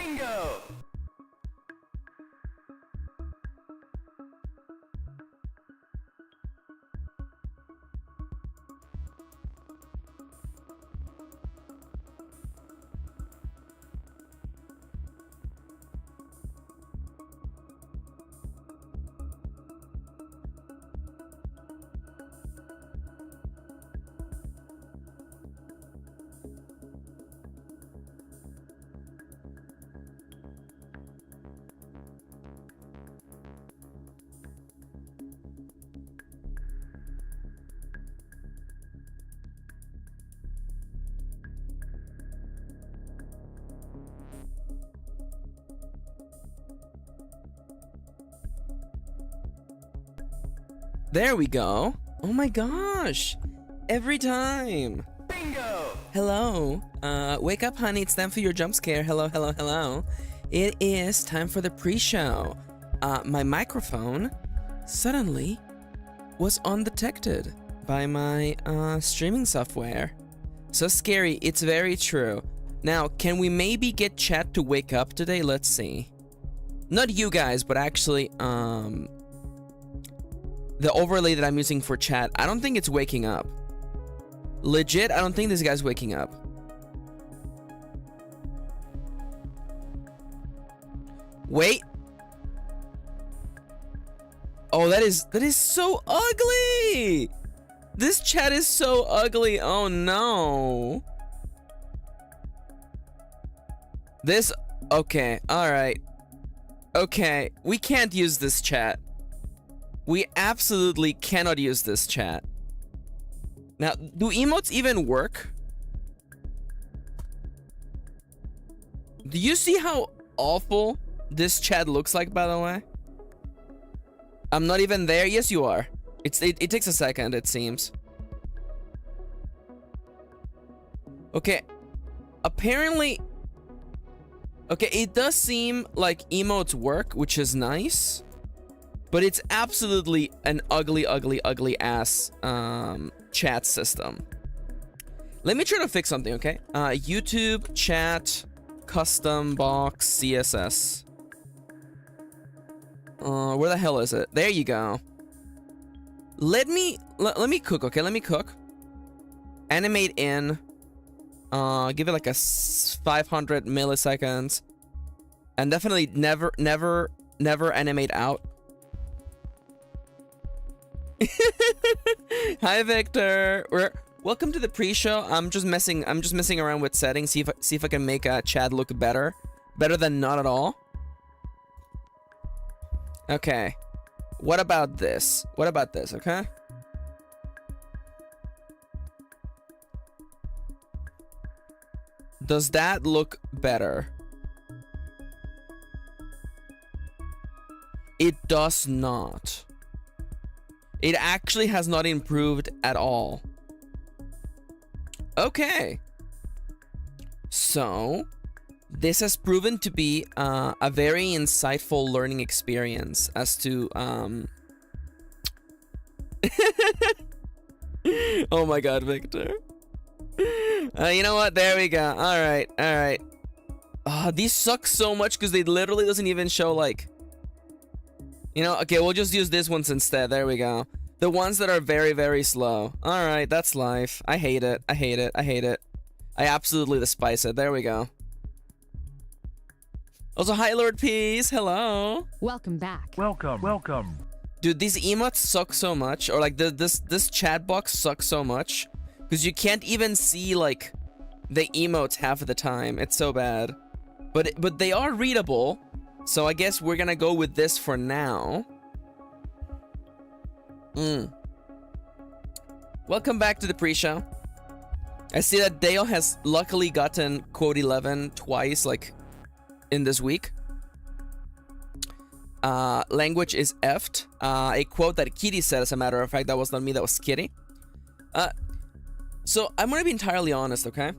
Bingo! There we go. Oh my gosh. Every time. Bingo! Hello. Wake up, honey. It's time for your jump scare. Hello, hello, hello. It is time for the pre-show. My microphone suddenly was undetected by my streaming software. So scary. It's very true. Now, can we maybe get chat to wake up today? Let's see. Not you guys, but actually, the overlay that I'm using for chat, I don't think it's waking up. Legit, I don't think this guy's waking up. Wait. Oh, that is so ugly. This chat is so ugly. Oh no. This, okay, all right. Okay, we can't use this chat. We absolutely cannot use this chat. Now, do emotes even work? Do you see how awful this chat looks like, by the way? I'm not even there. Yes, you are. It takes a second, it seems. Okay. Apparently... Okay, it does seem like emotes work, which is nice. But it's absolutely an ugly, ugly, ugly ass chat system. Let me try to fix something, okay? YouTube, chat, custom box, CSS. Where the hell is it? There you go. Let me cook, okay? Let me cook. Animate in. Give it like a 500 milliseconds. And definitely never animate out. Hi Victor. Welcome to the pre-show. I'm just messing around with settings. See if I can make Chad look better than not at all. Okay. What about this? Okay. Does that look better? It does not. It actually has not improved at all. Okay. So, this has proven to be a very insightful learning experience as to... Oh my god, Victor. You know what? There we go. Alright, alright. These suck so much because they literally doesn't even show, like... You know, okay, we'll just use this ones instead. There we go. The ones that are very, very slow. Alright, that's life. I hate it. I hate it. I hate it. I absolutely despise it. There we go. Also, hi, Lord Peace. Hello. Welcome back. Welcome. Dude, these emotes suck so much. Or, like, this chat box sucks so much. Because you can't even see, like, the emotes half of the time. It's so bad. But they are readable. So I guess we're gonna go with this for now. Welcome back to the pre-show. I see that Dale has luckily gotten quote 11 twice, like, in this week. Language is effed. A quote that Kitty said, as a matter of fact. That was not me, that was Kitty. So I'm gonna be entirely honest, okay?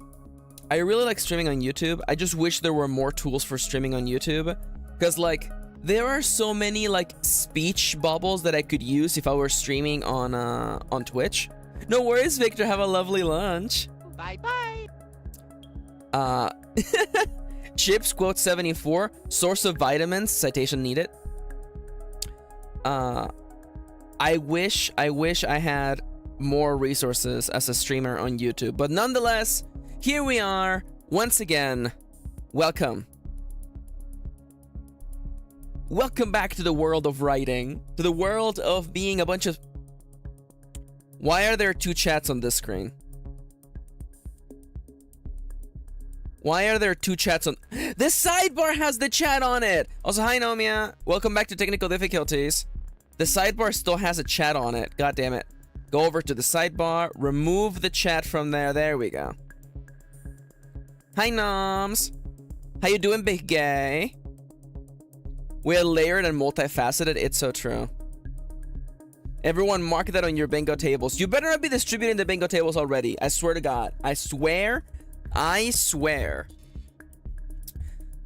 I really like streaming on YouTube. I just wish there were more tools for streaming on YouTube. Because, like, there are so many, like, speech bubbles that I could use if I were streaming on Twitch. No worries, Victor. Have a lovely lunch. Bye-bye. Chips quote 74. Source of vitamins. Citation needed. I wish I had more resources as a streamer on YouTube, but nonetheless, here we are once again. Welcome. Welcome back to the world of writing, to the world of being a bunch of... Why are there 2 chats on this screen? Why are there 2 chats on... The sidebar has the chat on it! Also, hi Nomia. Welcome back to Technical Difficulties. The sidebar still has a chat on it. God damn it. Go over to the sidebar, remove the chat from there. There we go. Hi Noms. How you doing, big gay? We're layered and multifaceted. It's so true. Everyone mark that on your bingo tables. You better not be distributing the bingo tables already. I swear to God. I swear. I swear.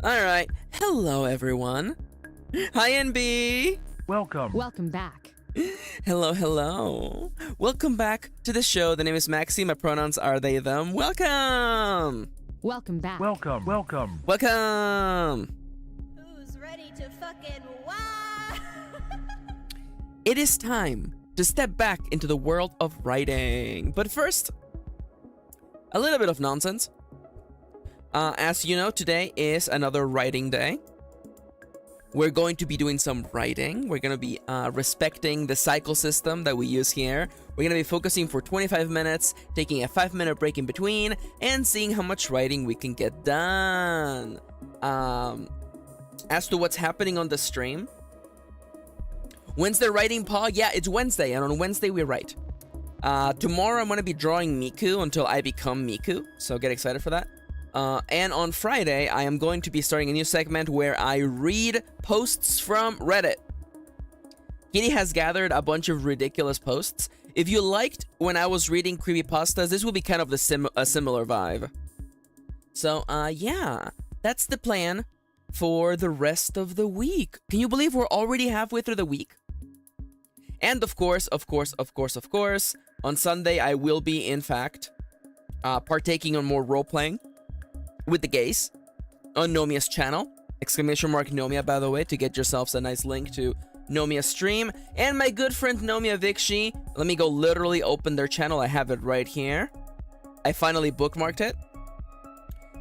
Alright. Hello, everyone. Hi, NB. Welcome. Welcome back. Hello, hello. Welcome back to the show. The name is Maxi. My pronouns are they, them. Welcome. Welcome back. Welcome. Welcome. Welcome. Who's ready to fucking wow? It is time to step back into the world of writing. But first, a little bit of nonsense. As you know, today is another writing day. We're going to be doing some writing. We're going to be respecting the cycle system that we use here. We're going to be focusing for 25 minutes, taking a 5-minute break in between, and seeing how much writing we can get done. As to what's happening on the stream, Wednesday writing pod? Yeah, it's Wednesday, and on Wednesday we write. Tomorrow I'm going to be drawing Miku until I become Miku, so get excited for that. And on Friday, I am going to be starting a new segment where I read posts from Reddit. Kitty has gathered a bunch of ridiculous posts. If you liked when I was reading creepypastas, this will be kind of a similar vibe. So, yeah, that's the plan for the rest of the week. Can you believe we're already halfway through the week? And of course, on Sunday, I will be, in fact, partaking on more role-playing with the gays on Nomia's channel. Exclamation mark Nomia, by the way, to get yourselves a nice link to Nomia's stream. And my good friend Nomia Vikshi. Let me go literally open their channel. I have it right here. I finally bookmarked it.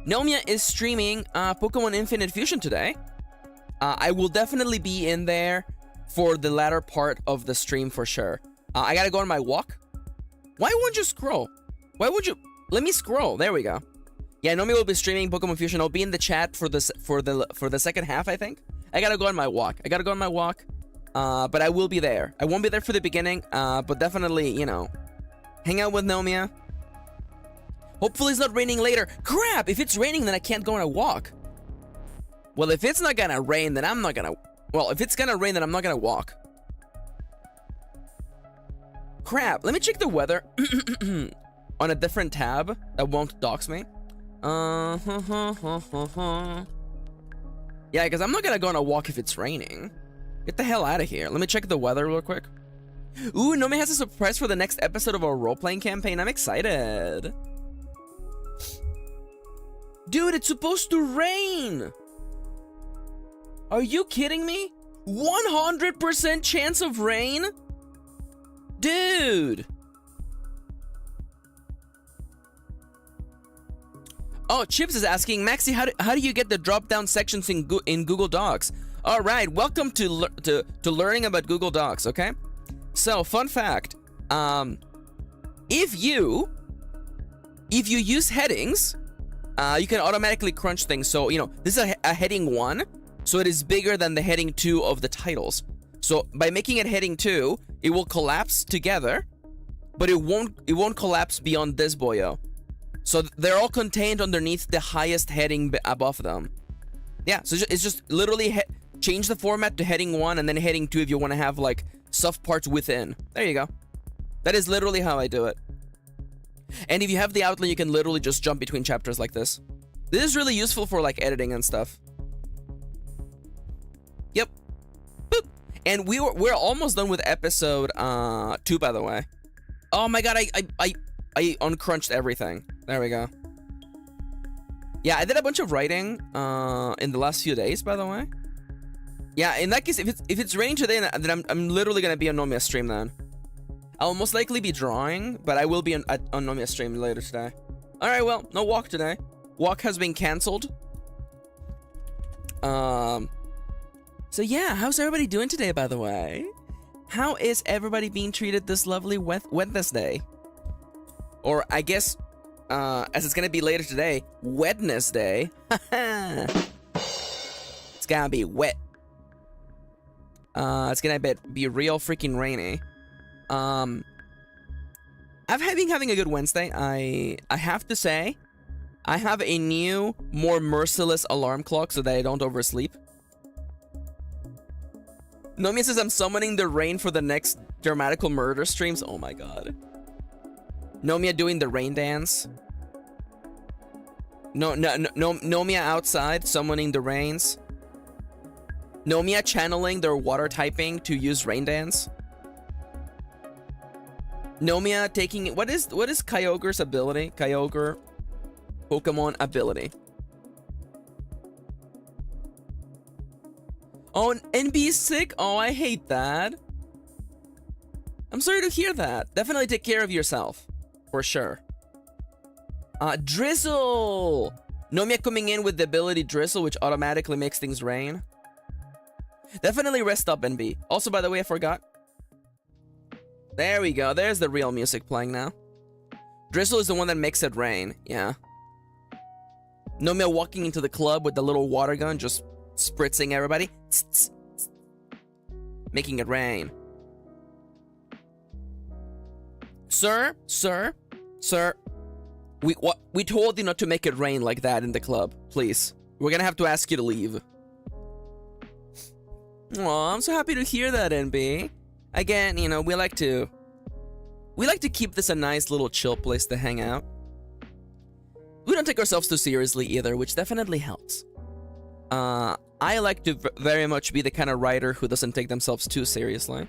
Nomia is streaming Pokemon Infinite Fusion today. I will definitely be in there for the latter part of the stream for sure. I gotta go on my walk. Why won't you scroll? Why would you... Let me scroll. There we go. Yeah, Nomia will be streaming Pokemon Fusion. I'll be in the chat for the second half, I think. I gotta go on my walk. But I will be there. I won't be there for the beginning, but definitely, you know, hang out with Nomia. Hopefully it's not raining later. Crap! If it's raining, then I can't go on a walk. Well, if it's not gonna rain, then I'm not gonna... Well, if it's gonna rain, then I'm not gonna walk. Crap! Let me check the weather on a different tab that won't dox me. Yeah, because I'm not gonna go on a walk if it's raining. Get the hell out of here. Let me check the weather real quick. Ooh, Nomia has a surprise for the next episode of our role-playing campaign. I'm excited. Dude, it's supposed to rain! Are you kidding me? 100% chance of rain? Dude! Oh, Chips is asking, Maxi, how do you get the drop-down sections in Google Docs? All right, welcome to learning about Google Docs, okay? So, fun fact, if you use headings, you can automatically crunch things. So, you know, this is a heading 1, so it is bigger than the heading 2 of the titles. So, by making it heading 2, it will collapse together, but it won't collapse beyond this boyo. So they're all contained underneath the highest heading above them. Yeah, so it's just literally change the format to heading 1 and then heading 2 if you want to have like soft parts within. There you go. That is literally how I do it. And if you have the outline, you can literally just jump between chapters like this. This is really useful for like editing and stuff. Yep. Boop. And we're almost done with episode 2, by the way. Oh my god, I uncrunched everything. There we go. Yeah, I did a bunch of writing in the last few days, by the way. Yeah, in that case, if it's raining today, then I'm literally gonna be on Nomia stream then. I'll most likely be drawing, but I will be on Nomia stream later today. All right, well, no walk today. Walk has been canceled. So yeah, how's everybody doing today, by the way? How is everybody being treated this lovely Wednesday? Or I guess, as it's gonna be later today, Wednesday. It's gonna be wet. It's gonna be real freaking rainy. I've been having a good Wednesday. I have to say, I have a new, more merciless alarm clock so that I don't oversleep. Nomia says I'm summoning the rain for the next dramatical murder streams. Oh my god. Nomia doing the rain dance. Nomia outside summoning the rains. Nomia channeling their water typing to use rain dance. Nomia taking what is Kyogre's ability? Kyogre Pokemon ability. Oh, NB's sick? Oh, I hate that. I'm sorry to hear that. Definitely take care of yourself. For sure. Drizzle! Nomia coming in with the ability Drizzle, which automatically makes things rain. Definitely rest up, NB. Also, by the way, I forgot. There we go. There's the real music playing now. Drizzle is the one that makes it rain. Yeah. Nomia walking into the club with the little water gun, just spritzing everybody. Tss, tss, tss. Making it rain. Sir. We told you not to make it rain like that in the club. Please. We're gonna have to ask you to leave. Aw, I'm so happy to hear that, NB. Again, you know, we like to keep this a nice little chill place to hang out. We don't take ourselves too seriously either, which definitely helps. I like to very much be the kind of writer who doesn't take themselves too seriously.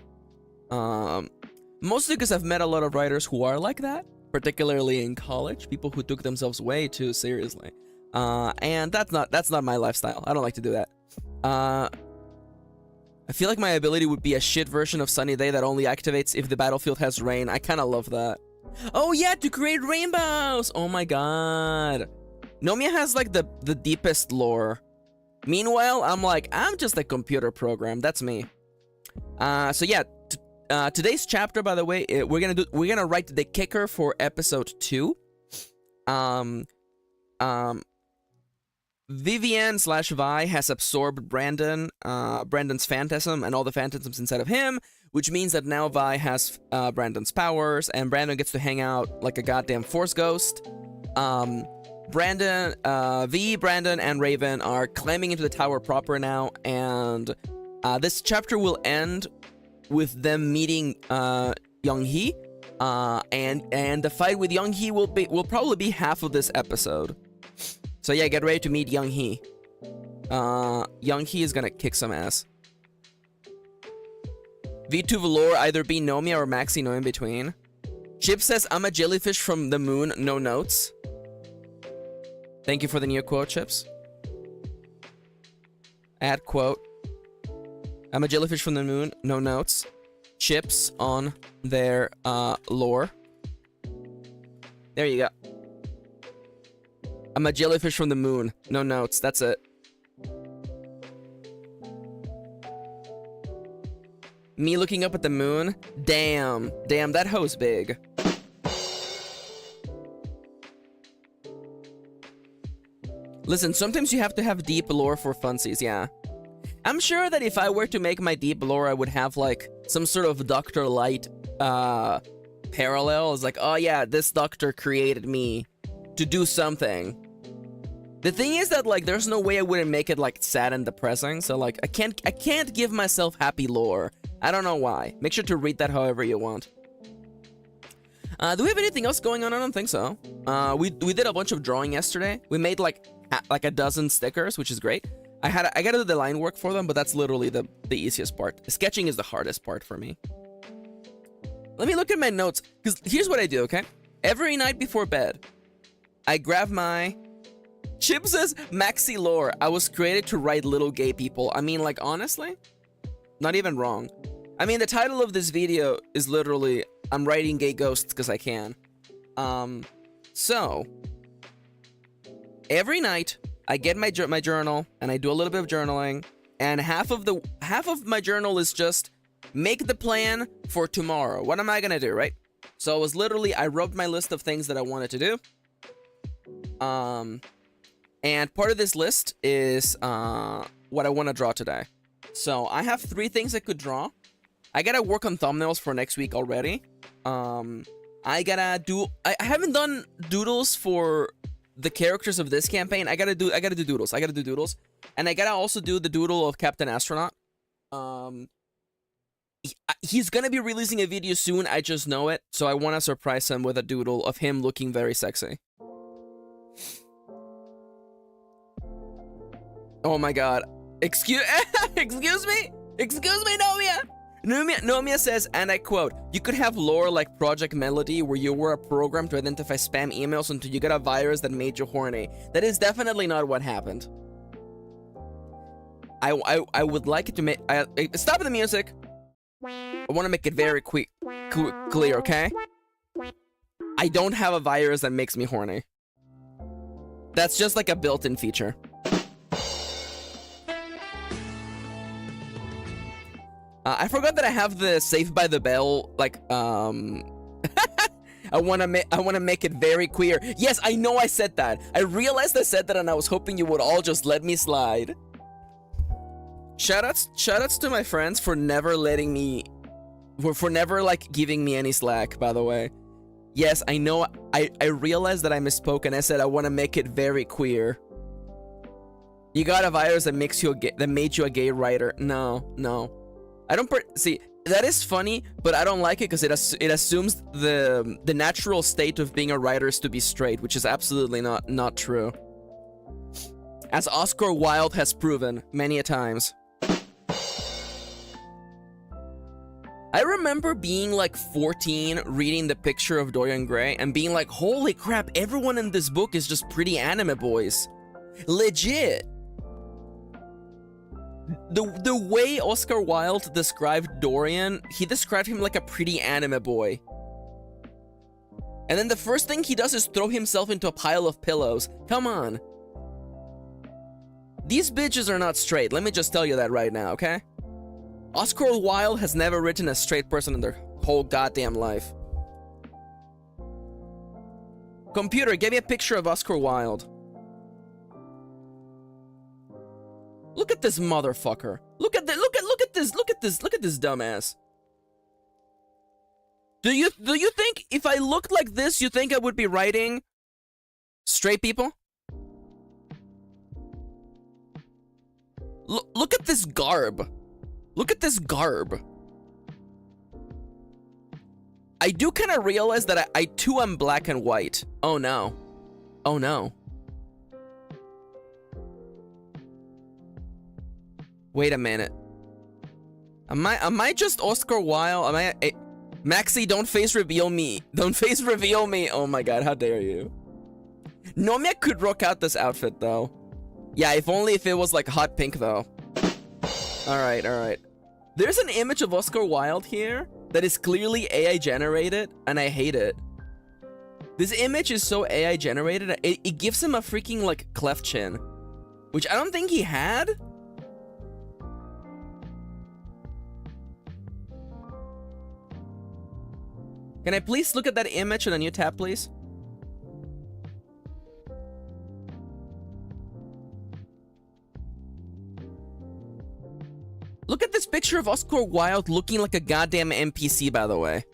Mostly because I've met a lot of writers who are like that, particularly in college, people who took themselves way too seriously. And that's not my lifestyle. I don't like to do that. I feel like my ability would be a shit version of Sunny Day that only activates if the battlefield has rain. I kind of love that. Oh yeah, to create rainbows! Oh my god. Nomia has like the deepest lore. Meanwhile, I'm just a computer program. That's me. So yeah, today's chapter, by the way, we're gonna write the kicker for episode 2. Vivian/Vi has absorbed Brandon's phantasm and all the phantasms inside of him, which means that now Vi has Brandon's powers, and Brandon gets to hang out like a goddamn force ghost. Brandon, and Raven are climbing into the tower proper now, and this chapter will end with them meeting Young-hee, and the fight with Young-hee will probably be half of this episode. So yeah, get ready to meet Young-hee. Young-hee is gonna kick some ass. Vtuber lore either be Nomia or Maxi, no in between. Chip says, I'm a jellyfish from the moon, no notes. Thank you for the new quote, Chips. Add quote. I'm a jellyfish from the moon, no notes. Chips on their lore. There you go. I'm a jellyfish from the moon. No notes. That's it. Me looking up at the moon. Damn. Damn, that hoe's big. Listen, sometimes you have to have deep lore for funsies, yeah. I'm sure that if I were to make my deep lore, I would have, like, some sort of Dr. Light parallel. It's like, oh yeah, this doctor created me to do something. The thing is that, like, there's no way I wouldn't make it, like, sad and depressing, so, like, I can't give myself happy lore. I don't know why. Make sure to read that however you want. Do we have anything else going on? I don't think so. We did a bunch of drawing yesterday. We made, like a dozen stickers, which is great. I gotta do the line work for them, but that's literally the easiest part. Sketching is the hardest part for me. Let me look at my notes, because here's what I do, okay? Every night before bed, I grab my Chip says, Maxi lore, I was created to write little gay people. I mean, like, honestly, not even wrong. I mean, the title of this video is literally, I'm writing gay ghosts because I can. So, every night, I get my journal, and I do a little bit of journaling, and half of my journal is just, make the plan for tomorrow. What am I gonna do, right? So it was literally, I wrote my list of things that I wanted to do. And part of this list is what I want to draw today. So I have 3 things I could draw. I gotta work on thumbnails for next week already. I haven't done doodles for the characters of this campaign. I gotta do doodles. And I gotta also do the doodle of Captain Astronaut. He's gonna be releasing a video soon, I just know it. So I want to surprise him with a doodle of him looking very sexy. Oh my god. Excuse me? Excuse me, Nomia! Nomia says, and I quote, you could have lore like Project Melody, where you were a program to identify spam emails until you got a virus that made you horny. That is definitely not what happened. I would like it to make... stop the music! I want to make it very clear, okay? I don't have a virus that makes me horny. That's just like a built-in feature. I forgot that I have the Saved by the Bell, like, I wanna make it very queer. Yes, I know I said that. I realized I said that, and I was hoping you would all just let me slide. Shoutouts to my friends for never letting me, for never, like, giving me any slack, by the way. Yes, I know, I realized that I misspoke, and I said I want to make it very queer. You got a virus that makes you that made you a gay writer. No. I don't see, that is funny, but I don't like it because it assumes the natural state of being a writer is to be straight, which is absolutely not true. As Oscar Wilde has proven many a times. I remember being like 14, reading The Picture of Dorian Gray, and being like, holy crap, everyone in this book is just pretty anime boys. Legit. The way Oscar Wilde described Dorian, he described him like a pretty anime boy. And then the first thing he does is throw himself into a pile of pillows. Come on. These bitches are not straight, let me just tell you that right now, okay? Oscar Wilde has never written a straight person in their whole goddamn life. Computer, give me a picture of Oscar Wilde. Look at this motherfucker. Look at this dumbass. Do you think if I looked like this, you think I would be writing straight people? Look at this garb. Look at this garb. I do kind of realize that I too am black and white. Oh no. Oh no. Wait a minute. Am I just Oscar Wilde? Maxi, don't face reveal me. Don't face reveal me. Oh my god, how dare you. Nomia could rock out this outfit though. Yeah, if only if it was like hot pink though. Alright. There's an image of Oscar Wilde here that is clearly AI generated, and I hate it. This image is so AI generated, it gives him a freaking like cleft chin, which I don't think he had. Can I please look at that image on a new tab, please? Look at this picture of Oscar Wilde looking like a goddamn NPC, by the way.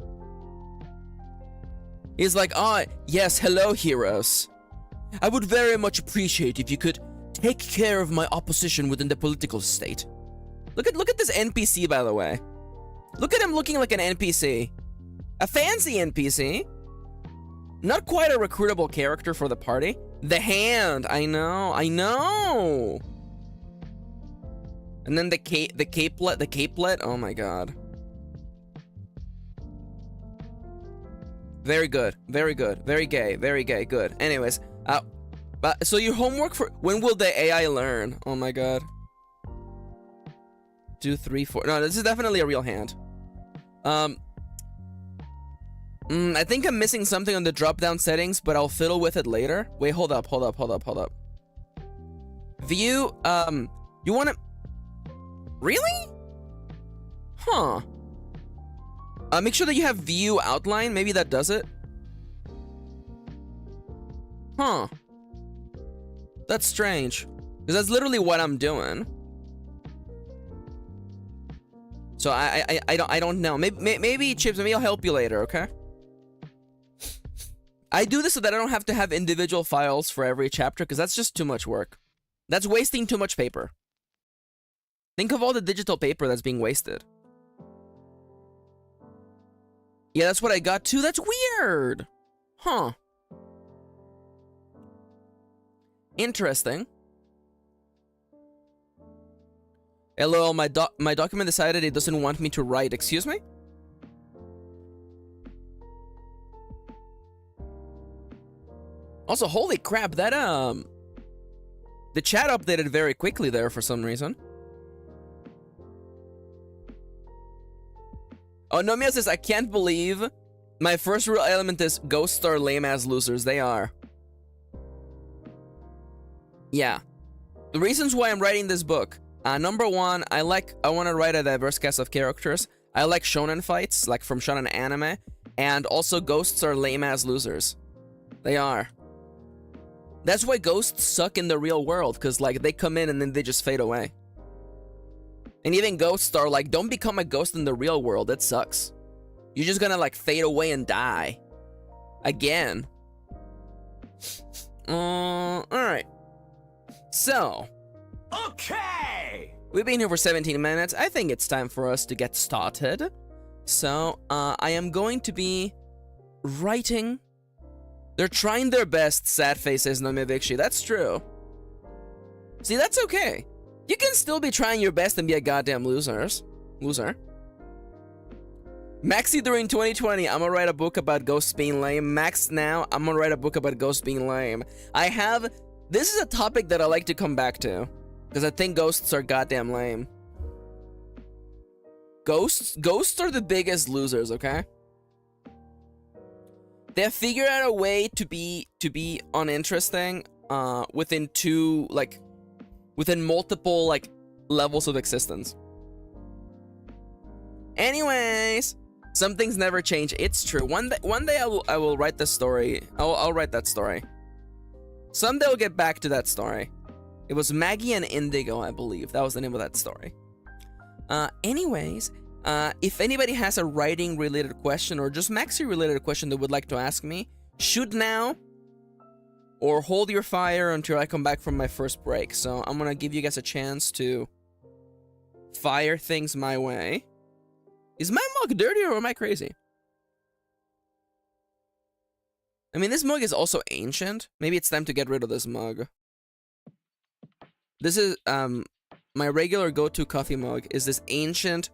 He's like, oh, yes, hello, heroes. I would very much appreciate if you could take care of my opposition within the political state. Look at this NPC, by the way. Look at him looking like an NPC. A fancy NPC. Not quite a recruitable character for the party. The hand, I know. And then the capelet, oh my god. Very good, very gay, good. Anyways, So your homework for when will the AI learn? Oh my god. 2, 3, 4. No, this is definitely a real hand. I think I'm missing something on the drop-down settings, but I'll fiddle with it later. Wait, hold up. View, you wanna... Really? Huh. Make sure that you have view outline. Maybe that does it. Huh. That's strange. Because that's literally what I'm doing. So I don't know. Maybe Chips, maybe I'll help you later, okay? I do this so that I don't have to have individual files for every chapter, because that's just too much work. That's wasting too much paper. Think of all the digital paper that's being wasted. Yeah, that's what I got too. That's weird. Huh. Interesting. LOL, my document decided it doesn't want me to write. Excuse me? Also, holy crap, that, the chat updated very quickly there for some reason. Oh, Nomia says, I can't believe my first real element is ghosts are lame-ass losers. They are. Yeah. The reasons why I'm writing this book. Number one, I want to write a diverse cast of characters. I like shonen fights, like from shonen anime. And also, ghosts are lame-ass losers. They are. That's why ghosts suck in the real world, because, like, they come in and then they just fade away. And even ghosts are like, don't become a ghost in the real world. It sucks. You're just gonna, like, fade away and die. Again. Alright. So. Okay! We've been here for 17 minutes. I think it's time for us to get started. So, I am going to be writing... They're trying their best, sad face says Nomia Vikshi. That's true. See, that's okay. You can still be trying your best and be a goddamn loser. Maxi during 2020, I'm gonna write a book about ghosts being lame. Max now, I'm gonna write a book about ghosts being lame. This is a topic that I like to come back to. Because I think ghosts are goddamn lame. Ghosts are the biggest losers, okay? They have figured out a way to be uninteresting within multiple like levels of existence. Anyways, some things never change. It's true. One day I will write this story. I'll write that story. Someday I'll get back to that story. It was Maggie and Indigo, I believe. That was the name of that story. Anyways. If anybody has a writing-related question or just Maxi-related question they would like to ask me, shoot now or hold your fire until I come back from my first break. So I'm gonna give you guys a chance to fire things my way. Is my mug dirty or am I crazy? I mean, this mug is also ancient. Maybe it's time to get rid of this mug. This is, my regular go-to coffee mug is this ancient...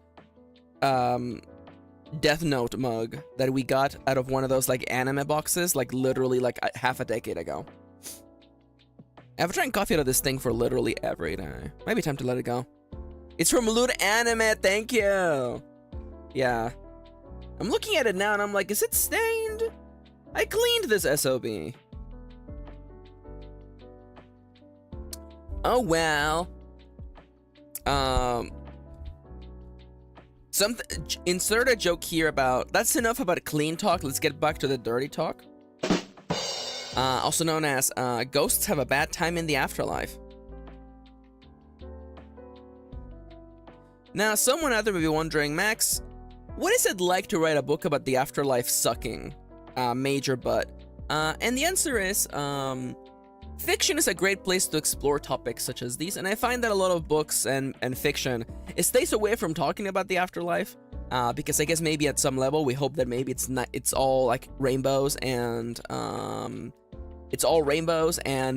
Death Note mug that we got out of one of those like anime boxes, like literally like half a decade ago. I've tried coffee out of this thing for literally every day. Maybe time to let it go. It's from Loot Anime, thank you. Yeah. I'm looking at it now and I'm like, is it stained? I cleaned this SOB. Oh well. Insert a joke here about... That's enough about clean talk. Let's get back to the dirty talk. Also known as ghosts have a bad time in the afterlife. Now, someone out there may be wondering, Max, what is it like to write a book about the afterlife sucking? Major but. And the answer is, fiction is a great place to explore topics such as these, and I find that a lot of books and fiction, it stays away from talking about the afterlife, because I guess maybe at some level we hope that maybe it's all like rainbows and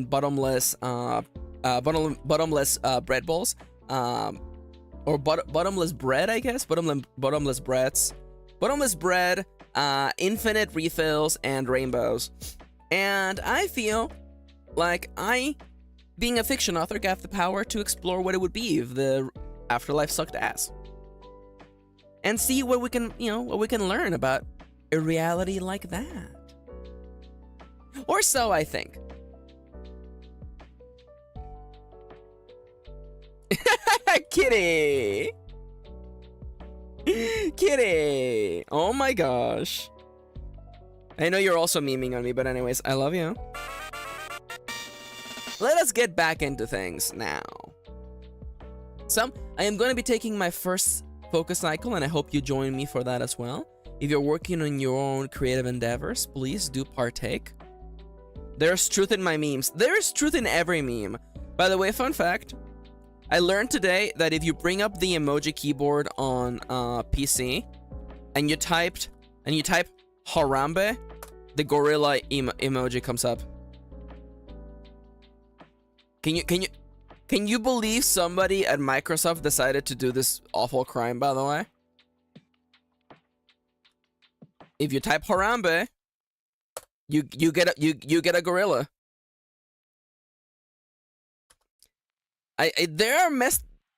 bottomless bread balls, or bottomless bread, I guess, bottomless bread, infinite refills and rainbows, and I feel Like, I, being a fiction author, got the power to explore what it would be if the afterlife sucked ass. And see what we can, what we can learn about a reality like that. Or so, I think. Kitty! Kitty! Oh my gosh. I know you're also memeing on me, but anyways, I love you. Let us get back into things now. So, I am going to be taking my first focus cycle, and I hope you join me for that as well. If you're working on your own creative endeavors, please do partake. There's truth in my memes. There's truth in every meme. By the way, fun fact, I learned today that if you bring up the emoji keyboard on PC and you type Harambe, the gorilla emoji comes up. Can you believe somebody at Microsoft decided to do this awful crime, by the way? If you type Harambe, you get a gorilla.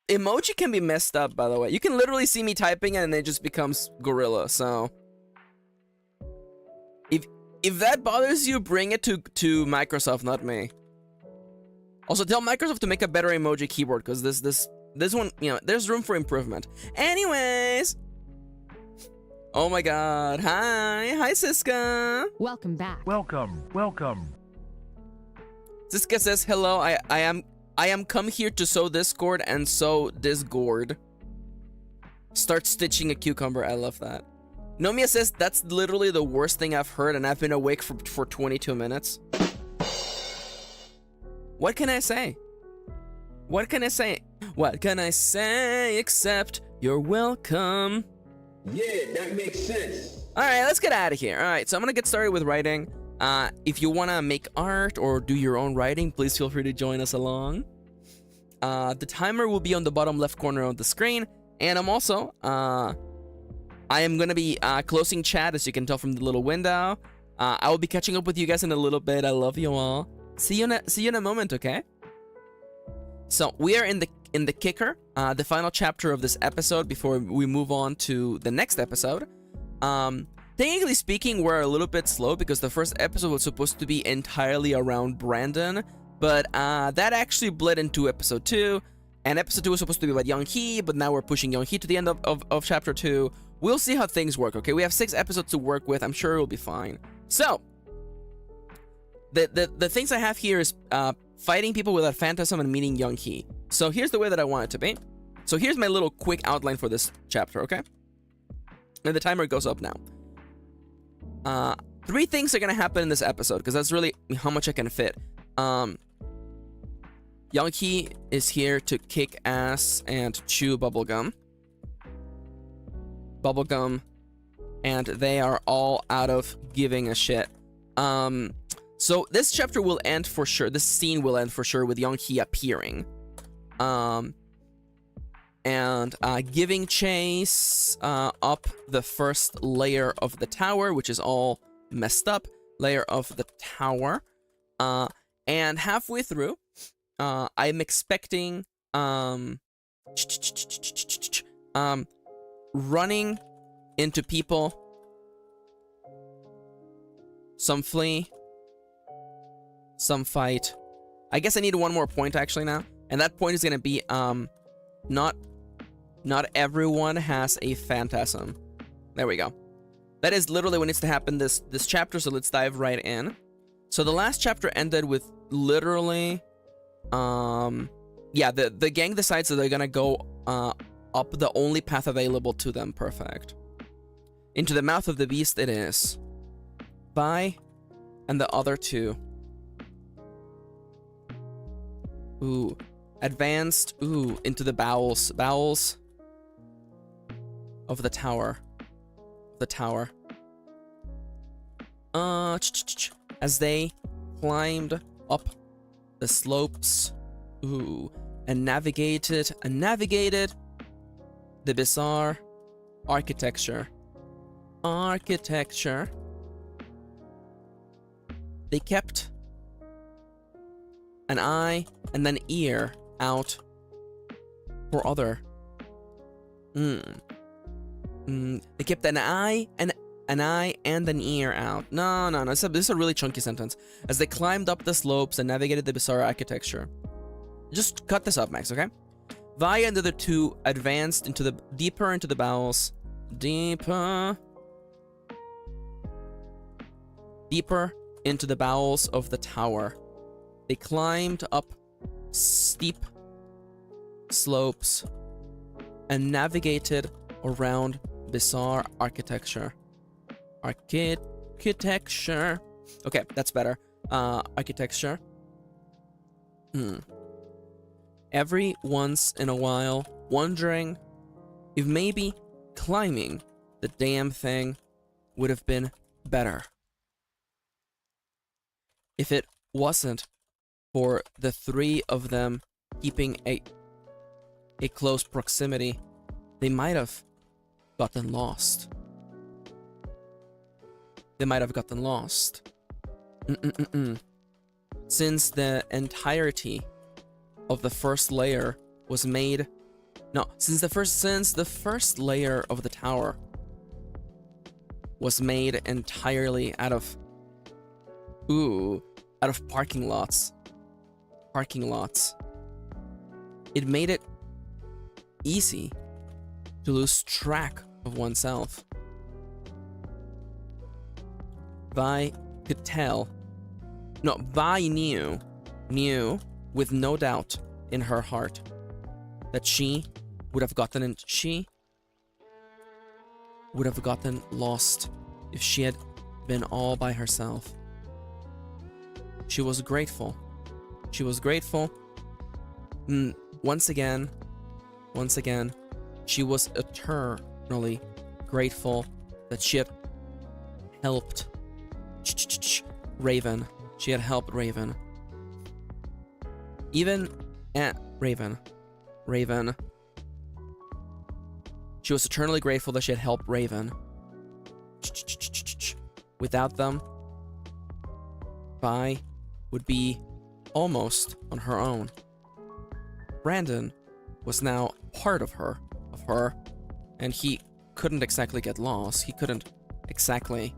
Emoji can be messed up, by the way. You can literally see me typing it and it just becomes gorilla. So if that bothers you, bring it to Microsoft, not me. Also, tell Microsoft to make a better emoji keyboard, because this one, there's room for improvement. Anyways, oh my god, hi Siska. Welcome back. Welcome. Siska says hello. I am come here to sow discord and sow discord. Start stitching a cucumber. I love that. Nomia says that's literally the worst thing I've heard, and I've been awake for 22 minutes. What can I say? What can I say? What can I say except you're welcome? Yeah, that makes sense. Alright, let's get out of here. Alright, so I'm gonna get started with writing. If you wanna make art or do your own writing, please feel free to join us along. The timer will be on the bottom left corner of the screen, and I'm also, I am gonna be closing chat, as you can tell from the little window. I will be catching up with you guys in a little bit. I love you all. See you in a moment, okay? So we are in the kicker, the final chapter of this episode before we move on to the next episode. Technically speaking, we're a little bit slow because the first episode was supposed to be entirely around Brandon, but that actually bled into episode 2, and episode 2 was supposed to be about Young Hee, but now we're pushing Young Hee to the end of chapter 2. We'll see how things work, okay? We have 6 episodes to work with. I'm sure it'll be fine. So, the things I have here is fighting people without phantasm and meeting Young Hee. So here's the way that I want it to be. So here's my little quick outline for this chapter, okay? And the timer goes up now. 3 things are gonna happen in this episode, because that's really how much I can fit. Young Hee is here to kick ass and chew bubblegum. And they are all out of giving a shit. So this chapter will end for sure. This scene will end for sure with Young Hee appearing. And giving chase up the first layer of the tower, which is all messed up. Layer of the tower. And halfway through, I'm expecting running into people. Some flee. Some fight. I guess I need one more point actually now. And that point is gonna be not everyone has a phantasm. There we go. That is literally what needs to happen this chapter, so let's dive right in. So the last chapter ended with literally yeah, the gang decides that they're gonna go up the only path available to them. Perfect. Into the mouth of the beast it is. Bye. And the other 2. Ooh. Advanced. Ooh. Into the bowels. Bowels of the tower. As they climbed up the slopes. Ooh. And navigated the bizarre architecture. They kept an eye, and then ear out for other. They kept an eye and an ear out. No. This is a really chunky sentence. As they climbed up the slopes and navigated the bizarre architecture. Just cut this up, Max, okay? Vi and the other two advanced deeper into the bowels. Deeper into the bowels of the tower. They climbed up steep slopes and navigated around bizarre architecture. Architecture. Okay, that's better. Architecture. Every once in a while, wondering if maybe climbing the damn thing would have been better. If it wasn't for the three of them keeping a close proximity, they might have gotten lost. Since the entirety of the first layer was made... No, since the first layer of the tower was made entirely out of parking lots. It made it easy to lose track of oneself. Vi could tell. No, Vi knew with no doubt in her heart that she would have gotten lost if she had been all by herself. She was grateful. Once again, she was eternally grateful that she had helped Raven. She had helped Raven. Even at Raven. She was eternally grateful that she had helped Raven. Without them, Vi would be almost on her own. Brandon was now part of her, and he couldn't exactly get lost. He couldn't exactly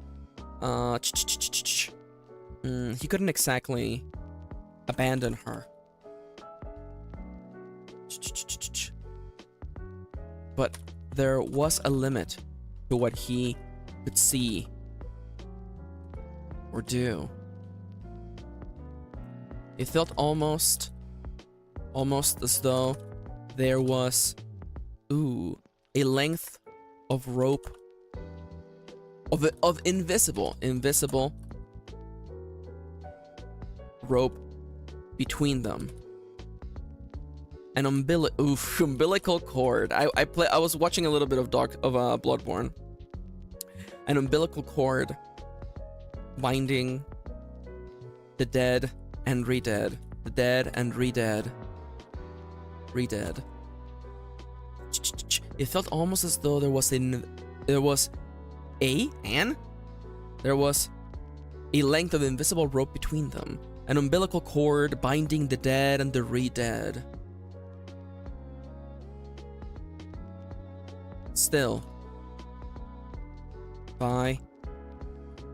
abandon her. But there was a limit to what he could see or do. It felt almost as though there was a length of rope of invisible rope between them. An umbilical cord. I was watching a little bit of Bloodborne. An umbilical cord binding the dead and re-dead. The dead and re-dead. Re-dead. It felt almost as though there was a length of invisible rope between them. An umbilical cord binding the dead and the re-dead. Still, Vi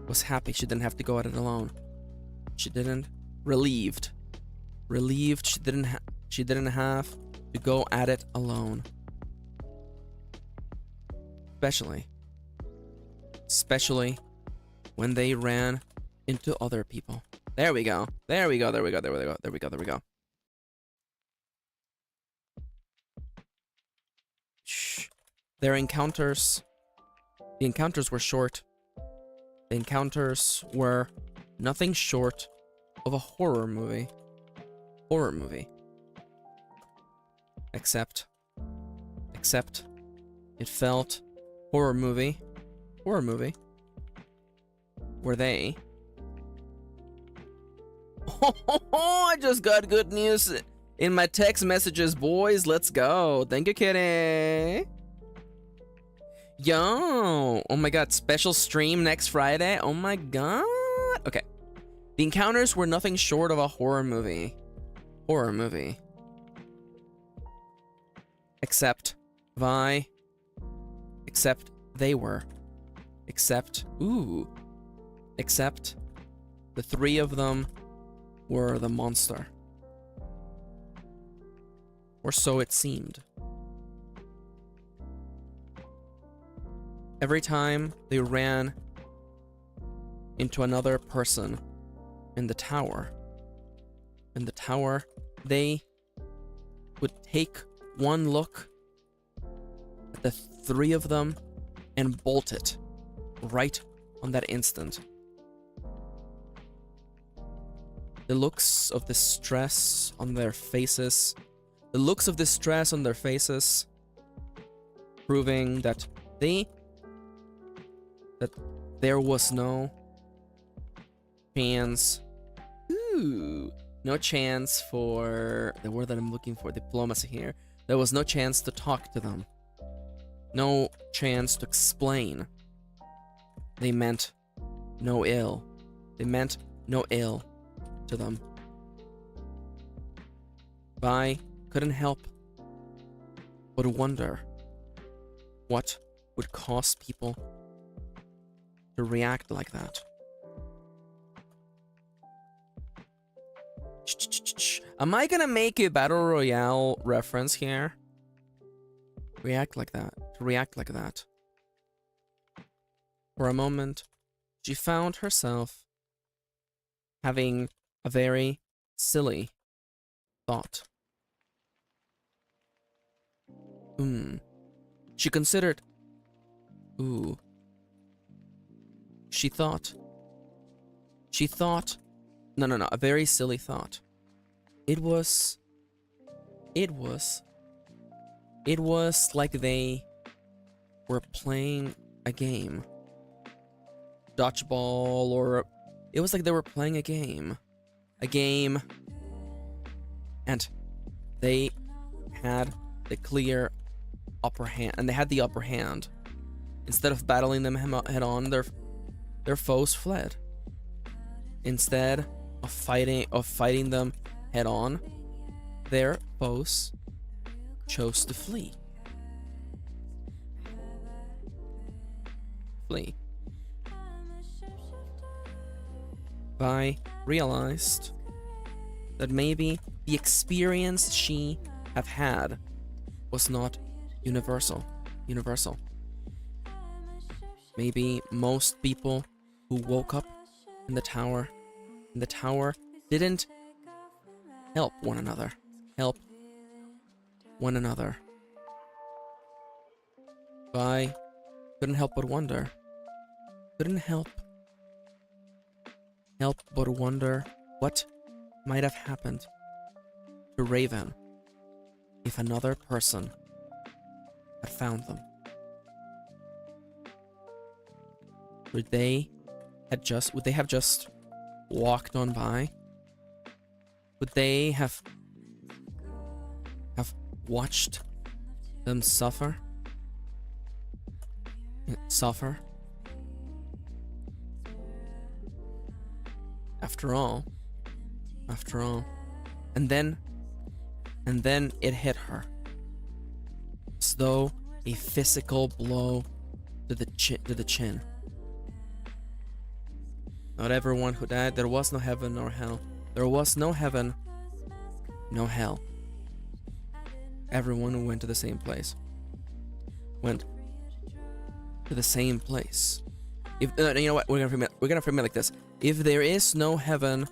was happy she didn't have to go at it alone. She didn't. Relieved she didn't have to go at it alone. Especially when they ran into other people. There we go. Shh. The encounters were short. The encounters were nothing short of a horror movie. Except it felt horror movie. Were they? I just got good news in my text messages, boys. Let's go. Thank you, Kirin. Yo, oh my god, special stream next Friday. Oh my god. Okay. The encounters were nothing short of a horror movie. horror movie. Except except they were. Except the three of them were the monster. Or so it seemed. Every time they ran into another person in the tower, they would take one look at the three of them and bolt it right on that instant. The looks of distress on their faces, proving that there was no chance. No chance for the word that I'm looking for, diplomacy here. There was no chance to talk to them. No chance to explain. They meant no ill. They meant no ill to them. Vi couldn't help but wonder what would cause people to react like that. Am I gonna make a battle royale reference here? React like that. To react like that. For a moment, she found herself having a very silly thought. She considered. She thought. No, a very silly thought. It was like they were playing a game. Dodgeball, or it was like they were playing a game. And they had the clear upper hand, and they had the upper hand. Instead of battling them head on, their foes fled. Instead of fighting them head on, their foes chose to flee. Vi realized that maybe the experience she have had was not universal. Maybe most people who woke up in the tower didn't help one another. Vi couldn't help but wonder. But wonder what might have happened to Raven if another person had found them. Would they have just walked on by? Would they have watched them suffer? After all. And then it hit her. As though a physical blow to the chin. Not everyone who died, there was no heaven nor hell. There was no heaven, no hell. Everyone went to the same place. If you know what, we're gonna frame it like this. If there is no heaven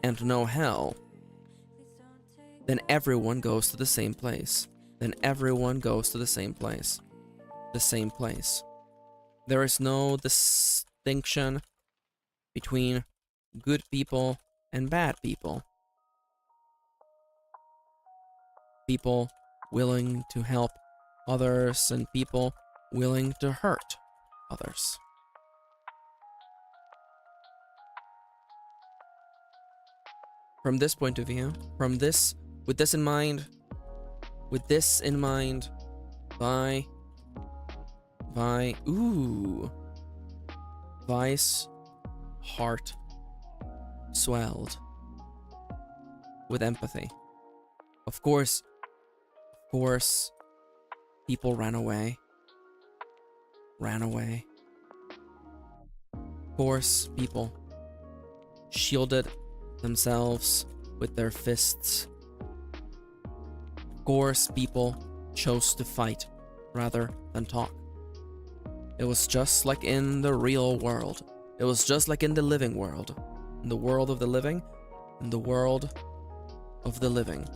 and no hell, then everyone goes to the same place. The same place. There is no distinction between good people and bad people. People willing to help others and people willing to hurt others. From this point of view, with this in mind, Vi's heart swelled with empathy. Of course, people ran away. Ran away. Of course, people shielded themselves with their fists. Of course, people chose to fight rather than talk. It was just like in the real world. It was just like in the living world. In the world of the living, in the world of the living.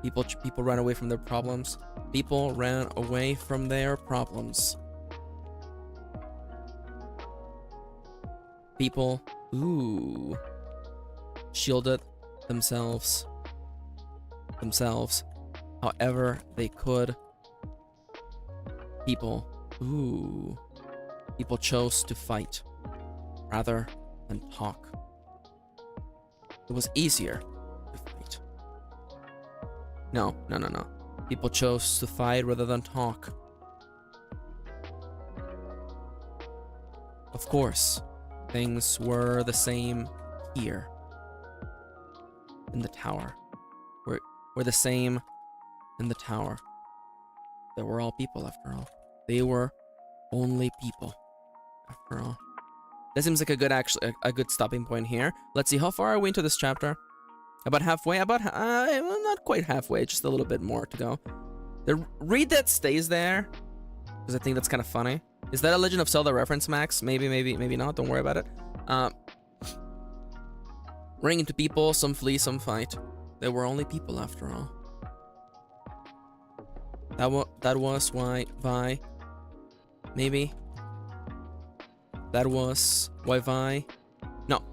People ran away from their problems. People ran away from their problems. People, shielded themselves however they could. People chose to fight rather than talk. It was easier to fight. No. People chose to fight rather than talk. Of course, things were the same here. In the tower. Were the same in the tower. They were all people after all. They were only people after all. That seems like a good stopping point here. Let's see, how far are we into this chapter? About halfway? Well, not quite halfway, just a little bit more to go. The read that stays there, because I think that's kind of funny. Is that a Legend of Zelda reference, Max? Maybe not. Don't worry about it. Running into people, some flee, some fight. They were only people after all. That was why Vi. Maybe. That was why Vi. No.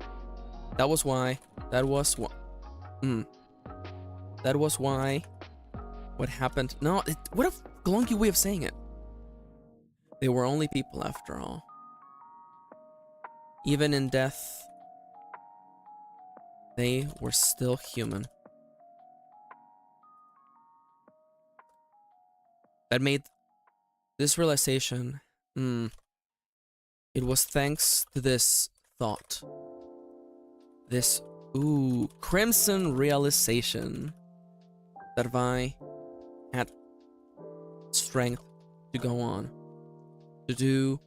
That was why. That was what. That was why. What happened? No. What a glunky way of saying it. They were only people after all. Even in death, they were still human. That made this realization, it was thanks to this thought. This, crimson realization that Vi had strength to go on, to do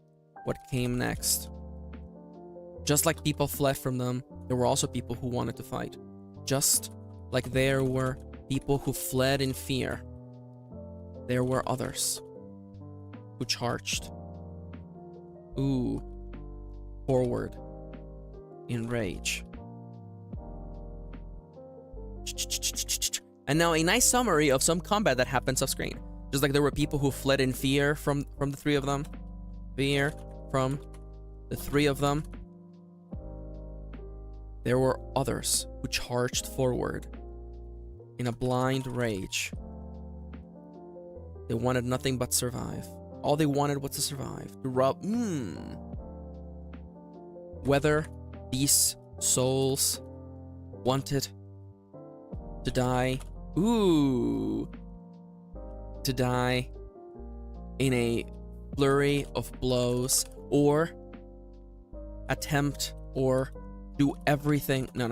what came next. Just like people fled from them, there were also people who wanted to fight. Just like there were people who fled in fear, there were others who charged. Forward in rage. And now a nice summary of some combat that happens off screen. Just like there were people who fled in fear from the three of them. Fear from the three of them. There were others who charged forward in a blind rage. They wanted nothing but survive. All they wanted was to survive. To rub. Whether these souls wanted to die. To die in a flurry of blows, or attempt or do everything. No.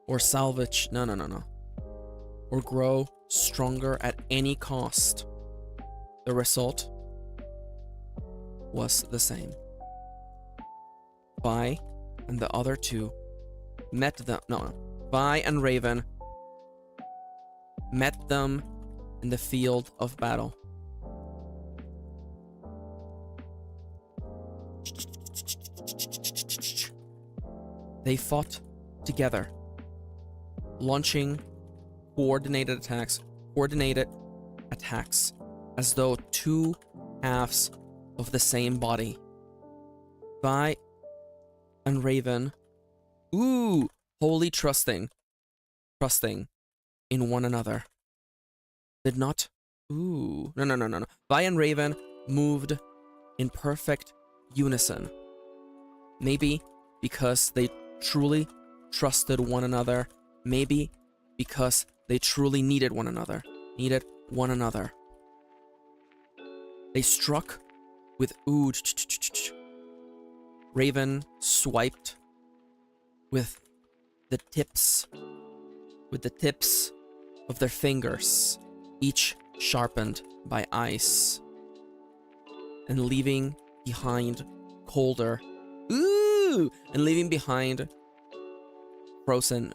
Or salvage. No. Or grow stronger at any cost. The result was the same. Vi and the other two met them. No. Vi and Raven met them in the field of battle. They fought together, launching coordinated attacks, as though two halves of the same body. Vi and Raven, wholly trusting in one another. Did not, no. Vi and Raven moved in perfect unison. Maybe because they truly trusted one another. Maybe because they truly needed one another. They struck with Raven swiped with the tips with the tips of their fingers, each sharpened by ice, and leaving behind colder, and leaving behind frozen,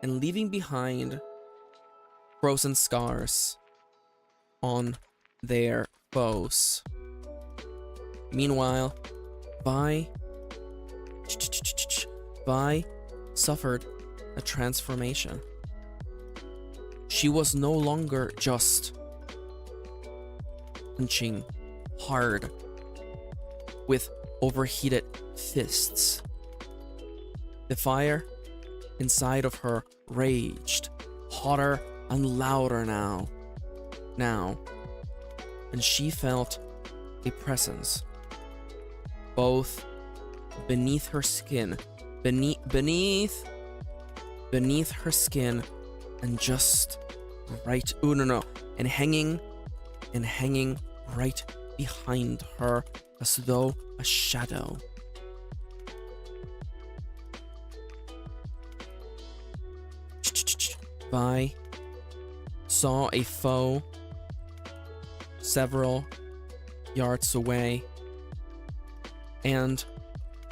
and leaving behind frozen scars on their foes. Meanwhile, Vi suffered a transformation. She was no longer just punching hard with overheated fists. The fire inside of her raged, hotter and louder now, and she felt a presence, both beneath her skin, beneath her skin, and just right, and hanging right behind her, as though a shadow. Vi saw a foe several yards away, and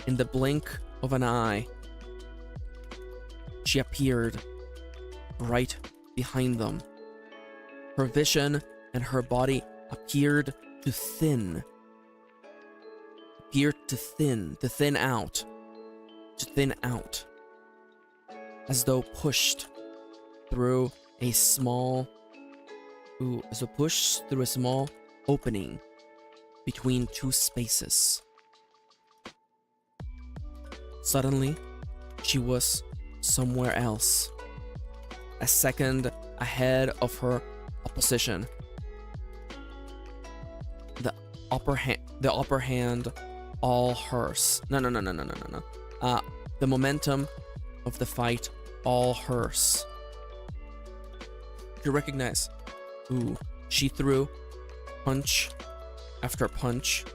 in the blink of an eye, she appeared right behind them. Her vision and her body appeared to thin out, as though pushed through a small opening between two spaces. Suddenly, she was somewhere else, a second ahead of her opposition. The upper hand, all hers. No. The momentum of the fight, all hers. You recognize. She threw punch after punch.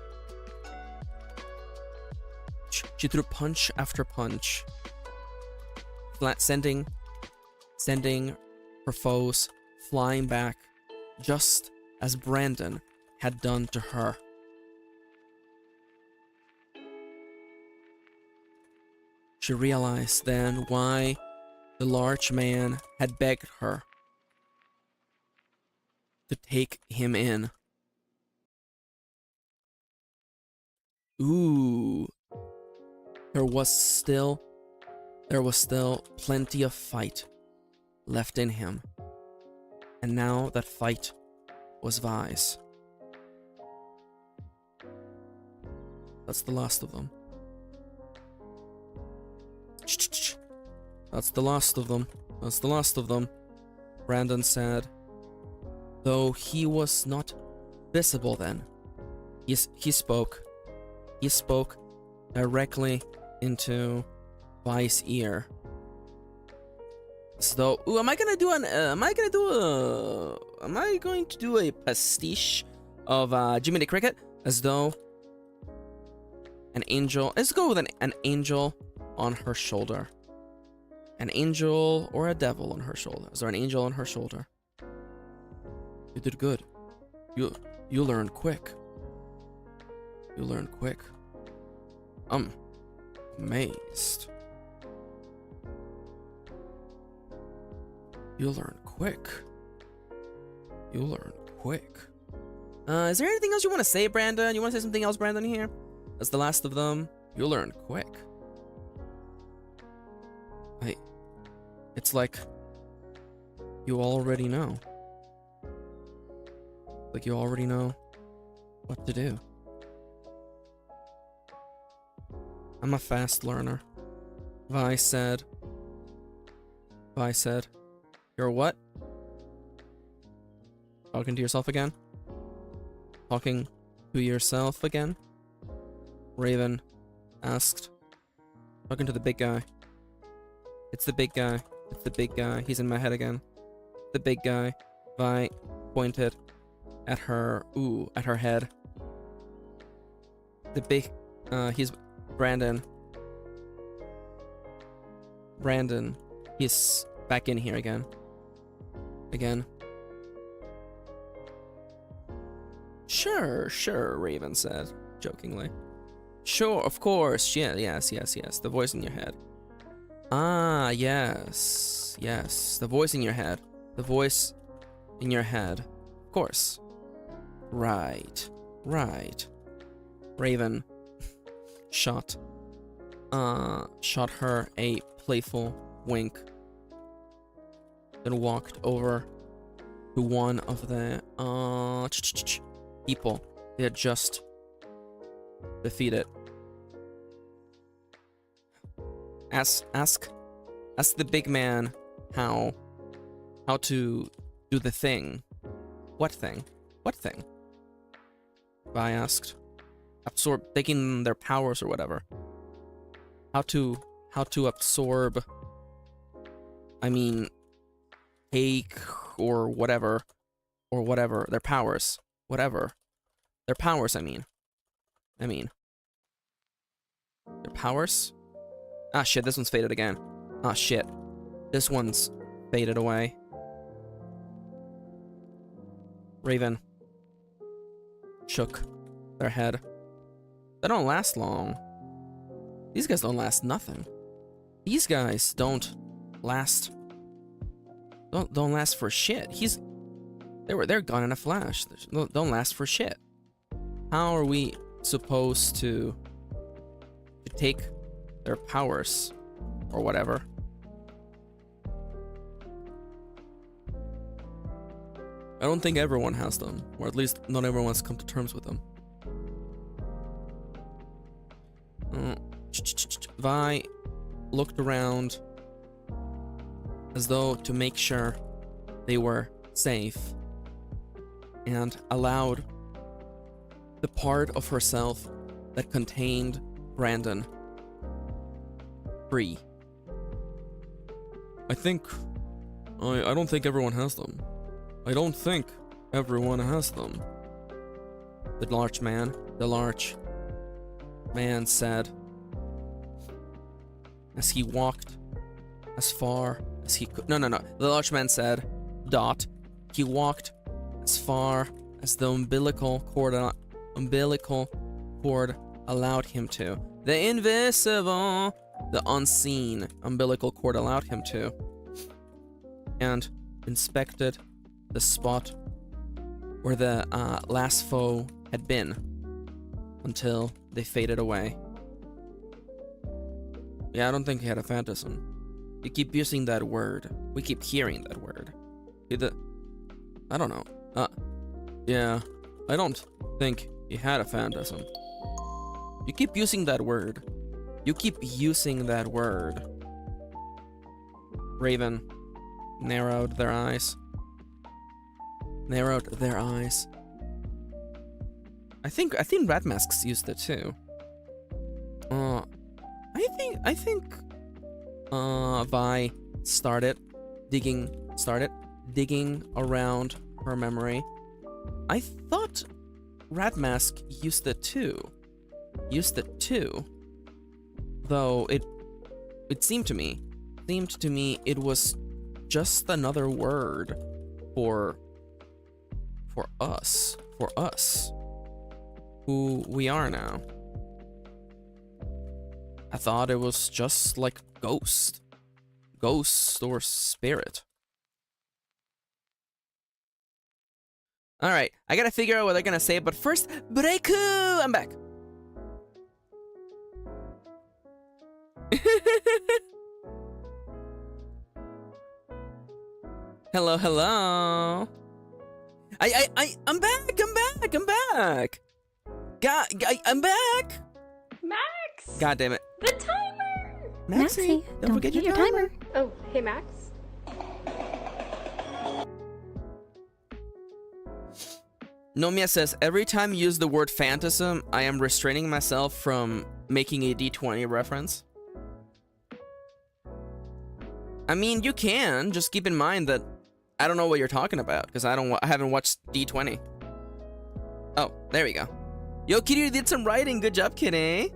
She threw punch after punch, sending her foes flying back, just as Brandon had done to her. She realized then why the large man had begged her to take him in. There was still plenty of fight left in him. And now that fight was Vi's. That's the last of them. That's the last of them, Brandon said. Though he was not visible then. He spoke directly into Vi's ear. As though, am I going to do a pastiche of Jiminy the Cricket? As though an angel, let's go with an angel on her shoulder. An angel or a devil on her shoulder. Is there an angel on her shoulder? You did good. You learned quick. I'm amazed. You learn quick. Is there anything else you want to say, Brandon? You want to say something else, Brandon, here? That's the last of them. You learn quick. It's like you already know. Like you already know what to do. I'm a fast learner. Vi said. You're what? Talking to yourself again? Talking to yourself again? Raven asked. Talking to the big guy. It's the big guy. He's in my head again. The big guy. Vi pointed at her head. The big, he's Brandon. He's back in here again. Sure, Raven said, jokingly. Sure, of course. Yeah, yes. The voice in your head. Ah, yes. The voice in your head. The voice in your head. Of course. Right. Raven shot her a playful wink, then walked over to one of the people they had just defeated. Ask the big man how to do the thing. What thing? I asked. Taking their powers or whatever. How to absorb, I mean, take or whatever their powers, their powers. I mean their powers. Ah shit, this one's faded again. Ah shit, this one's faded away. Raven shook their head. They don't last long. These guys don't last nothing. These guys don't last for shit. They're gone in a flash. Don't last for shit. How are we supposed to take their powers or whatever? I don't think everyone has them, or at least not everyone's come to terms with them. Vi looked around as though to make sure they were safe and allowed the part of herself that contained Brandon free. I don't think everyone has them. I don't think everyone has them. The large man said as he walked as far as he could. No. The large man said, he walked as far as the umbilical cord allowed him to. The invisible, the unseen umbilical cord allowed him to. And inspected the spot where the last foe had been until they faded away. Yeah, I don't think he had a phantasm. You keep using that word. We keep hearing that word. I don't know. Yeah, I don't think he had a phantasm. You keep using that word. Raven narrowed their eyes. I think Ratmasks used it too. I think Vi started digging around her memory. I thought Ratmask used it too. Though it seemed to me it was just another word for us who we are now. I thought it was just like ghost or spirit. All right, I gotta figure out what they're gonna say, but first, Breaku! I'm back. Hello. I'm back. I'm back. Max! God damn it. The timer! Maxi, don't forget your timer. Oh, hey Max. Nomia says, every time you use the word phantasm, I am restraining myself from making a D20 reference. I mean, you can. Just keep in mind that I don't know what you're talking about, because I haven't watched D20. Oh, there we go. Yo, Kirin did some writing. Good job, Kirin.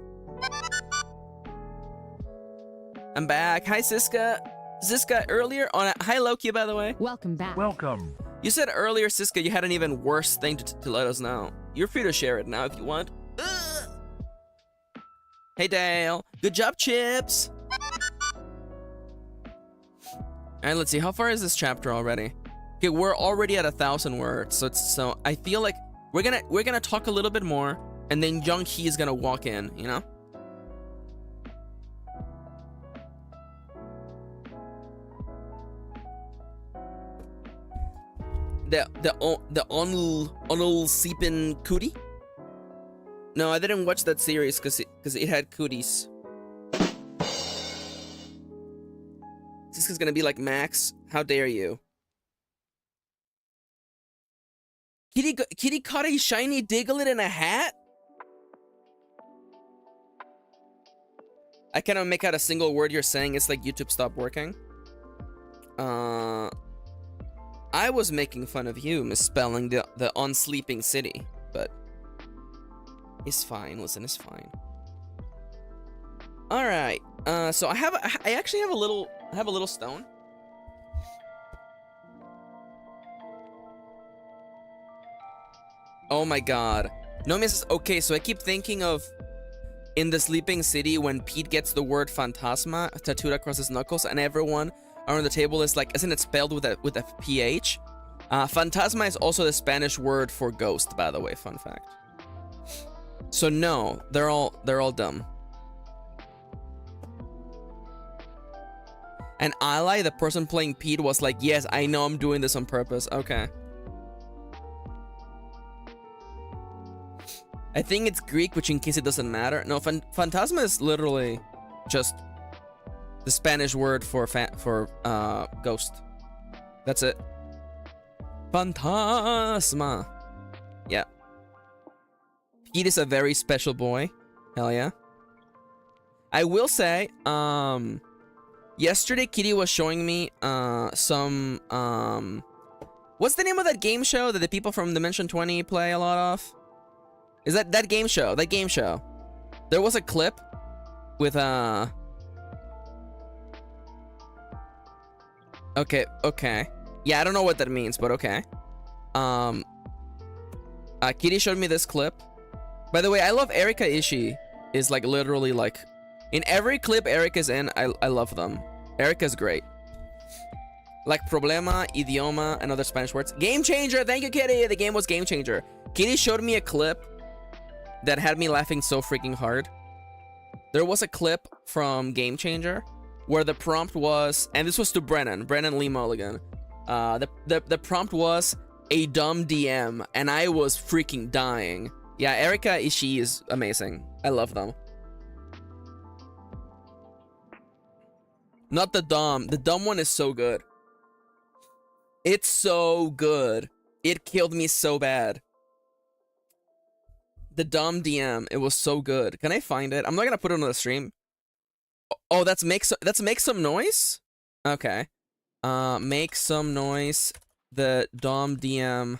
I'm back. Hi, Siska. Ziska, earlier on... Hi, Loki, by the way. Welcome back. Welcome. You said earlier, Ziska, you had an even worse thing to let us know. You're free to share it now if you want. Ugh. Hey, Dale. Good job, Chips. Alright, let's see. How far is this chapter already? Okay, we're already at 1,000 words. So I feel like we're gonna talk a little bit more, and then Young Hee is gonna walk in, you know? The Onul Seepin Cootie? No, I didn't watch that series because it had cooties. This is gonna be like Max. How dare you? Kitty caught a shiny Diglett in a hat? I cannot make out a single word you're saying. It's like YouTube stopped working. I was making fun of you misspelling the unsleeping city, but it's fine. Listen, it's fine. All right. So I actually have a little stone. Oh my god. Nomia says, okay, so I keep thinking of in the sleeping city when Pete gets the word phantasma tattooed across his knuckles and everyone around the table is like, isn't it spelled with a PH? Phantasma is also the Spanish word for ghost, by the way, fun fact. So no, they're all dumb. And Ally, the person playing Pete, was like, yes, I know I'm doing this on purpose. Okay. I think it's Greek, which in case it doesn't matter. No, Phantasma is literally just the Spanish word for ghost. That's it. Phantasma. Yeah. Pete is a very special boy. Hell yeah. I will say, yesterday Kitty was showing me some what's the name of that game show that the people from Dimension 20 play a lot of? Is that game show? That game show. There was a clip with okay. Yeah, I don't know what that means, but okay. Kitty showed me this clip. By the way, I love Erika Ishii. Is like literally like in every clip Erika's in, I love them. Erika's great. Like problema, idioma, and other Spanish words. Game changer. Thank you, Kitty. The game was Game Changer. Kitty showed me a clip that had me laughing so freaking hard. There was a clip from Game Changer where the prompt was, and this was to Brennan Lee Mulligan. The prompt was a dumb DM, and I was freaking dying. Yeah, Erika Ishii is amazing. I love them. Not the dumb. The dumb one is so good. It's so good. It killed me so bad. The dumb DM. It was so good. Can I find it? I'm not gonna put it on the stream. Oh, that's make some noise? Okay. Make some noise. The dumb DM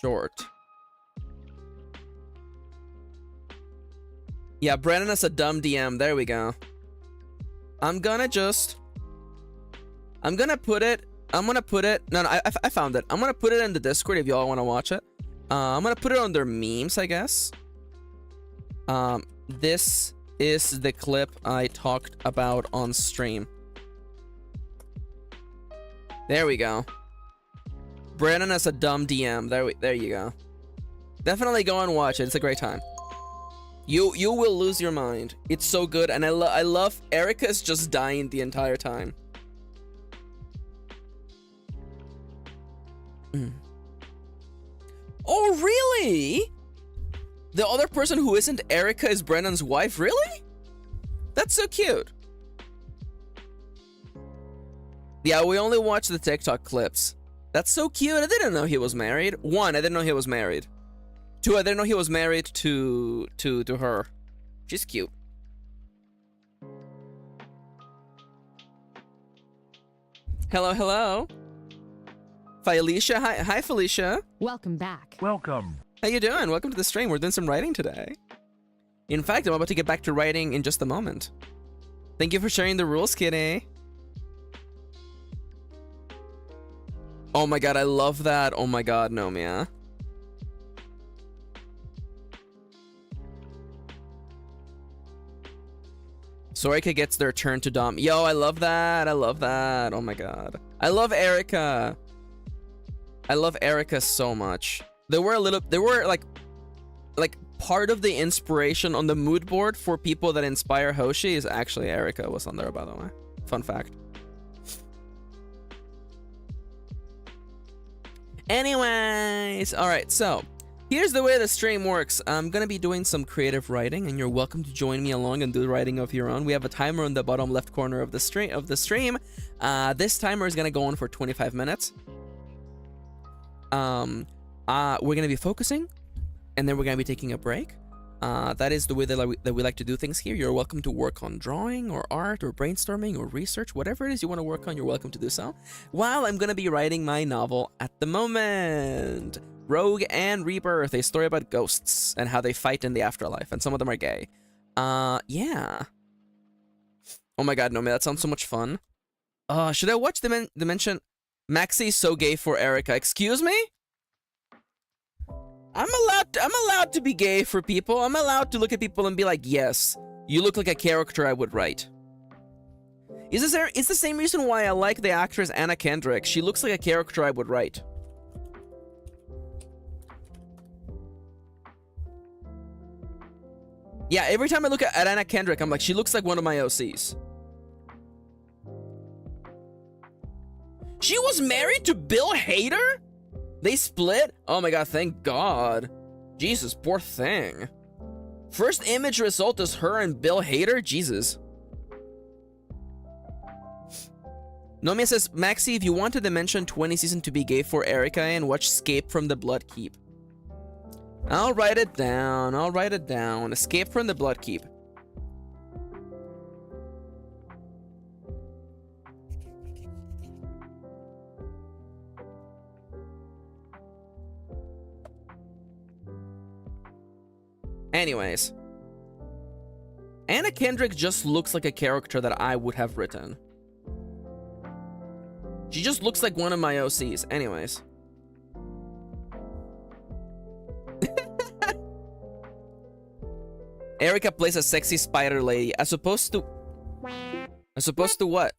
short. Yeah, Brennan is a dumb DM. There we go. I'm gonna put it. No, I found it. I'm gonna put it in the Discord if y'all want to watch it. I'm gonna put it under memes, I guess. This is the clip I talked about on stream. There we go. Brandon as a dumb DM. There you go. Definitely go and watch it. It's a great time. You will lose your mind. It's so good, and I love Erika's just dying the entire time. Oh, really? The other person who isn't Erika is Brennan's wife? Really? That's so cute. Yeah, we only watch the TikTok clips. That's so cute. I didn't know he was married. 1, I didn't know he was married. 2, I didn't know he was married to her. She's cute. Hello, hello. Felicia, hi Felicia. Welcome back. Welcome. How you doing? Welcome to the stream. We're doing some writing today. In fact, I'm about to get back to writing in just a moment. Thank you for sharing the rules, Kitty. Oh my god, I love that. Oh my god, Nomia. Sorika gets their turn to Dom. Yo, I love that. I love that. Oh my god. I love Erica. I love Erica so much. They were like part of the inspiration on the mood board for people that inspire Hoshi is actually Erica was on there, by the way. Fun fact. Anyways, all right, so here's the way the stream works. I'm gonna be doing some creative writing, and you're welcome to join me along and do the writing of your own. We have a timer on the bottom left corner of the stream. This timer is gonna go on for 25 minutes. We're gonna be focusing, and then we're gonna be taking a break. That is the way that we like to do things here. You're welcome to work on drawing or art or brainstorming or research, whatever it is you want to work on, you're welcome to do so. While I'm gonna be writing my novel at the moment. Rogue and Rebirth, a story about ghosts and how they fight in the afterlife, and some of them are gay. Yeah. Oh my god, Nomia, that sounds so much fun. Should I watch Dimension? Maxi is so gay for Erica. Excuse me? I'm allowed to be gay for people. I'm allowed to look at people and be like, yes, you look like a character I would write. It's the same reason why I like the actress Anna Kendrick. She looks like a character I would write. Yeah, every time I look at Anna Kendrick, I'm like, she looks like one of my OCs. She was married to Bill Hader? They split? Oh my god, thank god. Jesus, poor thing. First image result is her and Bill Hader? Jesus. Nomia says, Maxi, if you wanted to mention 20 season to be gay for Erica and watch Escape from the Blood Keep. I'll write it down. I'll write it down. Escape from the Blood Keep. Anyways. Anna Kendrick just looks like a character that I would have written. She just looks like one of my OCs. Anyways. Erica plays a sexy spider lady as opposed to what?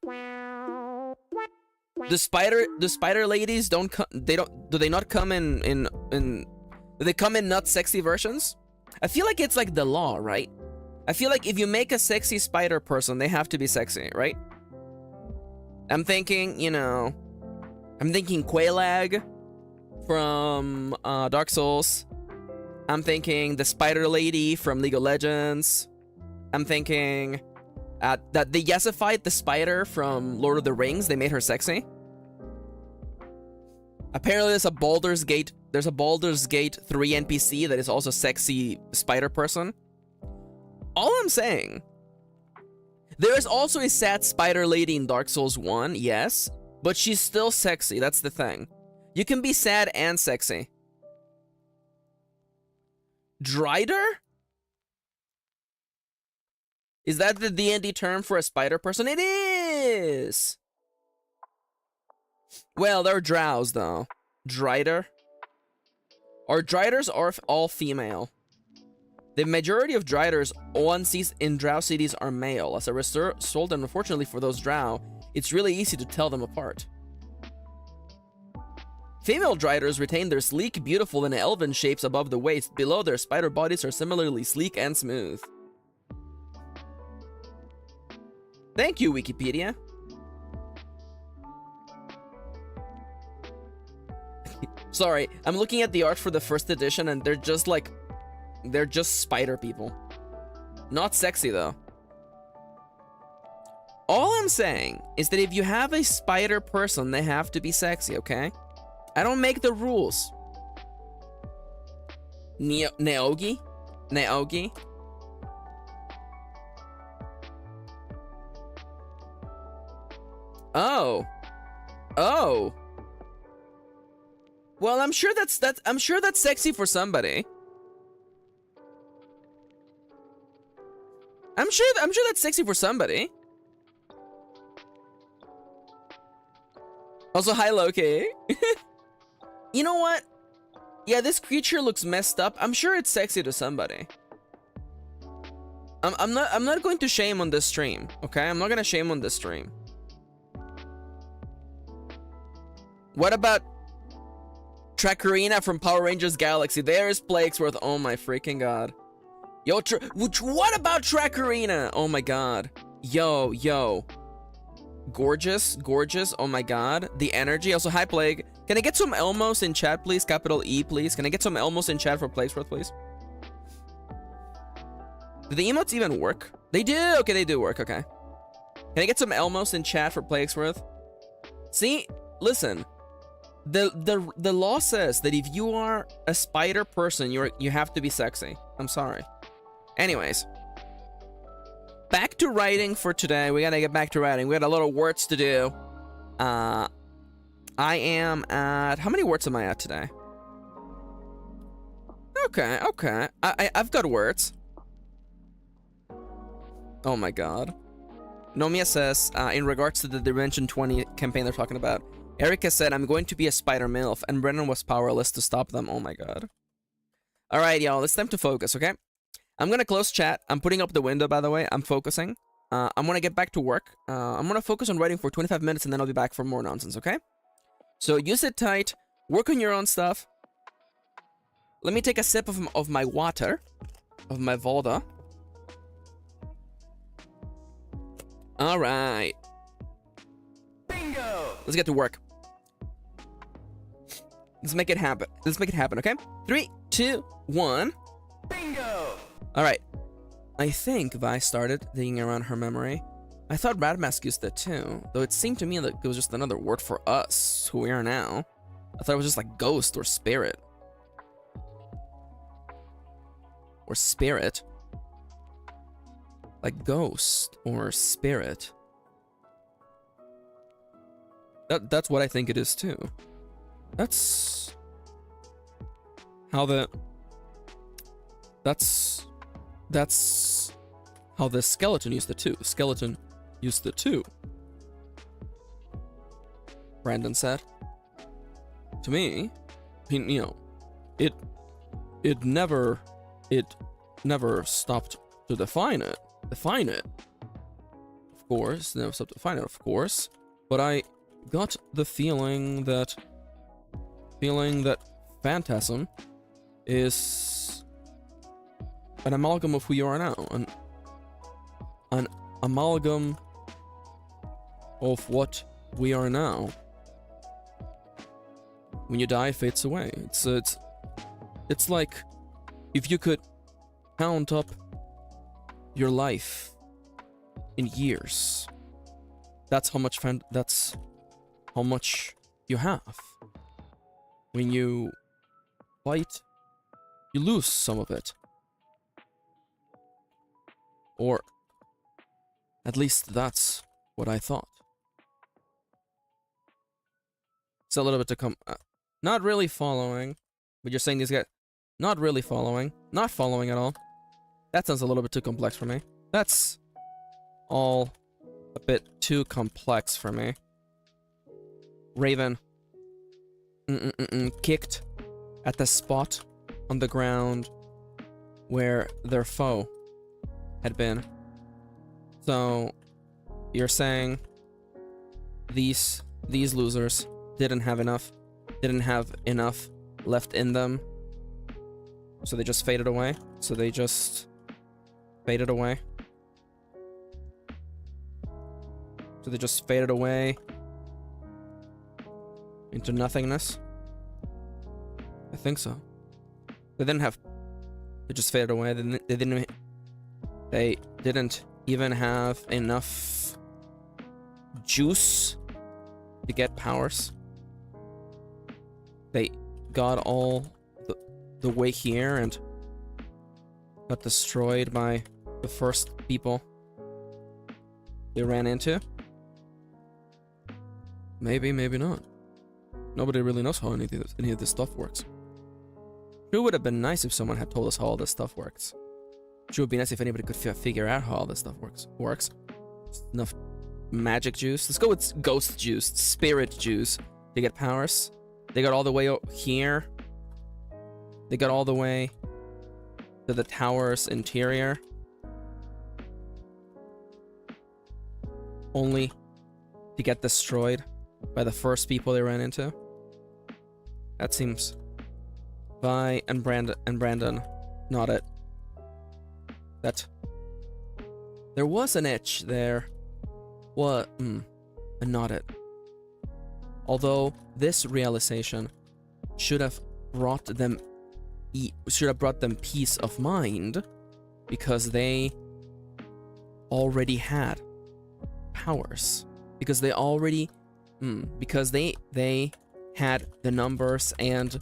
The spider ladies do they not come in do they come in not sexy versions? I feel like it's like the law, right? I feel like if you make a sexy spider person, they have to be sexy, right? I'm thinking, you know, I'm thinking Quelaag from Dark Souls. I'm thinking the Spider Lady from League of Legends. I'm thinking that they yesified the spider from Lord of the Rings. They made her sexy. Apparently there's a Baldur's Gate 3 NPC that is also sexy spider person. All I'm saying, there is also a sad spider lady in Dark Souls 1, yes, but she's still sexy. That's the thing. You can be sad and sexy. Drider? Is that the D&D term for a spider person? It is! Well, they're drows, though. Drider? Or Driders are all female. The majority of Driders in drow cities are male. As a result, and unfortunately for those drow, it's really easy to tell them apart. Female Driders retain their sleek, beautiful, and elven shapes above the waist. Below, their spider bodies are similarly sleek and smooth. Thank you, Wikipedia. Sorry, I'm looking at the art for the first edition, and they're just spider people. Not sexy, though. All I'm saying is that if you have a spider person, they have to be sexy, okay? I don't make the rules. Naogi? Naogi? Oh. Oh. Well, I'm sure that's sexy for somebody. I'm sure that's sexy for somebody. Also, hi Loki. You know what? Yeah, this creature looks messed up. I'm sure it's sexy to somebody. I'm not going to shame on this stream, okay? I'm not gonna shame on this stream. What about Trackerina from Power Rangers Galaxy? There's Blakesworth. Oh my freaking god. Yo, what about Trackerina? Oh my god. Yo. Gorgeous. Oh my god. The energy. Also, hi Plague. Can I get some Elmos in chat, please? Capital E, please. Can I get some Elmos in chat for Blakesworth, please? Do the emotes even work? They do. Okay, they do work. Okay. Can I get some Elmos in chat for Blakesworth? See, listen. The law says that if you are a spider person, you have to be sexy. I'm sorry. Anyways, back to writing for today. We gotta get back to writing. We got a lot of words to do. I am at, how many words am I at today? Okay. I've got words. Oh my god. Nomia says, in regards to the Dimension 20 campaign they're talking about, Erica said, I'm going to be a spider MILF, and Brennan was powerless to stop them. Oh my god. Alright, y'all, it's time to focus, okay? I'm gonna close chat. I'm putting up the window, by the way. I'm focusing. I'm gonna get back to work. I'm gonna focus on writing for 25 minutes, and then I'll be back for more nonsense, okay? So, you sit tight. Work on your own stuff. Let me take a sip of my water. Of my Volda. Alright. Bingo! Let's get to work. Let's make it happen. Okay? 3, 2, 1. Bingo! Alright. I think Vi started digging around her memory. I thought Radmask used it too, though it seemed to me like it was just another word for us, who we are now. I thought it was just like ghost or spirit. Or spirit. Like ghost or spirit. That's what I think it is too. That's how that's how the skeleton used it too. Skeleton used it too. Brandon said. To me, you know, it never stopped to define it. Of course, never stopped to define it, of course. But I got the feeling that Phantasm is an amalgam of who you are now, an amalgam of what we are now. When you die, it fades away. It's like if you could count up your life in years. That's how much you have. When you fight, you lose some of it. Or at least that's what I thought. It's a little bit to come. Not really following. But you're saying these guys. Not really following. Not following at all. That sounds a little bit too complex for me. That's all a bit too complex for me. Raven. Kicked at the spot on the ground where their foe had been. So you're saying these losers didn't have enough left in them, so they just faded away. Into nothingness. I think so. They just faded away. They didn't even have enough juice to get powers. They got all the way here and got destroyed by the first people they ran into. Maybe, maybe not. Nobody really knows how any of this stuff works. Sure would have been nice if someone had told us how all this stuff works. Sure would be nice if anybody could figure out how all this stuff works. Enough magic juice. Let's go with ghost juice, spirit juice. They get powers. They got all the way here. They got all the way to the tower's interior. Only to get destroyed by the first people they ran into. That seems... Vi and Brandon nodded. That there was an itch there. What? And nodded. Although this realization should have brought them peace of mind, because they already had powers. Because they already because they had the numbers and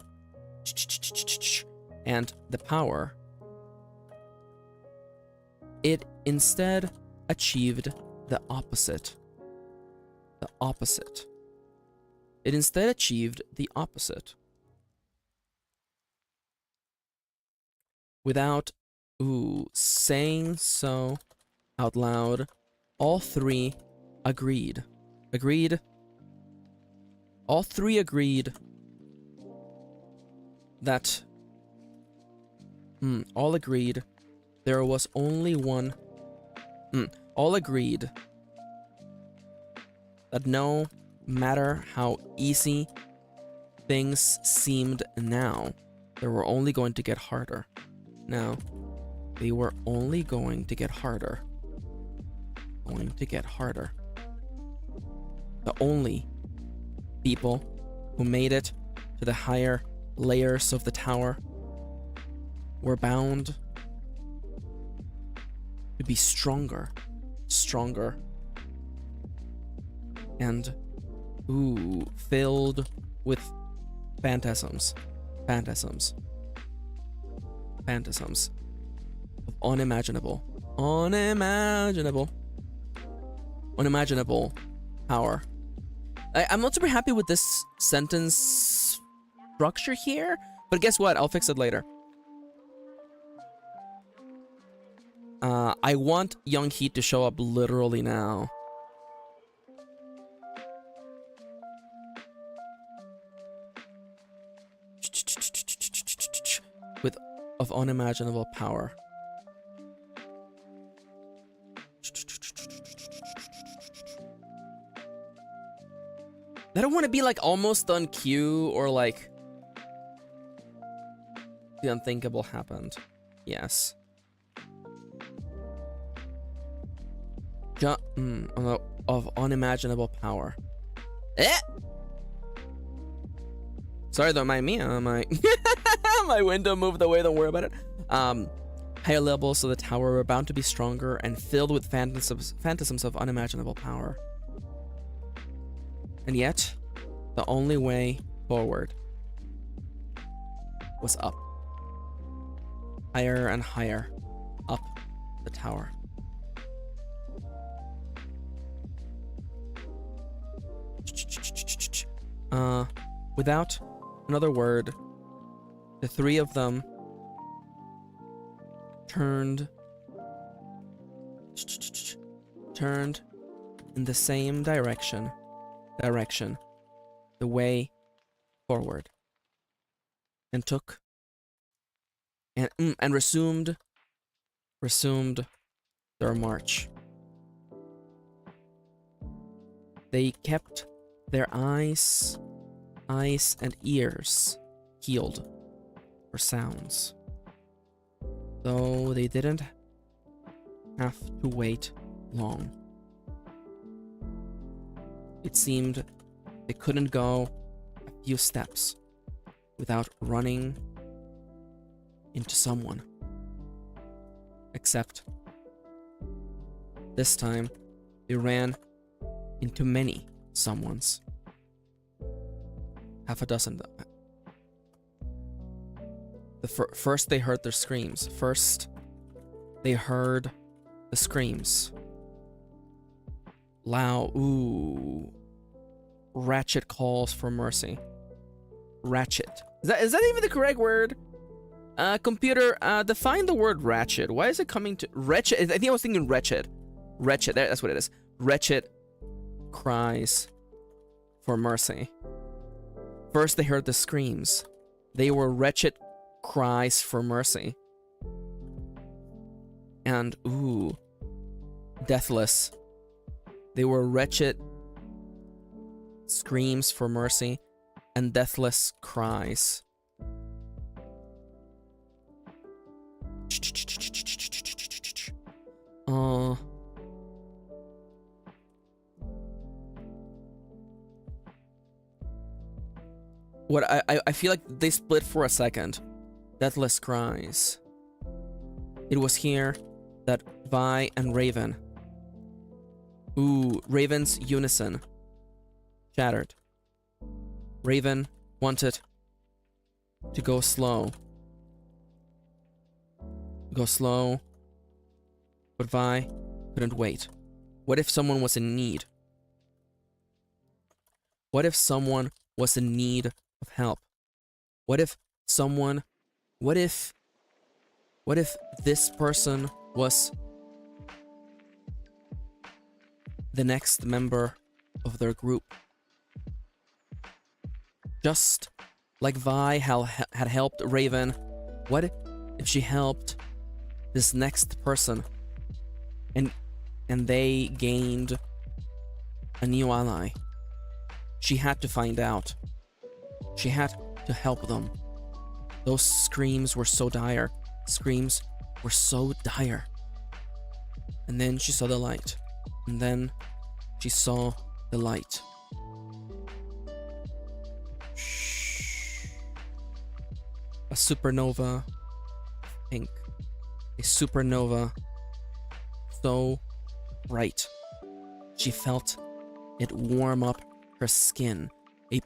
the power. It instead achieved the opposite. The opposite. It instead achieved the opposite. Without, saying so out loud, all three agreed. All three agreed that... all agreed there was only one... all agreed that no matter how easy things seemed now, they were only going to get harder. Now, they were only going to get harder. Going to get harder. The only people who made it to the higher layers of the tower were bound to be stronger, and filled with phantasms of unimaginable power. I'm not super happy with this sentence structure here, but guess what? I'll fix it later. I want Young Heat to show up literally now. Of unimaginable power. I don't want to be like almost on cue or like the unthinkable happened. Yes. Of unimaginable power. Sorry, don't mind me. My window moved away. Don't worry about it. Higher levels of the tower were bound to be stronger and filled with phantasms of unimaginable power. And yet, the only way forward was up. Higher and higher up the tower. Without another word, the three of them turned in the same direction, the way forward, and took and resumed their march. They kept their eyes and ears peeled for sounds, though they didn't have to wait long. It seemed they couldn't go a few steps without running into someone. Except this time they ran into many someones. Half a dozen. First they heard their screams. First they heard the screams. Loud, ratchet calls for mercy. Ratchet. Is that even the correct word? Computer, define the word ratchet. Why is it coming to wretched? I think I was thinking wretched. Wretched, that's what it is. Wretched cries for mercy. First they heard the screams. They were wretched cries for mercy. And, ooh, deathless. They were wretched screams for mercy and deathless cries. What I feel like they split for a second. Deathless cries. It was here that Vi and Raven. Ooh, Raven's unison shattered. Raven wanted to go slow. Go slow. But Vi couldn't wait. What if someone was in need? What if someone was in need of help? What if someone... What if this person was the next member of their group? Just like Vi had helped Raven, what if she helped this next person and they gained a new ally? She had to find out. She had to help them. Those screams were so dire. Screams were so dire. And then she saw the light. And then she saw the light. Shh. A supernova. Pink. A supernova. So bright. She felt it warm up her skin. It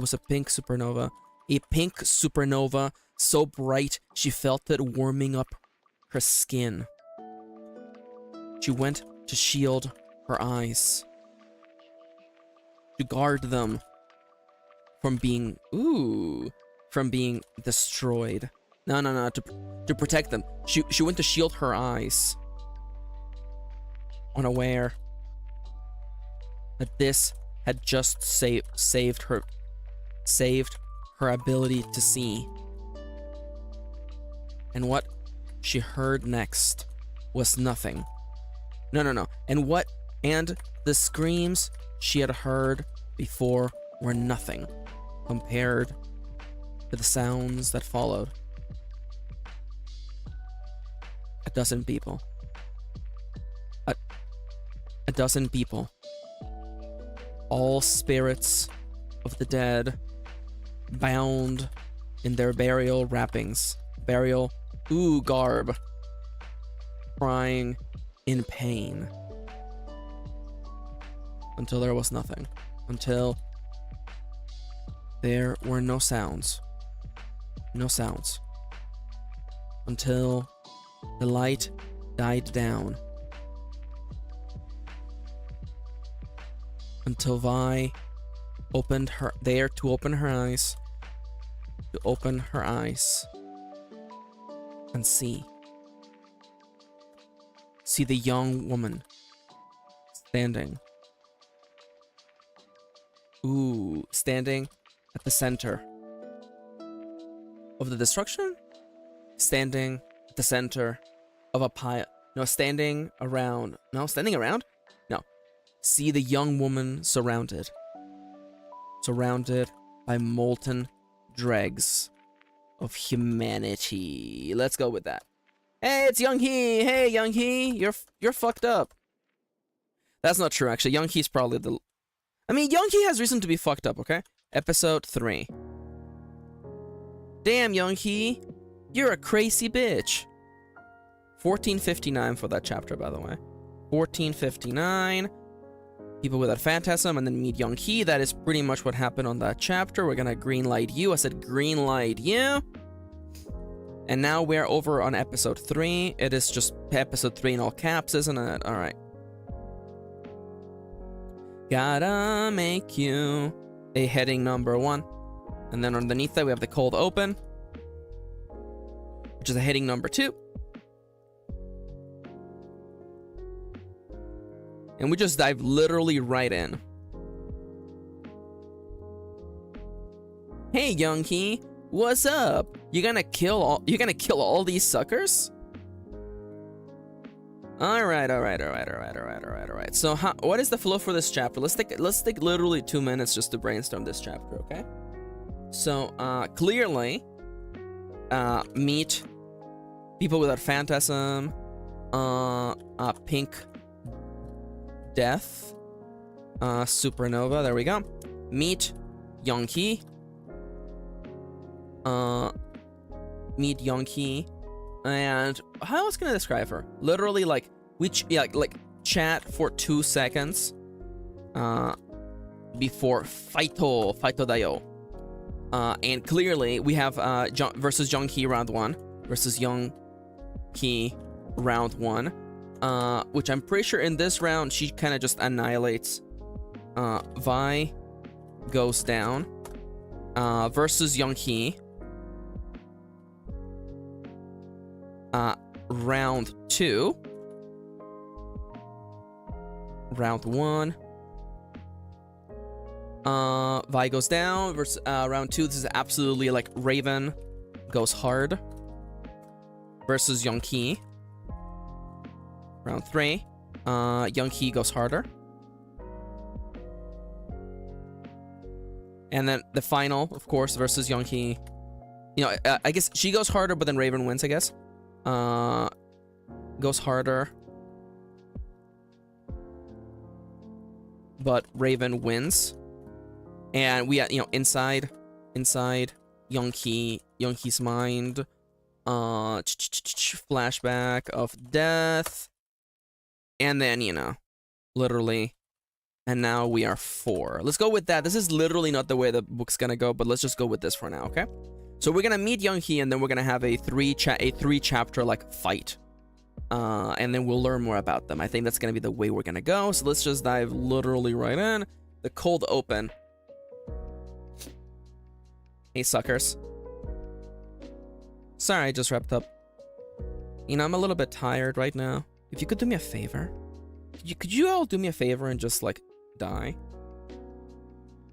was a pink supernova. A pink supernova so bright she felt it warming up her skin. She went to shield her eyes. To guard them from being destroyed. No, to protect them. She went to shield her eyes. Unaware that this had just saved her ability to see. And what she heard next was nothing. No. And the screams she had heard before were nothing compared to the sounds that followed. A dozen people. A dozen people. All spirits of the dead, bound in their burial wrappings, garb, crying in pain. Until there was nothing. Until there were no sounds. No sounds. Until the light died down. Until Vi opened her eyes. To open her eyes. And see the young woman standing. Standing at the center of the destruction? Standing at the center of a pile. No, standing around. No, standing around? No. See the young woman surrounded. Surrounded by molten dregs of humanity. Let's go with that. Hey, it's Young Hee. Hey, Young Hee, you're fucked up. That's not true, actually. Young Hee's probably the... I mean, Young Hee has reason to be fucked up, okay? Episode 3. Damn, Young Hee, you're a crazy bitch. 1459 for that chapter, by the way. 1459. People with that phantasm, and then meet Young Hee. That is pretty much what happened on that chapter. We're gonna green light you. I said green light you. And now we're over on episode 3. It is just episode 3 in all caps, isn't it? Alright. Gotta make you a heading number 1. And then underneath that we have the cold open, which is a heading number 2. and we just dive literally right in. Hey, Youngkey, what's up? You gonna kill all these suckers? All right. So, what is the flow for this chapter? Let's take literally 2 minutes just to brainstorm this chapter, okay? So, clearly, meet people without phantasm, pink death, supernova. There we go. Meet Youngkey. Meet Youngkey, and how else can I describe her? Literally, like like chat for 2 seconds, before Faito Dayo. And clearly we have versus Youngkey round 1 versus Youngkey round 1, which I'm pretty sure in this round she kind of just annihilates. Vi goes down, versus Youngkey. Round 2. Round 1. Vi goes down versus round 2. This is absolutely like Raven goes hard versus Youngkey. Round 3. Youngkey goes harder. And then the final, of course, versus Youngkey. You know, I guess she goes harder, but then Raven wins, I guess. Goes harder, but Raven wins. And we, you know, inside Youngkey's mind, flashback of death, and then, you know, literally, and now we are 4. Let's go with that. This is literally not the way the book's gonna go, but let's just go with this for now, okay? So we're gonna meet Youngkey, and then we're gonna have a 3-chapter like fight, and then we'll learn more about them. I think that's gonna be the way we're gonna go. So let's just dive literally right in. The cold open. Hey, suckers. Sorry, I just wrapped up. You know, I'm a little bit tired right now. If you could do me a favor, could you all do me a favor and just like die?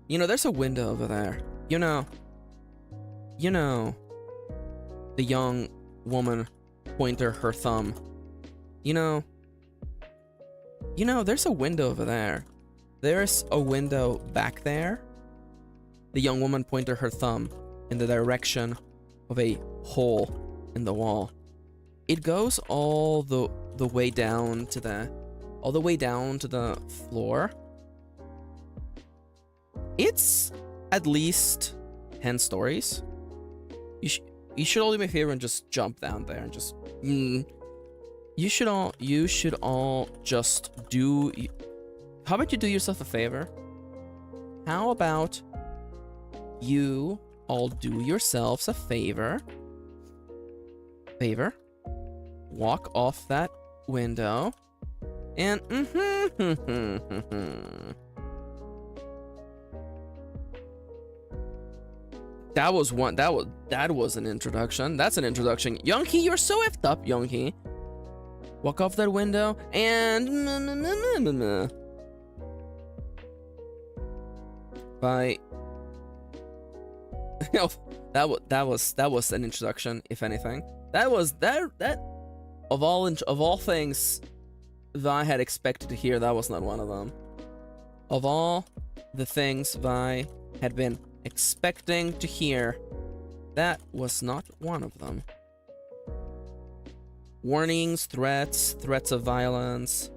You know, there's a window over there. You know, the young woman pointer her thumb. You know, there's a window over there. There's a window back there. The young woman pointed her thumb in the direction of a hole in the wall. It goes all the way down to the floor. It's at least 10 stories. You should all do me a favor and just jump down there and just you should all just do. How about you do yourself a favor? How about you all do yourselves a favor? Walk off that window and that was an introduction. That's an introduction. Youngkey, you're so effed up, Youngkey. Walk off that window and bye. that was an introduction, if anything. That of all things that I had expected to hear, that was not one of them. Of all the things I had been expecting to hear, that was not one of them. Warnings, threats of violence.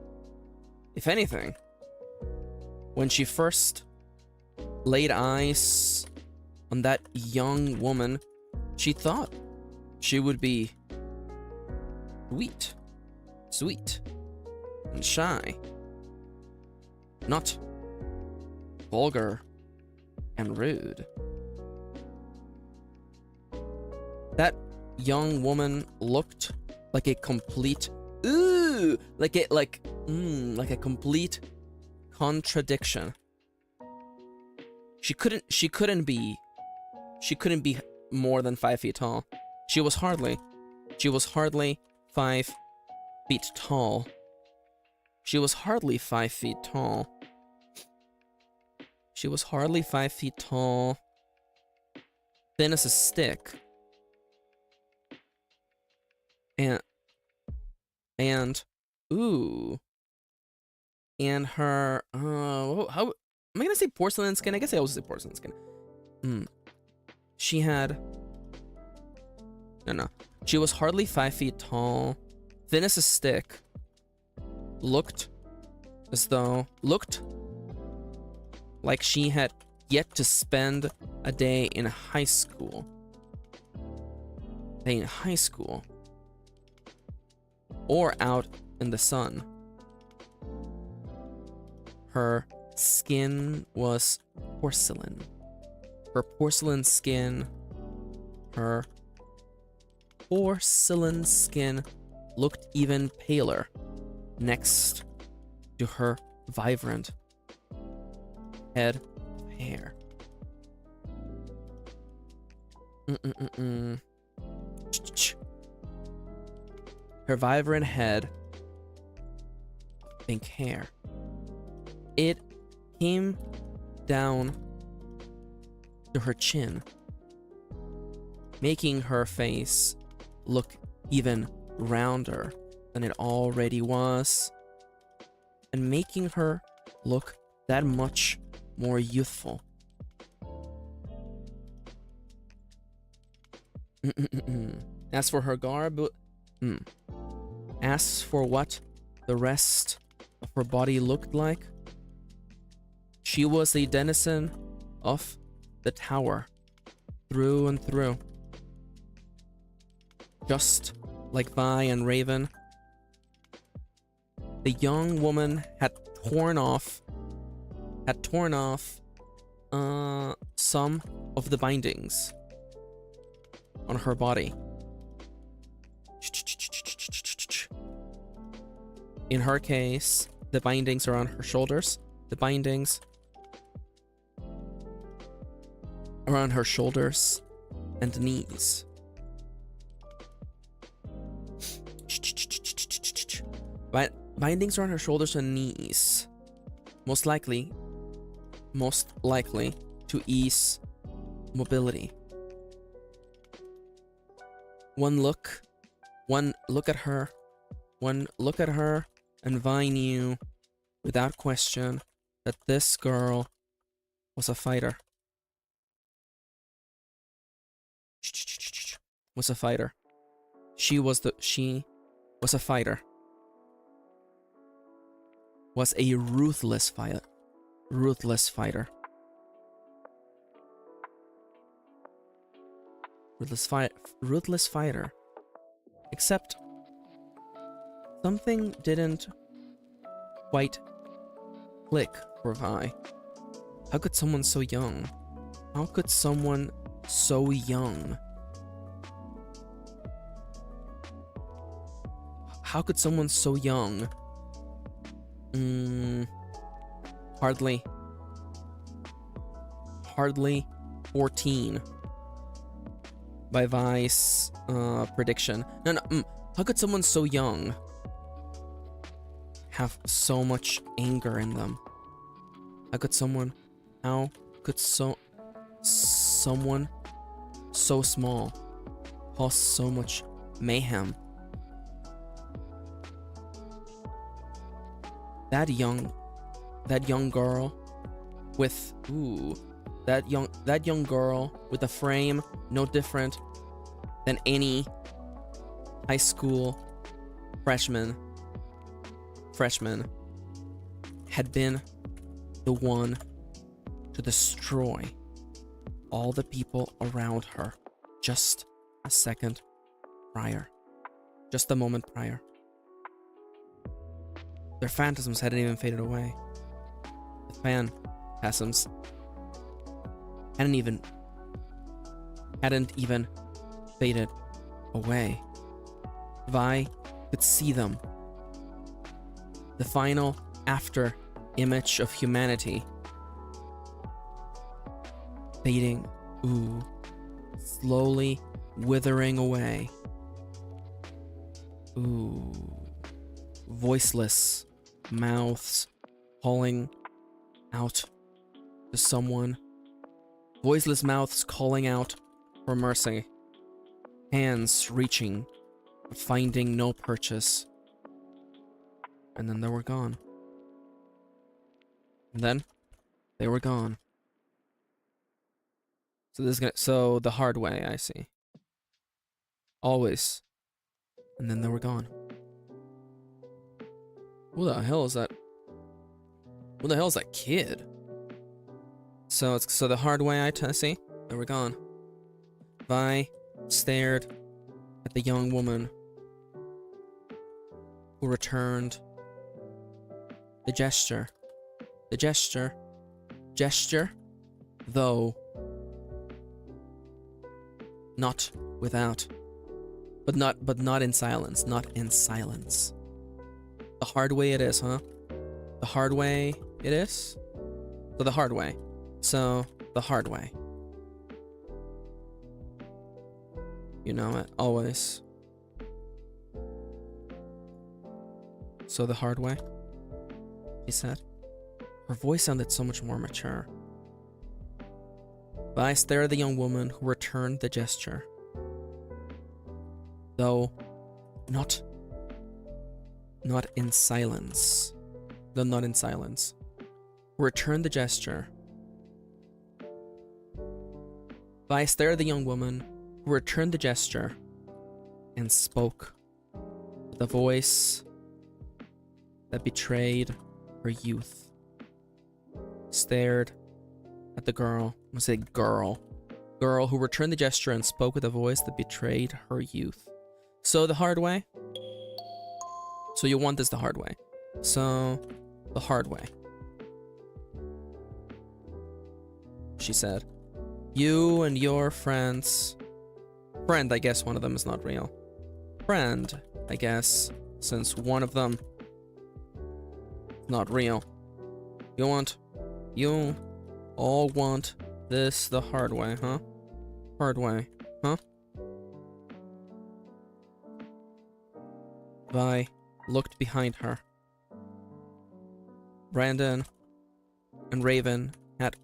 If anything, when she first laid eyes on that young woman, she thought she would be sweet and shy, not vulgar and rude. That young woman looked like a complete like a complete contradiction. She couldn't be more than 5 feet tall. She was hardly 5 feet tall. She was hardly 5 feet tall. She was hardly 5 feet tall. Thin as a stick. And ooh. And her, how am I gonna say porcelain skin? I guess I always say porcelain skin. She had, no. She was hardly 5 feet tall, thin as a stick, looked like she had yet to spend a day in high school. Or out in the sun. Her skin was porcelain. Her porcelain skin looked even paler next to her vibrant head of hair. Her vibrant head of pink hair. It came down to her chin, making her face look even rounder than it already was, and making her look that much more youthful. As for her garb, as for what the rest of her body looked like, she was a denizen of the tower through and through. Just like Vi and Raven, the young woman had torn off some of the bindings on her body. In her case, the bindings are on her shoulders. The bindings are on her shoulders and knees. But bindings are on her shoulders and knees. Most likely to ease mobility. One look at her, and Vi knew without question that this girl was a fighter. She was a fighter. Was a ruthless fighter. Ruthless fighter. Except something didn't quite click for Vi. How could someone so young? How could someone so young? How could someone so young? Hardly 14 by Vi's prediction. No. How could someone so young have so much anger in them? How could someone so small cause so much mayhem? That young girl with that young girl with a frame no different than any high school freshman had been the one to destroy all the people around her just a second prior. Just a moment prior. Their phantasms hadn't even faded away. The phantasms hadn't even faded away. Vi could see them. The final after image of humanity fading, slowly withering away. Voiceless mouths calling out to someone. Voiceless mouths calling out for mercy. Hands reaching, finding no purchase. And then they were gone. And then they were gone. So this is gonna, so the hard way, I see. Always. And then they were gone. Who the hell is that? Who the hell is that kid? So it's the hard way, I see. They were gone. Vi stared at the young woman who returned the gesture. The gesture. Gesture, though not without. But not in silence. Not in silence. The hard way it is, huh? The hard way it is? So the hard way. So, the hard way. You know it, always. So the hard way, he said. Her voice sounded so much more mature. But I stared at the young woman who returned the gesture. Though not in silence. Though not in silence. Who returned the gesture. But I stared at the young woman who returned the gesture and spoke with a voice that betrayed her youth. Stared at the girl, I'm gonna say girl who returned the gesture and spoke with a voice that betrayed her youth. So the hard way. So you want this the hard way. So the hard way. She said, you and your friends. Friend, I guess one of them is not real. Friend, I guess, since one of them is not real. You all want this the hard way, huh? Hard way, huh? Vi looked behind her. Brandon and Raven had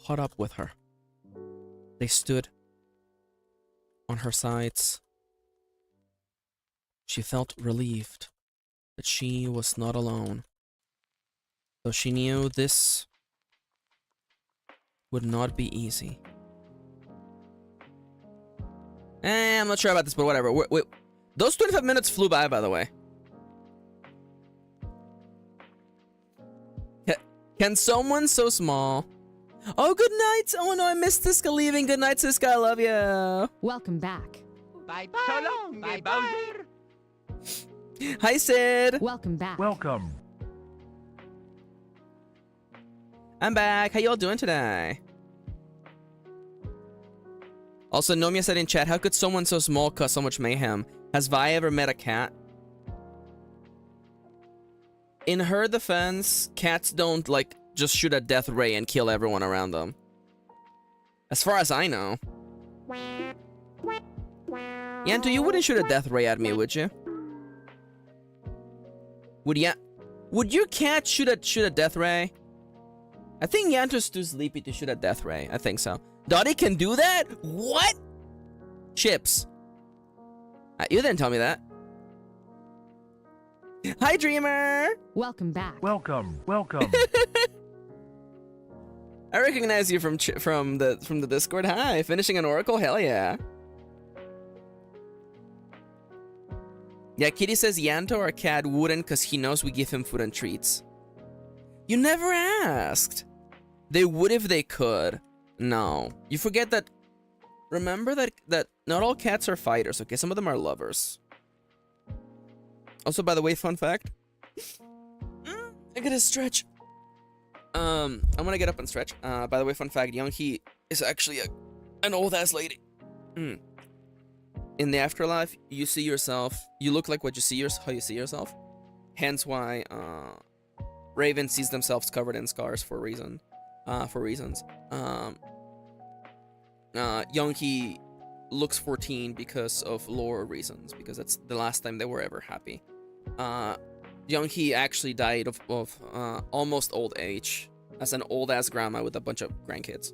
caught up with her. They stood on her sides. She felt relieved that she was not alone, though she knew this would not be easy. I'm not sure about this, but whatever. Wait, those 25 minutes flew by the way. Can someone so small... Oh, good night! Oh no, I missed Siska leaving. Good night, Siska. I love you. Welcome back. Bye bye. So long, bye Bowser. Hi, Sid. Welcome back. Welcome. I'm back. How y'all doing today? Also, Nomia said in chat, how could someone so small cause so much mayhem? Has Vi ever met a cat? In her defense, cats don't, like, just shoot a death ray and kill everyone around them. As far as I know. Yanto, you wouldn't shoot a death ray at me, would you? Would your cat shoot a death ray? I think Yanto's too sleepy to shoot a death ray. I think so. Dottie can do that? What? Chips. You didn't tell me that. Hi, Dreamer. Welcome back. Welcome. Welcome. I recognize you from the Discord. Hi, finishing an oracle. Hell yeah. Yeah, Kitty says Yanto or Cat wouldn't because he knows we give him food and treats. You never asked. They would if they could. No, you forget that. Remember that not all cats are fighters. Okay, some of them are lovers. Also, by the way, fun fact. I gotta stretch. I'm gonna get up and stretch. By the way, fun fact, Young-hee is actually an old-ass lady. In the afterlife, you see yourself, you look like what you see how you see yourself. Hence why, Raven sees themselves covered in scars for reasons. Young-hee looks 14 because of lore reasons, because that's the last time they were ever happy. Young-hee actually died of almost old age as an old-ass grandma with a bunch of grandkids.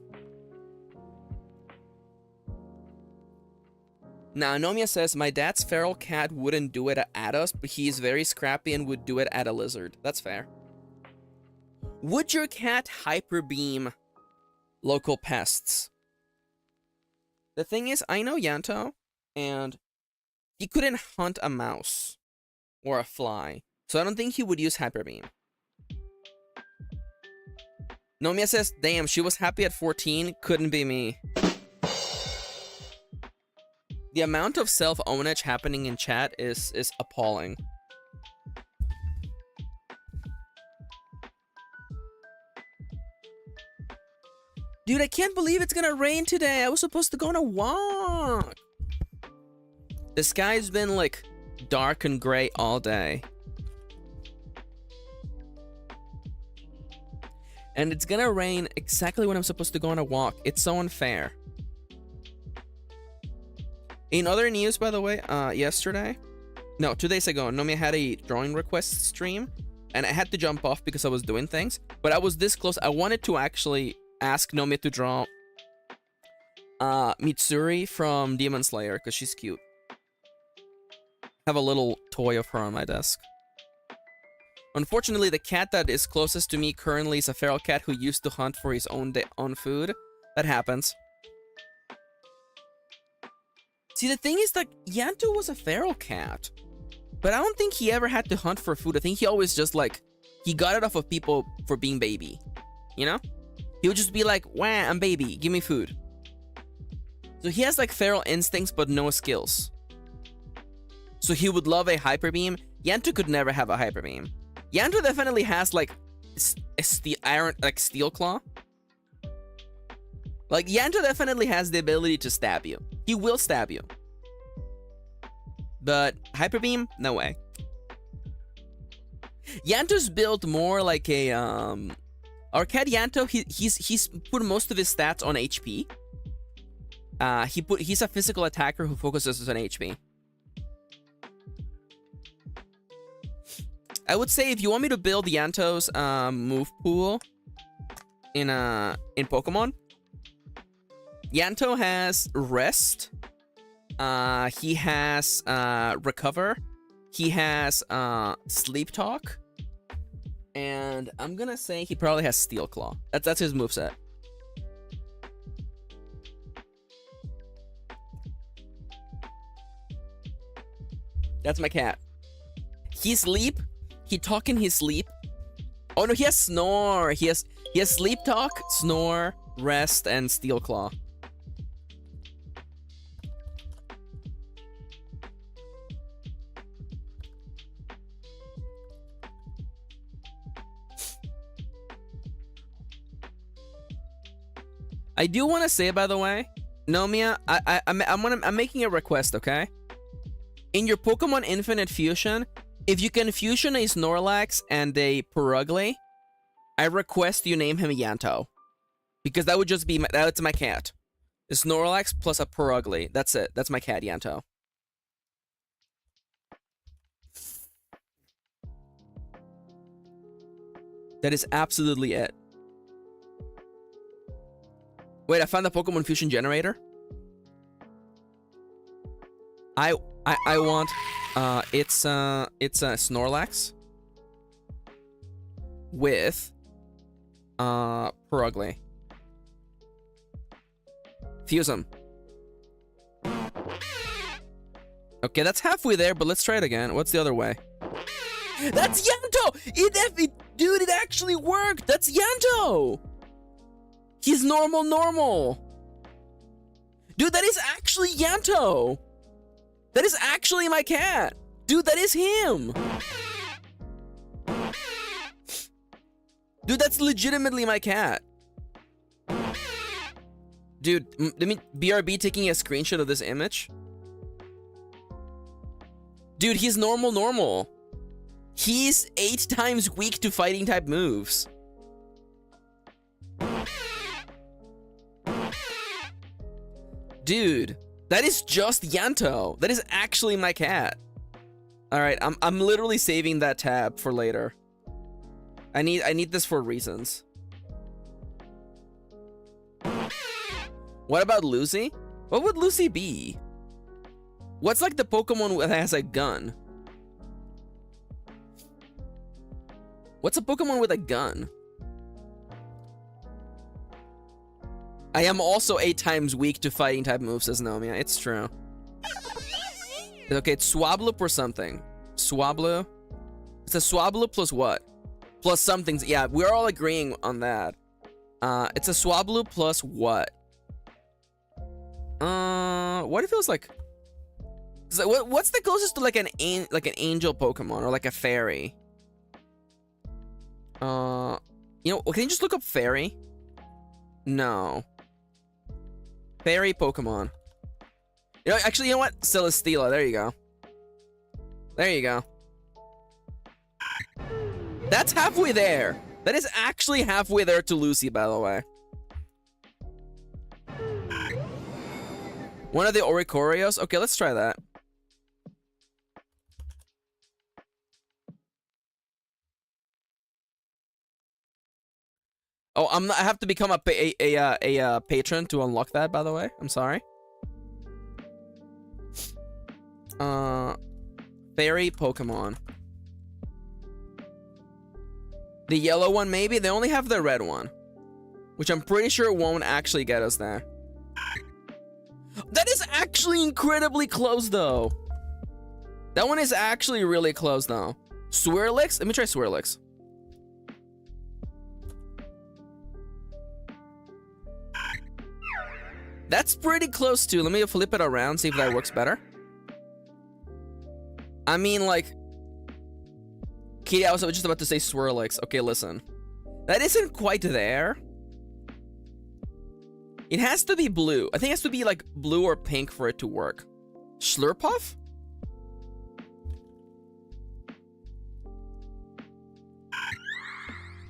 Now, Nomia says, my dad's feral cat wouldn't do it at us, but he is very scrappy and would do it at a lizard. That's fair. Would your cat hyperbeam local pests? The thing is, I know Yanto, and he couldn't hunt a mouse or a fly, so I don't think he would use hyperbeam. Nomia says, damn, she was happy at 14, couldn't be me. The amount of self-ownage happening in chat is appalling. Dude, I can't believe it's gonna rain today. I was supposed to go on a walk. The sky's been like dark and gray all day. And it's gonna rain exactly when I'm supposed to go on a walk. It's so unfair. In other news, by the way, yesterday, no, 2 days ago, Nomia had a drawing request stream, and I had to jump off because I was doing things, but I was this close. I wanted to actually ask Nomia to draw Mitsuri from Demon Slayer, because she's cute. I have a little toy of her on my desk. Unfortunately, the cat that is closest to me currently is a feral cat who used to hunt for his own food. That happens. See, the thing is that Yanto was a feral cat, but I don't think he ever had to hunt for food. I think he always just, like, he got it off of people for being baby, you know? He would just be like, wah, I'm baby, give me food. So he has, like, feral instincts, but no skills. So he would love a hyperbeam. Yanto could never have a hyperbeam. Yanto definitely has, like, steel claw. Like, Yanto definitely has the ability to stab you. He will stab you. But hyperbeam, no way. Yanto's built more like a our cat Yanto, he's put most of his stats on HP. He's a physical attacker who focuses on HP. I would say if you want me to build Yanto's move pool in Pokemon, Yanto has Rest, he has Recover, he has Sleep Talk, and I'm gonna say he probably has Steel Claw. That's his moveset. That's my cat. He sleep, he talk in his sleep. Oh no, he has Snore. He has Sleep Talk, Snore, Rest, and Steel Claw. I do want to say, by the way, Nomia, I'm making a request, okay? In your Pokemon Infinite Fusion, if you can fusion a Snorlax and a Purugly, I request you name him Yanto. Because that would just be that's my cat. A Snorlax plus a Purugly. That's it. That's my cat, Yanto. That is absolutely it. Wait, I found the Pokemon Fusion generator. I want it's a Snorlax with Purugly. Fuse them. Okay, that's halfway there, but let's try it again. What's the other way? That's Yanto! Dude, it actually worked! That's Yanto! He's normal. Dude, that is actually Yanto! That is actually my cat! Dude, that is him! Dude, that's legitimately my cat. Dude, let me BRB taking a screenshot of this image. Dude, he's normal. He's 8 times weak to fighting type moves. Dude, that is just Yanto. That is actually my cat. All right, I'm literally saving that tab for later. I need this for reasons. What about Lucy? What would Lucy be? What's like the Pokemon that has a gun? What's a Pokemon with a gun? I am also 8 times weak to fighting type moves, says Nomia. It's true. Okay, it's Swablu or something. Swablu? It's a Swablu plus what? Plus something. Yeah, we're all agreeing on that. It's a Swablu plus what? What it feels like? What's the closest to like an angel Pokemon or like a fairy? You know, can you just look up fairy? No. Fairy Pokemon. You know, actually, you know what? Celesteela. There you go. There you go. That's halfway there. That is actually halfway there to Lucy, by the way. One of the Oricorios? Okay, let's try that. Oh, I have to become a patron to unlock that, by the way. I'm sorry. Fairy Pokemon. The yellow one, maybe? They only have the red one. Which I'm pretty sure won't actually get us there. That is actually incredibly close, though. That one is actually really close, though. Swirlix? Let me try Swirlix. That's pretty close, too. Let me flip it around, see if that works better. I mean, like... Kitty, I was just about to say Swirlix. Okay, listen. That isn't quite there. It has to be blue. I think it has to be, like, blue or pink for it to work. Slurpuff?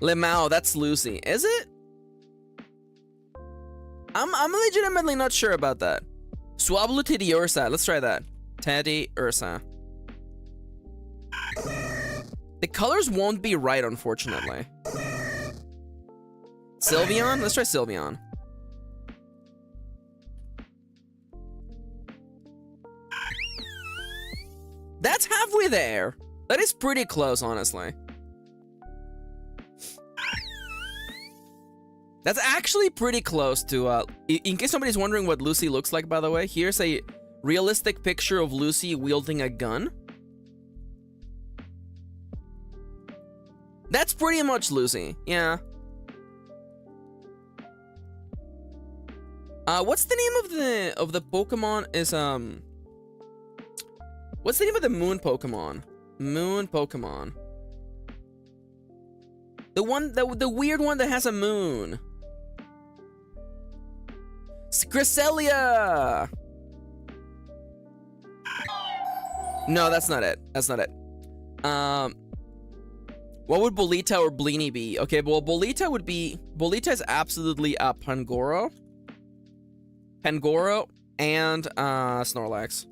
Lemao, that's Lucy. Is it? I'm legitimately not sure about that. Swablu Teddiursa. Let's try that. Teddiursa. The colors won't be right, unfortunately. Sylveon? Let's try Sylveon. That's halfway there. That is pretty close, honestly. That's actually pretty close to, in case somebody's wondering what Lucy looks like, by the way, here's a realistic picture of Lucy wielding a gun. That's pretty much Lucy, yeah. What's the name of the Pokemon is, what's the name of the moon Pokemon? Moon Pokemon. The weird one that has a moon. Cresselia! No, that's not it. That's not it. What would Bolita or Bleeny be? Okay, well, Bolita is absolutely a Pangoro. Pangoro and Snorlax.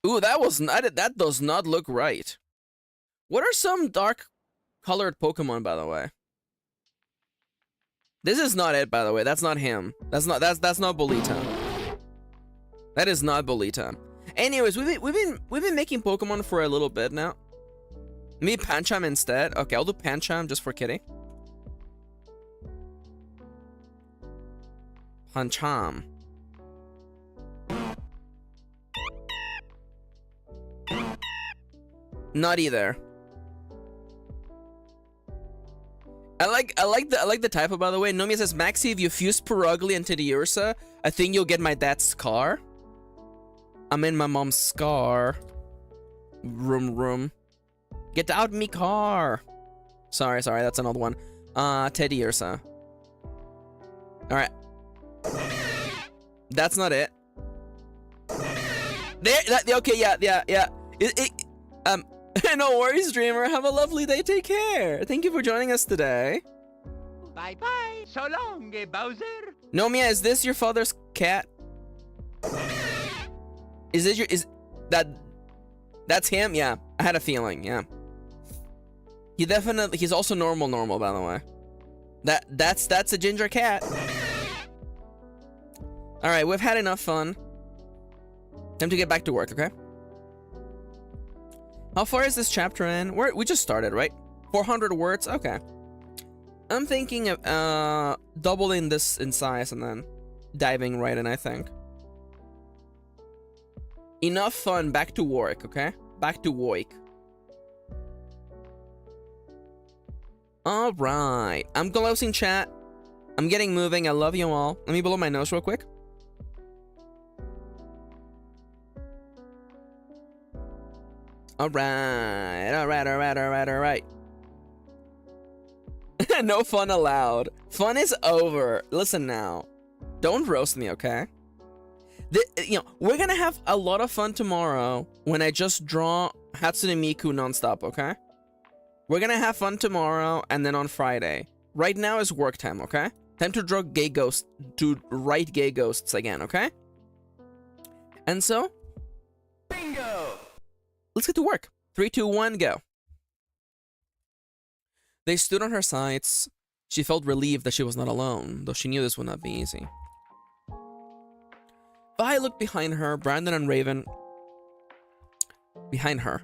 Ooh, that does not look right. What are some dark colored Pokemon, by the way? This is not it, by the way. That's not him. That's not Bolita. That is not Bolita. Anyways, we've been making Pokemon for a little bit now. Maybe Pancham instead. Okay, I'll do Pancham just for kidding. Pancham. Not either. I like the typo, by the way. Nomia says, Maxi, if you fuse Perugly and Teddiursa, I think you'll get my dad's scar. I'm in my mom's scar. Room. Get out me car. Sorry, that's another one. Teddiursa. Alright. That's not it. Okay, yeah. No worries, dreamer. Have a lovely day. Take care. Thank you for joining us today. Bye-bye. So long, Bowser. Nomia, is this your father's cat? Is it your, that's him? Yeah, I had a feeling, yeah. He's also normal, by the way. That's a ginger cat. Alright, we've had enough fun. Time to get back to work, okay? How far is this chapter in? We just started, right? 400 words? Okay. I'm thinking of doubling this in size and then diving right in, I think. Enough fun, back to work, okay? Back to work. Alright. I'm closing chat. I'm getting moving. I love you all. Let me blow my nose real quick. Alright. No fun allowed. Fun is over. Listen now. Don't roast me, okay? We're gonna have a lot of fun tomorrow when I just draw Hatsune Miku nonstop, okay? We're gonna have fun tomorrow and then on Friday. Right now is work time, okay? Time to draw gay ghosts, to write gay ghosts again, okay? And so, bingo! Let's get to work. 3, 2, 1, go. They stood on her sides. She felt relieved that she was not alone, though she knew this would not be easy. Vi looked behind her, Brandon and Raven behind her.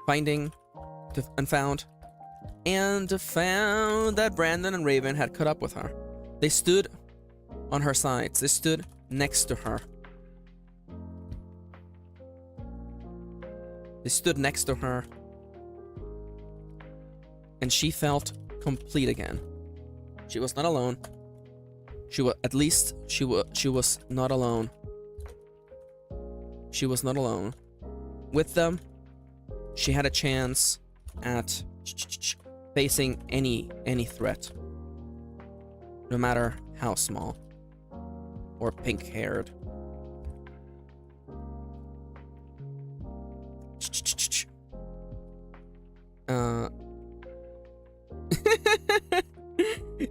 Found that Brandon and Raven had caught up with her. They stood on her sides. They stood next to her. They stood next to her. And she felt complete again. She was not alone. She was not alone. She was not alone. With them, she had a chance at facing any threat, no matter how small or pink-haired.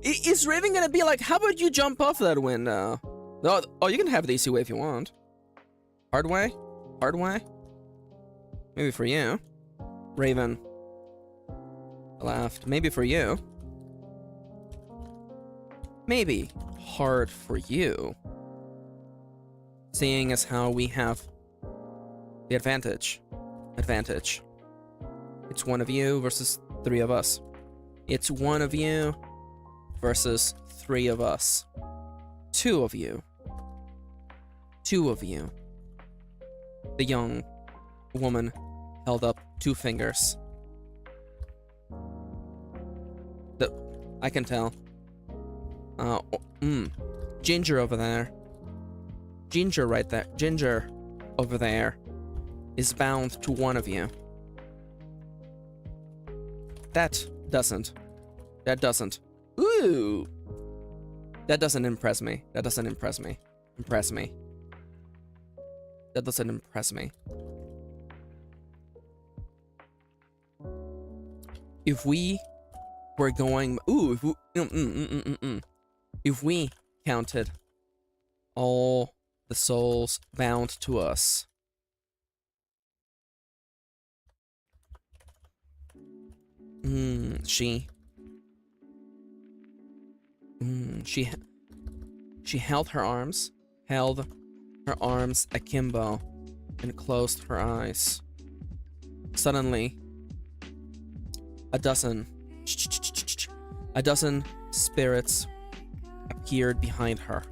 Is Raven gonna be like, how about you jump off that window? Oh, you can have the easy way if you want. Hard way? Hard way? Maybe for you. Raven laughed. Maybe for you. Maybe hard for you. Seeing as how we have the advantage. It's one of you versus 3 of us. It's one of you versus 3 of us. 2 of you. 2 of you. The young woman held up 2 fingers. I can tell. Ginger over there. Ginger right there. Ginger over there is bound to one of you. That doesn't. Ooh! That doesn't impress me. That doesn't impress me. That doesn't impress me. If we were going... Ooh, if we counted all the souls bound to us... She held her arms akimbo and closed her eyes. Suddenly, a dozen spirits appeared behind her.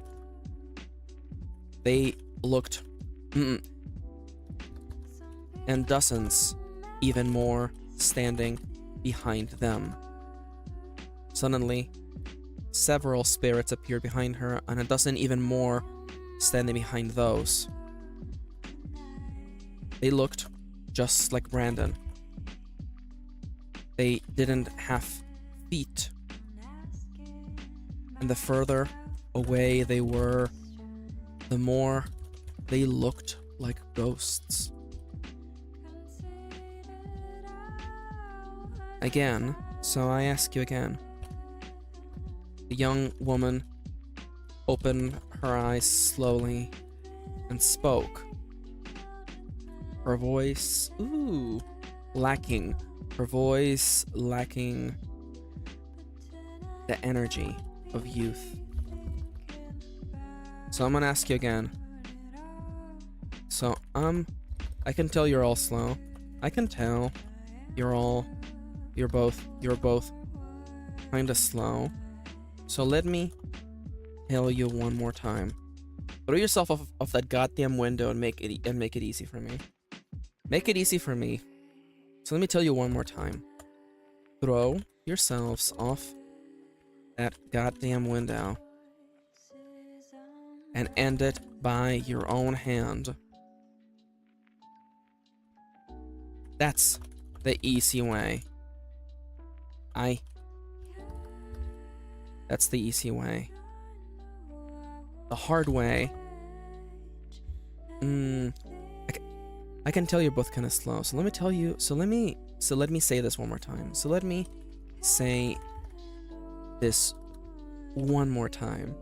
They looked, and dozens even more standing behind them. Suddenly, several spirits appeared behind her, and a dozen even more standing behind those. They looked just like Brandon. They didn't have feet. And the further away they were, the more they looked like ghosts. Again, so I ask you again. The young woman opened her eyes slowly and spoke. Her voice, lacking. Her voice lacking the energy of youth. So I'm gonna ask you again. So, I can tell you're all slow. I can tell you're both kinda slow. So let me tell you one more time. Throw yourself off that goddamn window and make it easy for me. Make it easy for me. So let me tell you one more time. Throw yourselves off that goddamn window and end it by your own hand. That's the easy way. That's the easy way. The hard way. I can tell you're both kind of slow. So let me tell you. So let me say this one more time. So let me say this one more time.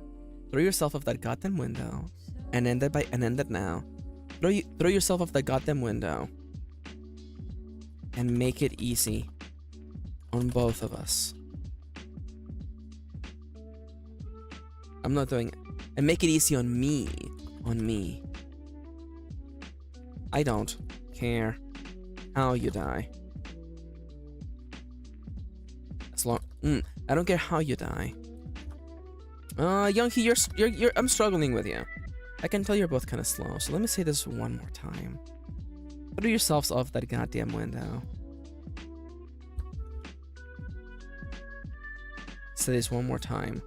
Throw yourself off that goddamn window and end it now. Throw yourself off that goddamn window and make it easy on both of us. I'm not doing it. And make it easy on me. On me. I don't care how you die. As long I don't care how you die. Younghi, you're I'm struggling with you. I can tell you're both kind of slow, so let me say this one more time. Throw yourselves off that goddamn window. Say this one more time.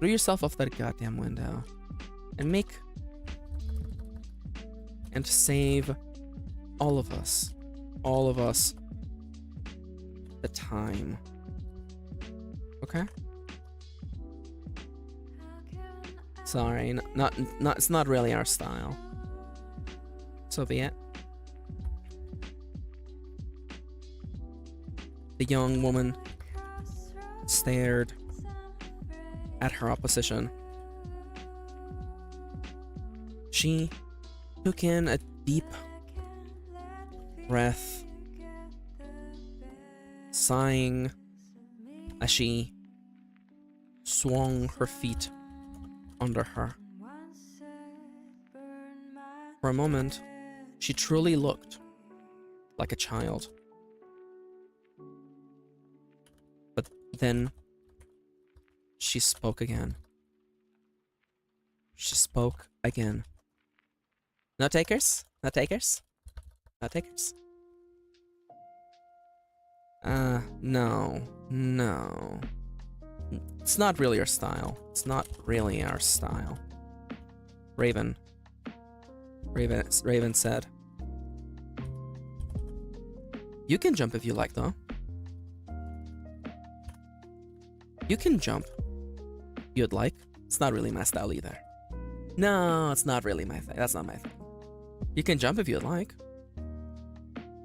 Throw yourself off that goddamn window. And save all of us, the time. Okay? Sorry, not it's not really our style. So be it. The young woman stared at her opposition. She took in a deep breath, sighing as she swung her feet under her. For a moment, she truly looked like a child. But then she spoke again. She spoke again. No takers? No takers? No takers? No. It's not really our style. It's not really our style. Raven said. You can jump if you like, though. You can jump. You'd like. It's not really my style either. No, it's not really my thing. That's not my thing. You can jump if you'd like.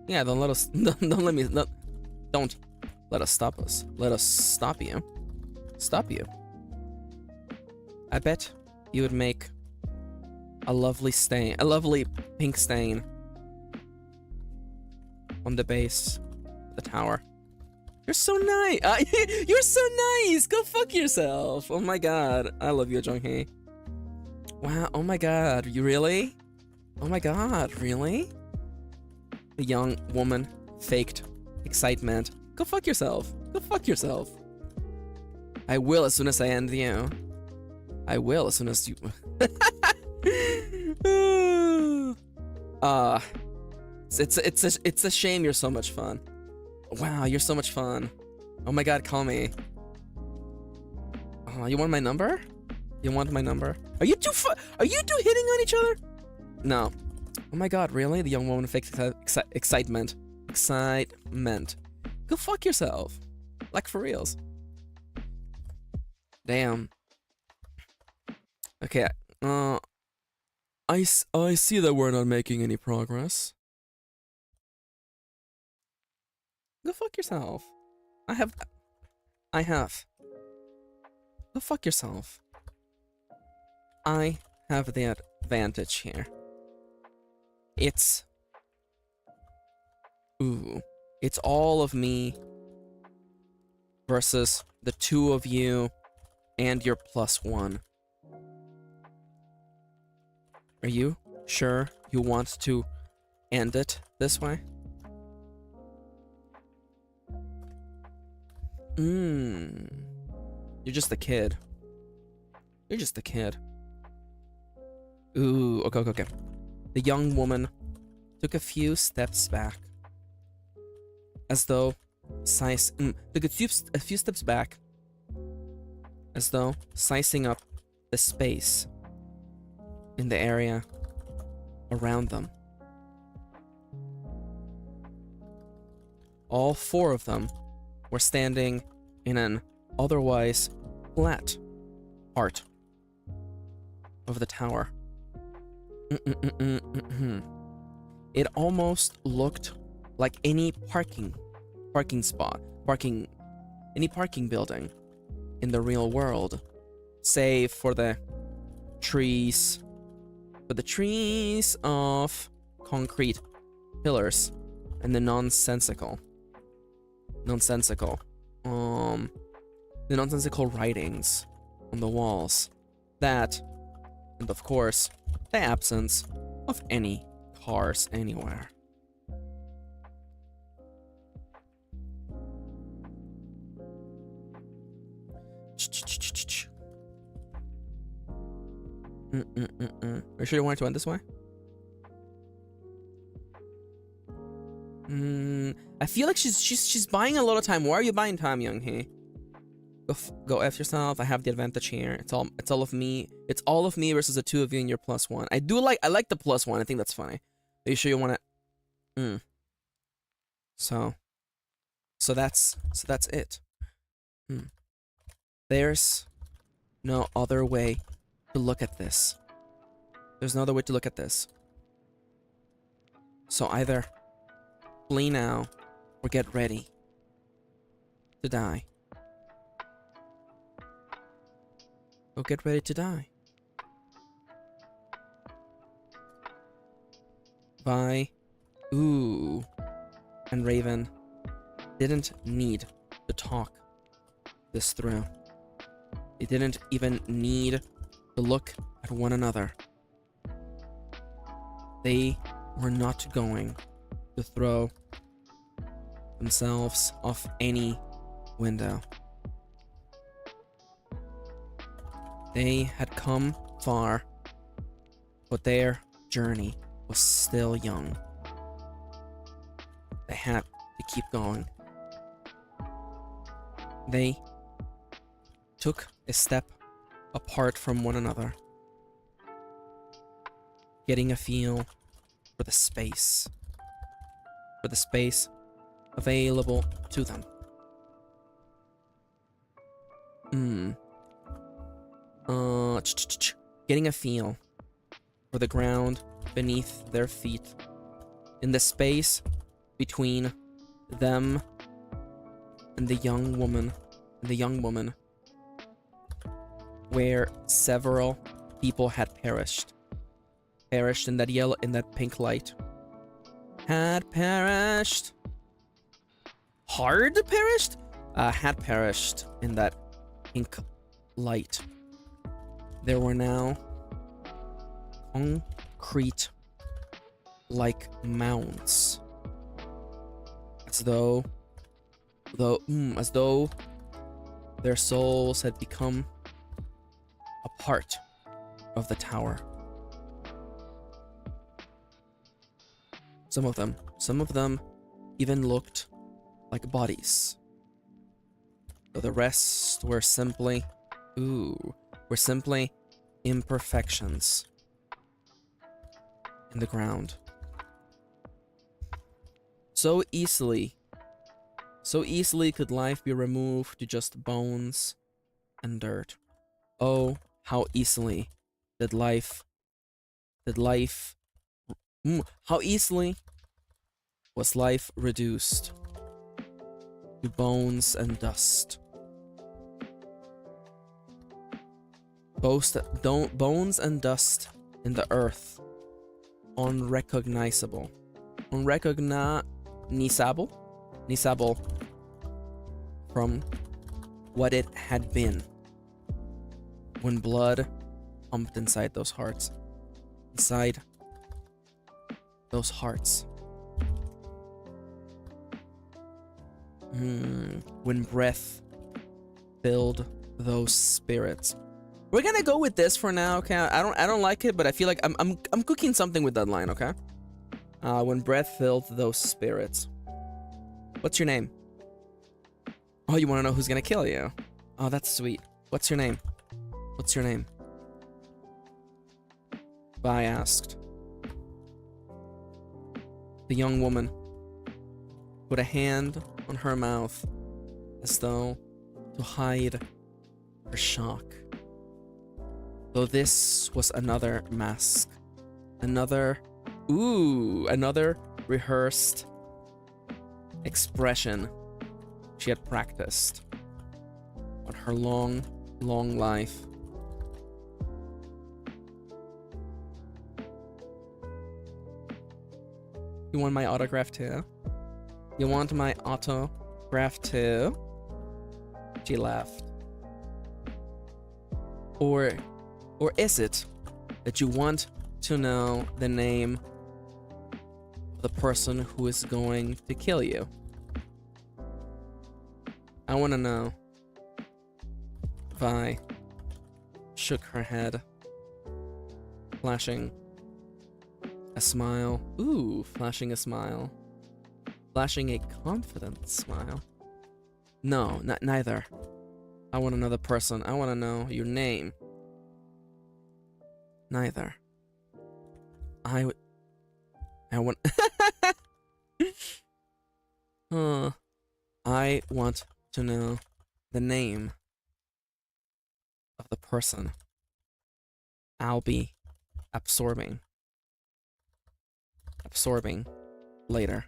Yeah, don't let us. Don't let us stop us. Let us stop you. Stop you. I bet you would make a lovely stain, a lovely pink stain on the base of the tower. You're so nice. You're so nice. Go fuck yourself. Oh my god. I love you, Jung-hee. Wow. Oh my god. You really? Oh my god. Really? The young woman faked excitement. Go fuck yourself. Go fuck yourself. I will as soon as I end you. I will as soon as you... It's a shame you're so much fun. Wow, you're so much fun. Oh my god, call me. Oh, you want my number? You want my number? Are you two hitting on each other? No. Oh my god, really? The young woman faked excitement. Excitement. Go fuck yourself. Like, for reals. Damn. Okay, I see that we're not making any progress. Go fuck yourself. I have. Go fuck yourself. I have the advantage here. It's... Ooh. It's all of me versus the two of you and your +1. Are you sure you want to end it this way? You're just a kid. You're just a kid. Ooh, okay. The young woman took a few steps back. As though took a few steps back. As though sizing up the space in the area around them. All four of them were standing in an otherwise flat part of the tower. It almost looked like any parking building in the real world, save for the trees of concrete pillars and the nonsensical writings on the walls, that, and of course, the absence of any cars anywhere. Are you sure you want it to end this way? I feel like she's buying a lot of time. Why are you buying time, Young Hee? Go F yourself. I have the advantage here. It's all of me. It's all of me versus the two of you and your +1. I like the +1. I think that's funny. Are you sure you want it? So that's it. There's no other way to look at this. There's no other way to look at this. So either flee now or get ready to die. Go get ready to die. Vi, ooh, and Raven didn't need to talk this through. They didn't even need to look at one another. They were not going to throw themselves off any window. They had come far, but their journey was still young. They had to keep going. They took a step apart from one another, getting a feel for the space available to them. Getting a feel for the ground beneath their feet, in the space between them and the young woman, where several people had perished in that pink light. Had perished in that pink light. There were now concrete like mounds, as though their souls had become a part of the tower. Some of them even looked like bodies, though the rest were simply imperfections in the ground. So easily could life be removed to just bones and dirt. Oh, how easily how easily was life reduced to bones and dust. Bones and dust in the earth. Unrecognizable. Nisable from what it had been when blood pumped inside those hearts. Inside those hearts. When breath filled those spirits. We're gonna go with this for now, okay? I don't like it, but I feel like I'm cooking something with that line, okay? When breath filled those spirits. What's your name? Oh, you want to know who's gonna kill you? Oh, that's sweet. What's your name? What's your name? Vi asked. The young woman put a hand on her mouth as though to hide her shock. Though this was another mask. Another rehearsed expression she had practiced on her long, long life. You want my autograph too? You want my autograph too? She laughed. Or is it that you want to know the name of the person who is going to kill you? I want to know. Vi shook her head, flashing a smile. Ooh, flashing a smile. Flashing a confident smile. No, neither. I want to know the person. I want to know your name. Neither. I want... I want to know the name of the person I'll be absorbing later.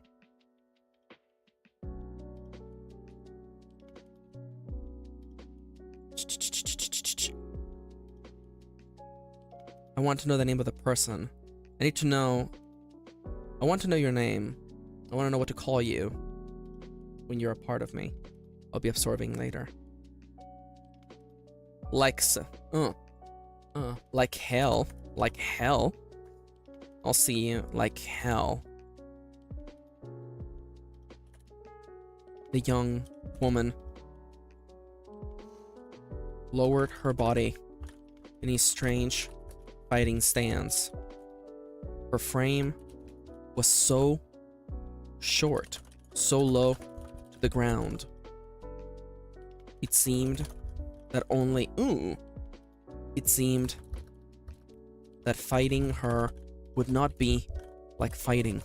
I want to know the name of the person. I want to know your name. I want to know what to call you when you're a part of me. I'll be absorbing later. Like hell. Like hell. I'll see you like hell. The young woman lowered her body in a strange fighting stance. Her frame was so short, so low to the ground. It seemed that fighting her would not be like fighting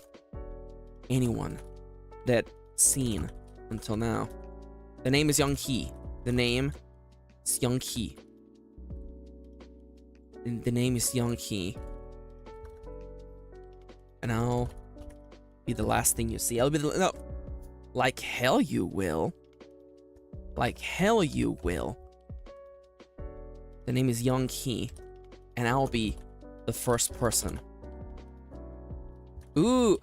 anyone that seen until now. The name is Young Hee. The name is Young Hee. The name is Young Hee. And I'll be the last thing you see. I'll be no. Like hell you will. Like hell you will. The name is Young Hee. And I'll be the first person. Ooh.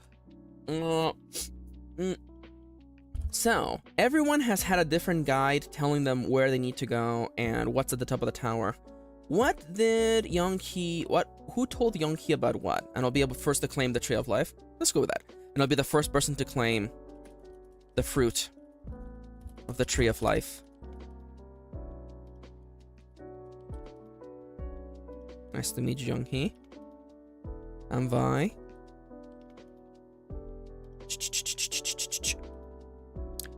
So, everyone has had a different guide telling them where they need to go and what's at the top of the tower. What did Young Hee... Who told Young Hee about what? And I'll be able first to claim the Tree of Life. Let's go with that. And I'll be the first person to claim the fruit of the Tree of Life. Nice to meet you, Young Hee. I'm Vi.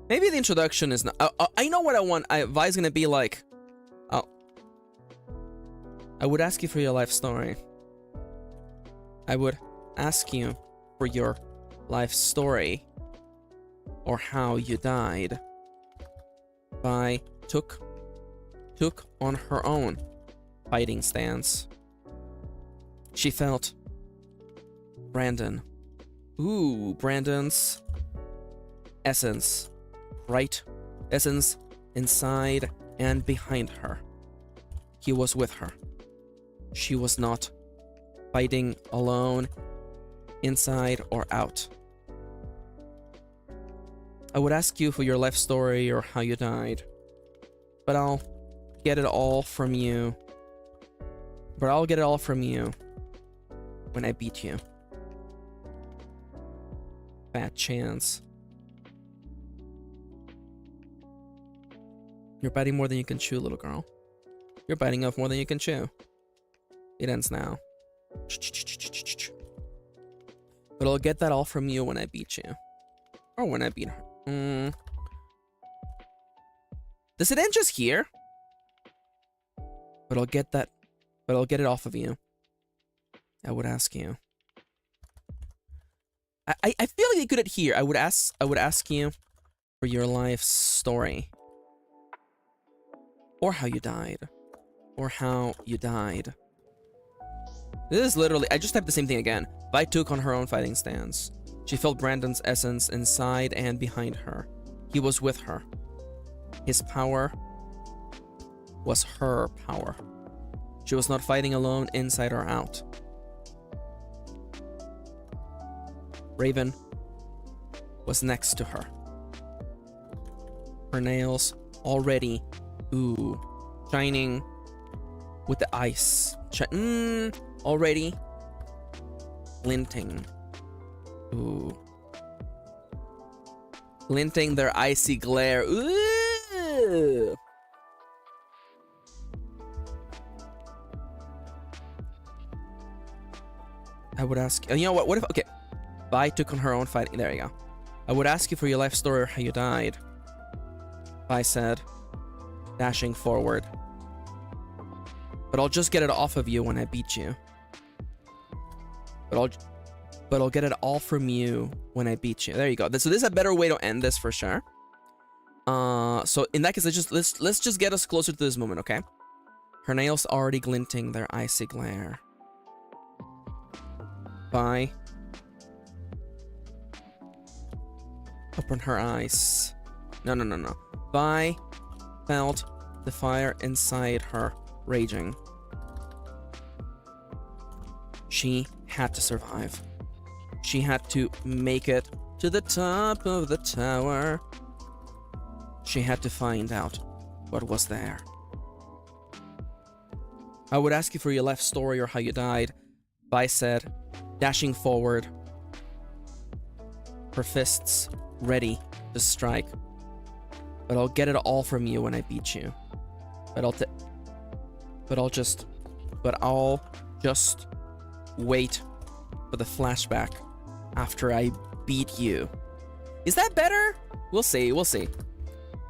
Maybe the introduction is not... I know what I want. Vi's gonna be like... I would ask you for your life story. I would ask you for your life story. Or how you died. Vi took on her own fighting stance. She felt Brandon. Ooh, Brandon's essence. Right? Essence inside and behind her. He was with her. She was not fighting alone, inside or out. I would ask you for your life story or how you died, but I'll get it all from you. But I'll get it all from you when I beat you. Fat chance. You're biting more than you can chew, little girl. You're biting off more than you can chew. It ends now. But I'll get that all from you when I beat you. Or when I beat her. Does it end just here? But I'll get that. But I'll get it off of you. I would ask you. I feel like you could end here. I would ask you for your life story. Or how you died. Or how you died. This is literally, I just typed the same thing again. Vi took on her own fighting stance. She felt Brandon's essence inside and behind her. He was with her. His power was her power. She was not fighting alone, inside or out. Raven was next to her. Her nails already, shining with the ice. Already glinting. Glinting their icy glare. Ooh. I would ask, you know what if, okay. Vi took on her own fighting, there you go. I would ask you for your life story or how you died. Vi said, dashing forward. But I'll just get it off of you when I beat you. But I'll get it all from you when I beat you. There you go. So this is a better way to end this for sure. So in that case, let's just get us closer to this moment, okay? Her nails already glinting their icy glare. Vi open her eyes. No. Vi felt the fire inside her raging. She had to survive. She had to make it to the top of the tower. She had to find out what was there. I would ask you for your life story or how you died. Vi said, dashing forward, her fists ready to strike. But I'll get it all from you when I beat you. But I'll just wait for the flashback after I beat you. Is that better? We'll see.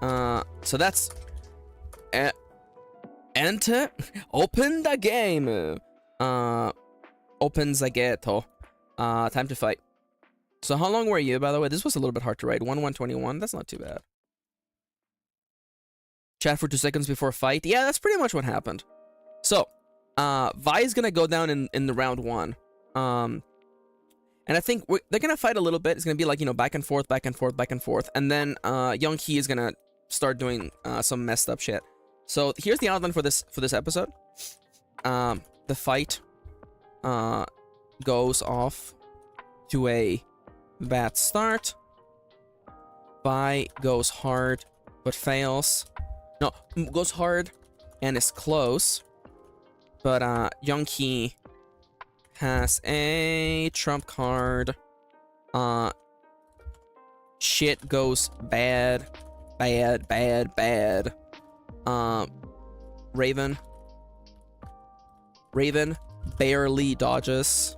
So that's enter, open the game. Open the ghetto. Time to fight. So how long were you, by the way? This was a little bit hard to write. 1:21. That's not too bad. Chat for 2 seconds before fight. Yeah, that's pretty much what happened. So, Vi is gonna go down in the round 1. And I think they're gonna fight a little bit. It's gonna be like, you know, back and forth. And then Young Hee is gonna start doing some messed up shit. So here's the outline for this episode. The fight goes off to a bad start. Vi goes hard but fails. No, goes hard and is close. But Young Hee has a trump card. Shit goes bad. Raven barely dodges,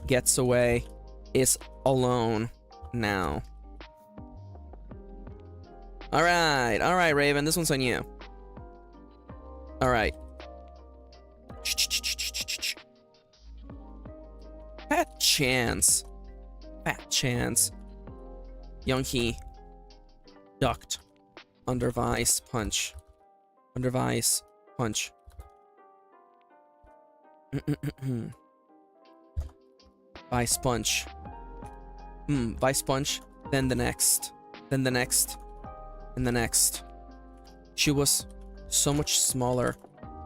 gets away, is alone now. All right, Raven, this one's on you. All right. Fat chance. Young Hee ducked under Vi's punch. Vi's punch. Vi's punch. Then the next. And the next. She was so much smaller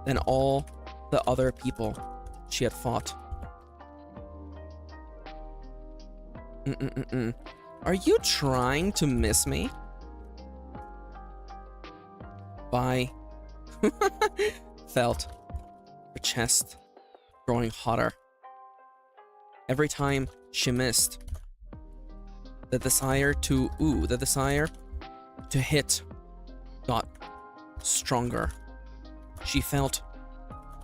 than all the other people she had fought. Are you trying to miss me? Bye. Felt her chest growing hotter. Every time she missed, the desire to hit got stronger. She felt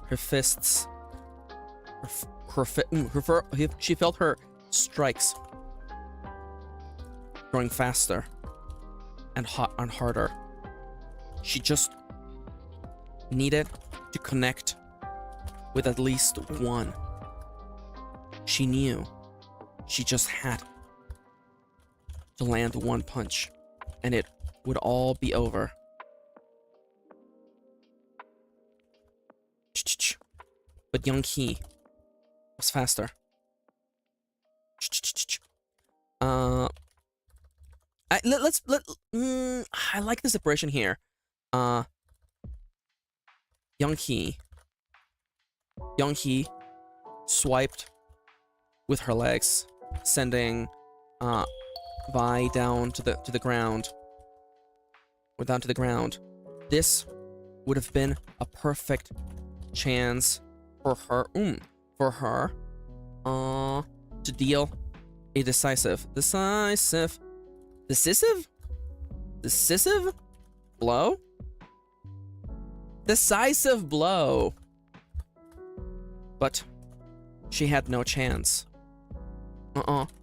her fists, she felt her strikes growing faster and harder. She just needed to connect with at least one. She knew she just had to land one punch, and it would all be over. But young He was faster. I like the separation here. Young He swiped with her legs, sending Vi down to the ground. Or down to the ground. This would have been a perfect chance for her to deal a decisive blow? Decisive blow. But she had no chance.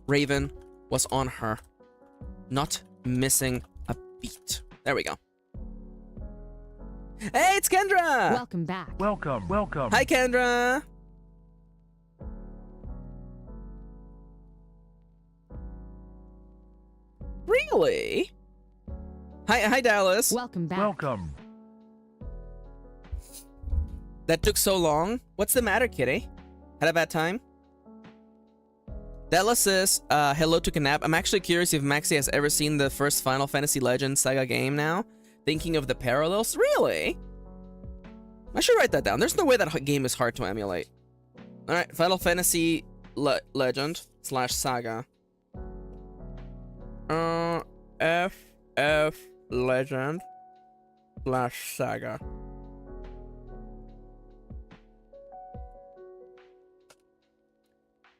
Raven was on her, not missing a beat. There we go. Hey, it's Kendra! Welcome back. Welcome. Hi, Kendra! Really? Hi, Dallas. Welcome back. Welcome. That took so long. What's the matter, kitty? Had a bad time? Dallas says, hello to Knap. I'm actually curious if Maxi has ever seen the first Final Fantasy Legends Saga game now. Thinking of the parallels? Really? I should write that down. There's no way that game is hard to emulate. Alright, Final Fantasy Legend / Saga. FF Legend / Saga.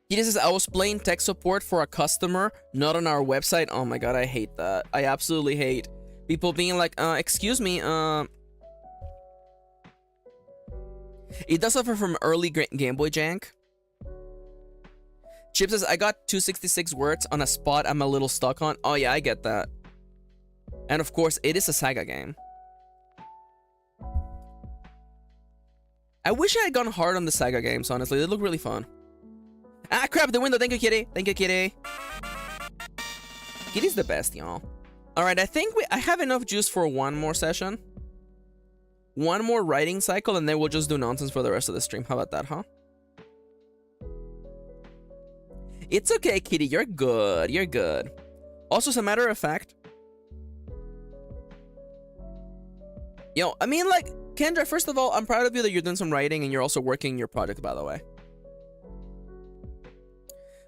He says, I was playing tech support for a customer, not on our website. Oh my god, I hate that. I absolutely hate people being like, excuse me, it does suffer from early Game Boy jank. Chip says, I got 266 words on a spot I'm a little stuck on. Oh yeah, I get that. And of course, it is a Saga game. I wish I had gone hard on the Saga games, honestly. They look really fun. Ah, crap, the window. Thank you, kitty. Thank you, kitty. Kitty's the best, y'all. Alright, I think I have enough juice for one more session. One more writing cycle, and then we'll just do nonsense for the rest of the stream. How about that, huh? It's okay, kitty. You're good. You're good. Also, as a matter of fact... Yo, I mean, like, Kendra, first of all, I'm proud of you that you're doing some writing, and you're also working your project, by the way.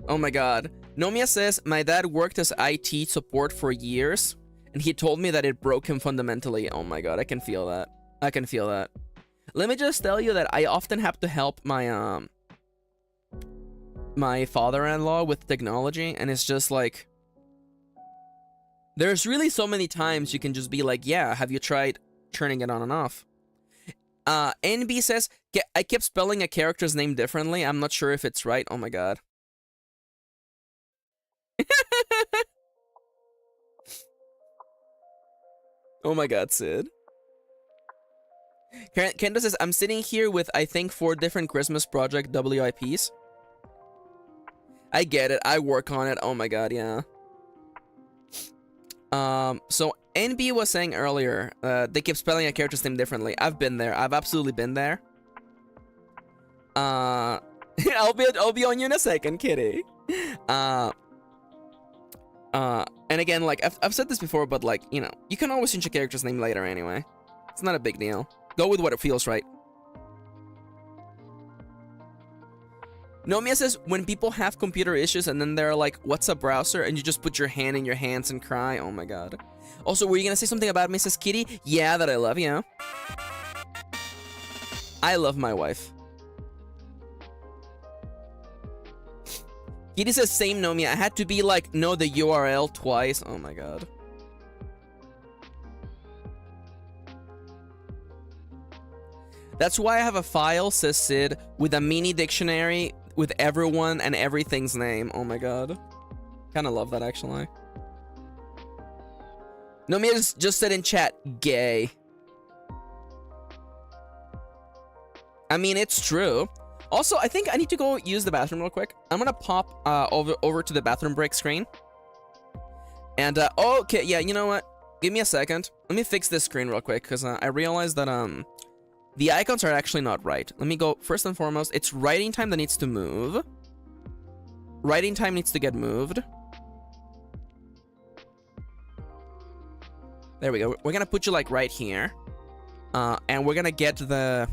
Oh my god. Nomia says, my dad worked as IT support for years, and he told me that it broke him fundamentally. Oh my god, I can feel that. I can feel that. Let me just tell you that I often have to help my, my father-in-law with technology, and it's just like... There's really so many times you can just be like, yeah, have you tried turning it on and off? NB says, I kept spelling a character's name differently. I'm not sure if it's right. Oh my god. Oh my god, Sid. Kenda says, I'm sitting here with, I think, 4 different Christmas project WIPs. I get it. I work on it. Oh my god, yeah. So NB was saying earlier, they keep spelling a character's name differently. I've been there. I've absolutely been there. I'll be on you in a second, kitty. And again, like, I've said this before, but, like, you know, you can always change a character's name later anyway. It's not a big deal. Go with what it feels right. Nomia says, when people have computer issues and then they're like, what's a browser? And you just put your hand in your hands and cry. Oh my god. Also, were you gonna say something about me, says Kitty? Yeah, that I love you. I love my wife. Kitty says, same Nomia. I had to be like, know the URL twice. Oh my god. That's why I have a file, says Sid, with a mini dictionary with everyone and everything's name. Oh my god. Kinda love that, actually. Nomia just said in chat, gay. I mean, it's true. Also, I think I need to go use the bathroom real quick. I'm gonna pop over to the bathroom break screen. And, okay, yeah, you know what? Give me a second. Let me fix this screen real quick, because I realized that, the icons are actually not right. Let me go, first and foremost, it's writing time that needs to move. Writing time needs to get moved. There we go. We're gonna put you, like, right here. And we're gonna get the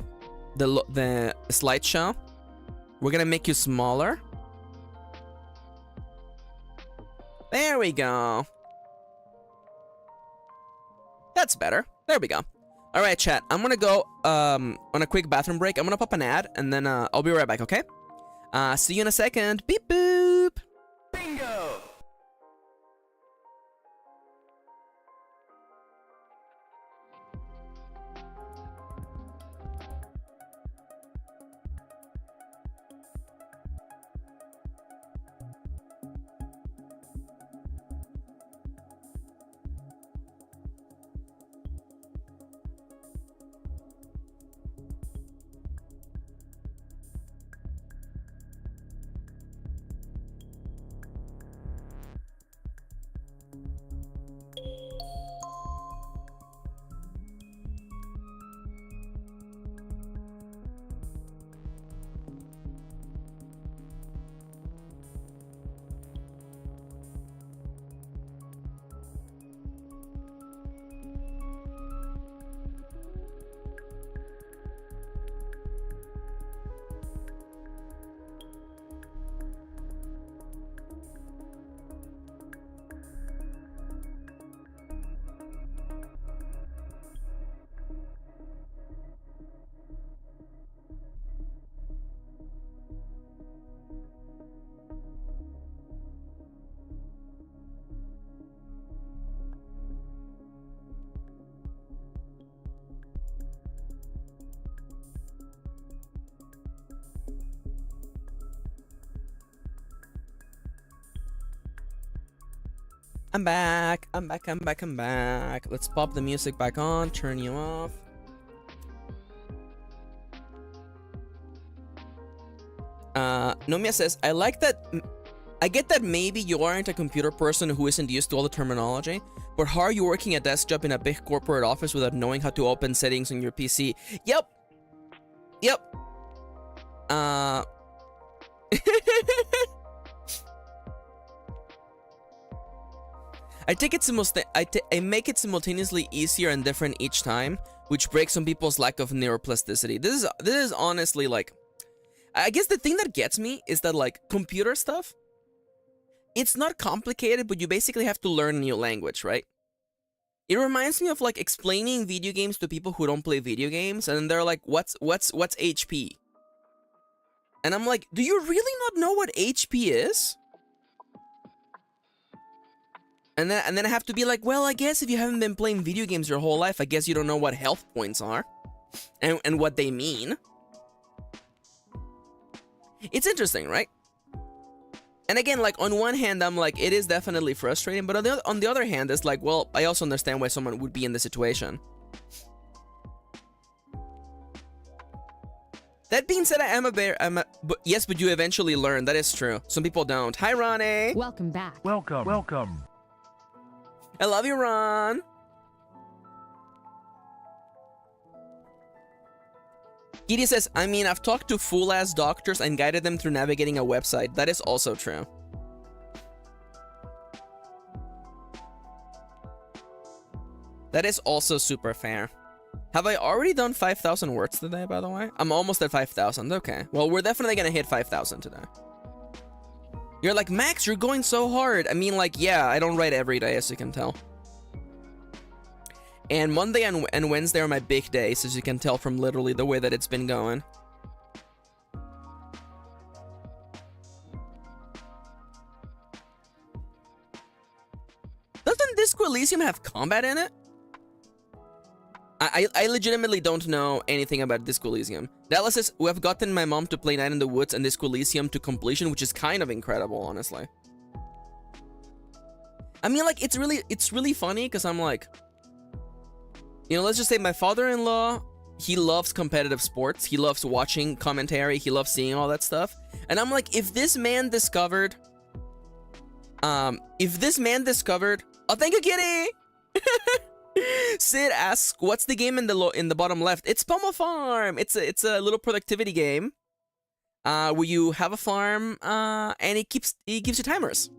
slideshow. We're gonna make you smaller. There we go. That's better. There we go. All right, chat. I'm gonna go on a quick bathroom break. I'm gonna pop an ad, and then I'll be right back, okay? See you in a second. Beep boop. Bingo! I'm back. I'm back. Let's pop the music back on, turn you off. Nomia says, I get that maybe you aren't a computer person who isn't used to all the terminology, but how are you working a desk job in a big corporate office without knowing how to open settings on your PC? Yep. I make it simultaneously easier and different each time, which breaks some people's lack of neuroplasticity. This is honestly, like, I guess the thing that gets me is that, like, computer stuff, it's not complicated, but you basically have to learn a new language, right? It reminds me of, like, explaining video games to people who don't play video games, and they're like, what's HP? And I'm like, do you really not know what HP is? And then I have to be like, well, I guess if you haven't been playing video games your whole life, I guess you don't know what health points are and what they mean. It's interesting, right? And again, like, on one hand, I'm like, it is definitely frustrating, but on the other hand, it's like, well, I also understand why someone would be in the situation. That being said, I am a bear. But yes, but you eventually learn. That is true. Some people don't. Hi, Ronnie. Welcome back. Welcome. I love you, Ron. Kitty says, I mean, I've talked to fool-ass doctors and guided them through navigating a website. That is also true. That is also super fair. Have I already done 5,000 words today, by the way? I'm almost at 5,000. Okay. Well, we're definitely gonna hit 5,000 today. You're like, Max, you're going so hard. I mean, like, yeah, I don't write every day, as you can tell. And Monday and Wednesday are my big days, as you can tell from literally the way that it's been going. Doesn't Disco Elysium have combat in it? I legitimately don't know anything about Disco Elysium. Dallas says, we have gotten my mom to play Night in the Woods and Disco Elysium to completion, which is kind of incredible, honestly. I mean, like, it's really funny, because I'm like, you know, let's just say my father-in-law, he loves competitive sports. He loves watching commentary. He loves seeing all that stuff. And I'm like, if this man discovered, oh, thank you, Kitty! Sid asks, what's the game in the bottom left? It's Pomo Farm. It's a little productivity game, where you have a farm, and it gives you timers.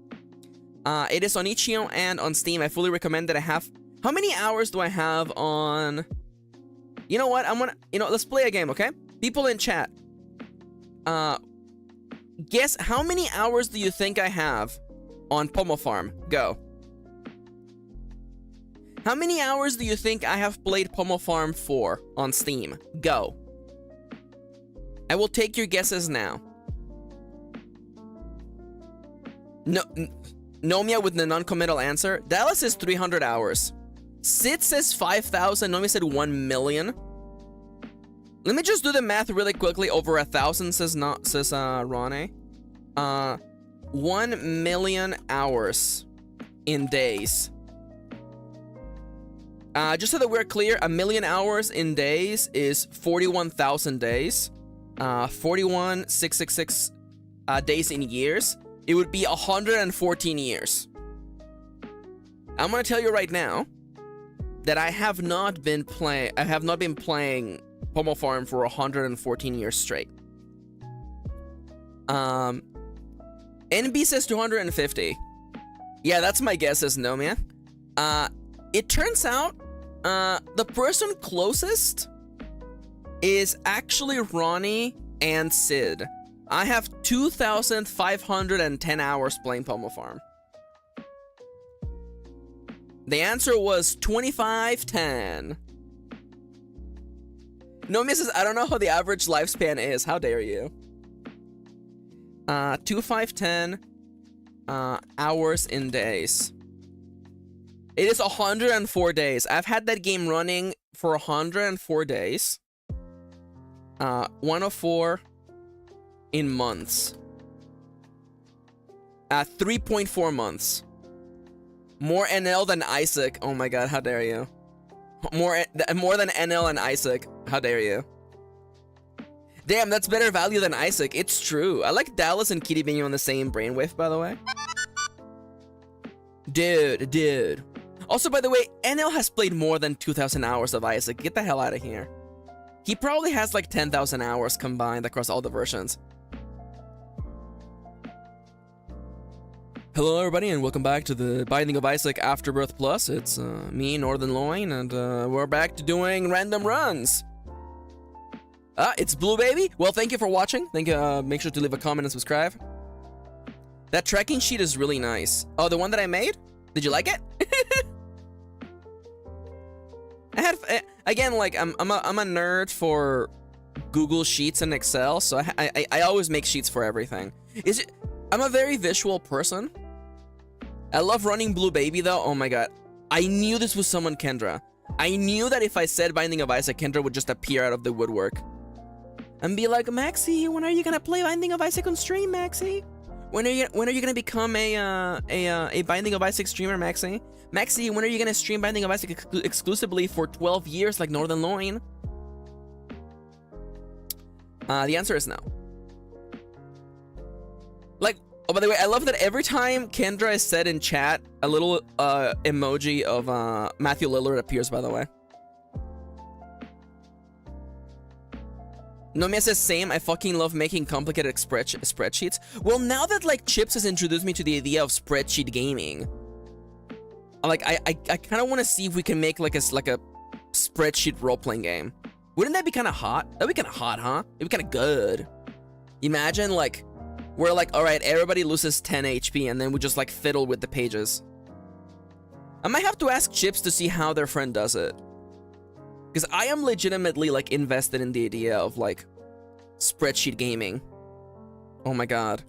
It is on Itch.io and on Steam. I fully recommend that. I have. How many hours do I have on? You know what? Let's play a game, okay? People in chat. Guess how many hours do you think I have on Pomo Farm? Go. How many hours do you think I have played Pomo Farm for on Steam? Go. I will take your guesses now. No, Nomia with the non-committal answer. Dallas says 300 hours. Sid says 5,000. Nomia said 1 million. Let me just do the math really quickly. Over 1,000 says Ronnie. 1 million hours in days. Just so that we're clear, 1 million hours in days is 41,000 days. 41,666 days in years. It would be 114 years. I'm gonna tell you right now that I have not been playing Pomo Farm for 114 years straight. NB says 250. Yeah, that's my guess, as Nomia. It turns out the person closest is actually Ronnie and Sid. I have 2,510 hours playing Pomo Farm. The answer was 2510. Nomia says, I don't know how the average lifespan is. How dare you? 2,510 hours in days. It is 104 days. I've had that game running for 104 days. 104 in months. 3.4 months. More NL than Isaac. Oh my god, how dare you. More than NL and Isaac. How dare you. Damn, that's better value than Isaac. It's true. I like Dallas and Kitty being on the same brainwave, by the way. Dude. Also, by the way, NL has played more than 2,000 hours of Isaac. Get the hell out of here. He probably has like 10,000 hours combined across all the versions. Hello, everybody, and welcome back to the Binding of Isaac Afterbirth Plus. It's me, Northern Loin, and we're back to doing random runs. It's Blue Baby. Well, thank you for watching. Thank you. Make sure to leave a comment and subscribe. That tracking sheet is really nice. Oh, the one that I made? Did you like it? I had again, like I'm a nerd for Google Sheets and Excel, so I always make sheets for everything. I'm a very visual person. I love running Blue Baby though. Oh my god, I knew this was someone Kendra. I knew that if I said Binding of Isaac, Kendra would just appear out of the woodwork and be like, Maxi, when are you gonna play Binding of Isaac on stream, Maxi? When are you gonna become a Binding of Isaac streamer, Maxi? Maxi, when are you gonna stream Binding of Isaac exclusively for 12 years like Northern Loin? The answer is no. Like, oh, by the way, I love that every time Kendra is said in chat, a little emoji of Matthew Lillard appears, by the way. Nomia says, same, I fucking love making complicated spreadsheets. Well, now that, like, Chips has introduced me to the idea of spreadsheet gaming, like, I kind of want to see if we can make, like a spreadsheet role-playing game. Wouldn't that be kind of hot? That'd be kind of hot, huh? It'd be kind of good. Imagine, like, we're like, all right, everybody loses 10 HP, and then we just, like, fiddle with the pages. I might have to ask Chips to see how their friend does it. Because I am legitimately, like, invested in the idea of, like, spreadsheet gaming. Oh my god.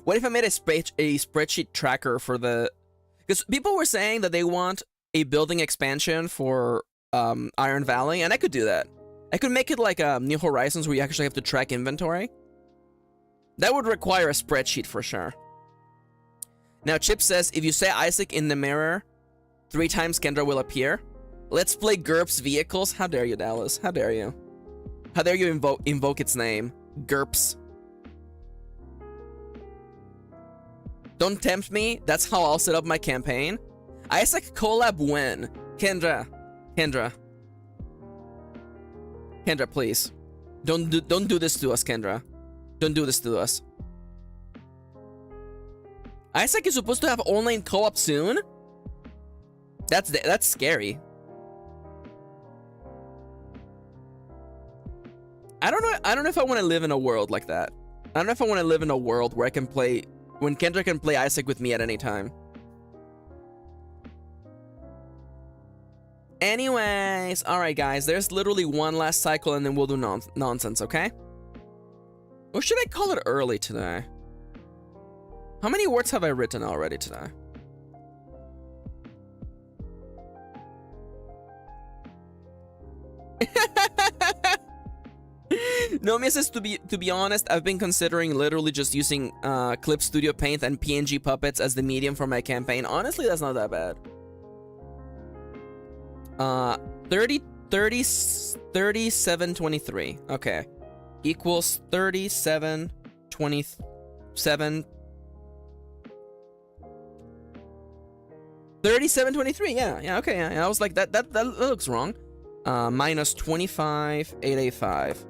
What if I made a spreadsheet tracker for the... Because people were saying that they want a building expansion for Iron Valley, and I could do that. I could make it like New Horizons where you actually have to track inventory. That would require a spreadsheet for sure. Now, Chip says, if you say Isaac in the mirror 3 times, Kendra will appear. Let's play GURPS Vehicles. How dare you, Dallas? How dare you? How dare you invoke its name? GURPS. Don't tempt me. That's how I'll set up my campaign. Isaac collab when? Kendra. Kendra, please. Don't do this to us, Kendra. Don't do this to us. Isaac is supposed to have online co-op soon? That's scary. I don't know if I want to live in a world like that. I don't know if I want to live in a world where I can play... When Kendra can play Isaac with me at any time. Anyways, alright guys, there's literally one last cycle and then we'll do nonsense, okay? Or should I call it early today? How many words have I written already today? Nomia says, to be honest, I've been considering literally just using Clip Studio Paint and PNG puppets as the medium for my campaign. Honestly, that's not that bad. 3723. Okay. Equals 3727. 3723. Yeah, okay. Yeah. I was like, that looks wrong. Minus 25,885.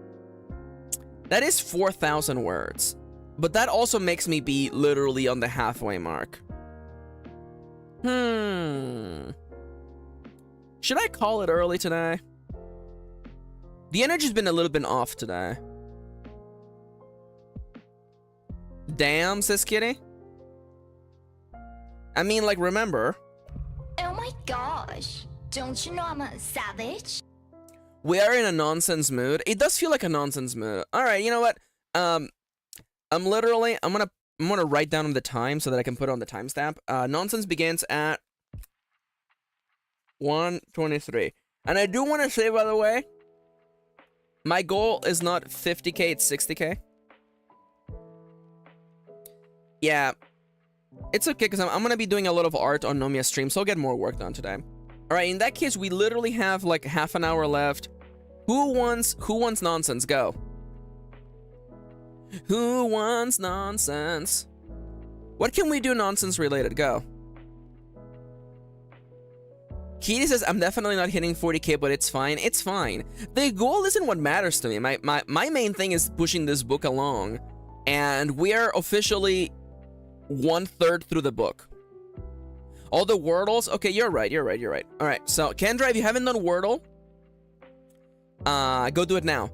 That is 4,000 words. But that also makes me be literally on the halfway mark. Should I call it early today? The energy's been a little bit off today. Damn, says Kitty. I mean, like, remember. Oh my gosh. Don't you know I'm a savage? We are in a nonsense mood. It does feel like a nonsense mood. All right, you know what? I'm gonna write down the time so that I can put it on the timestamp. Nonsense begins at 1:23. And I do want to say, by the way, my goal is not 50k, it's 60k. Yeah, it's okay because I'm gonna be doing a lot of art on Nomia's stream, so I'll get more work done today. All right, in that case, we literally have like half an hour left. Who wants nonsense? Go. Who wants nonsense? What can we do nonsense related? Go. Kitty says, I'm definitely not hitting 40k, but it's fine. It's fine. The goal isn't what matters to me. My main thing is pushing this book along. And we are officially 1/3 through the book. All the Wordles? Okay, you're right. All right, so Kendra, if you haven't done Wordle, go do it now.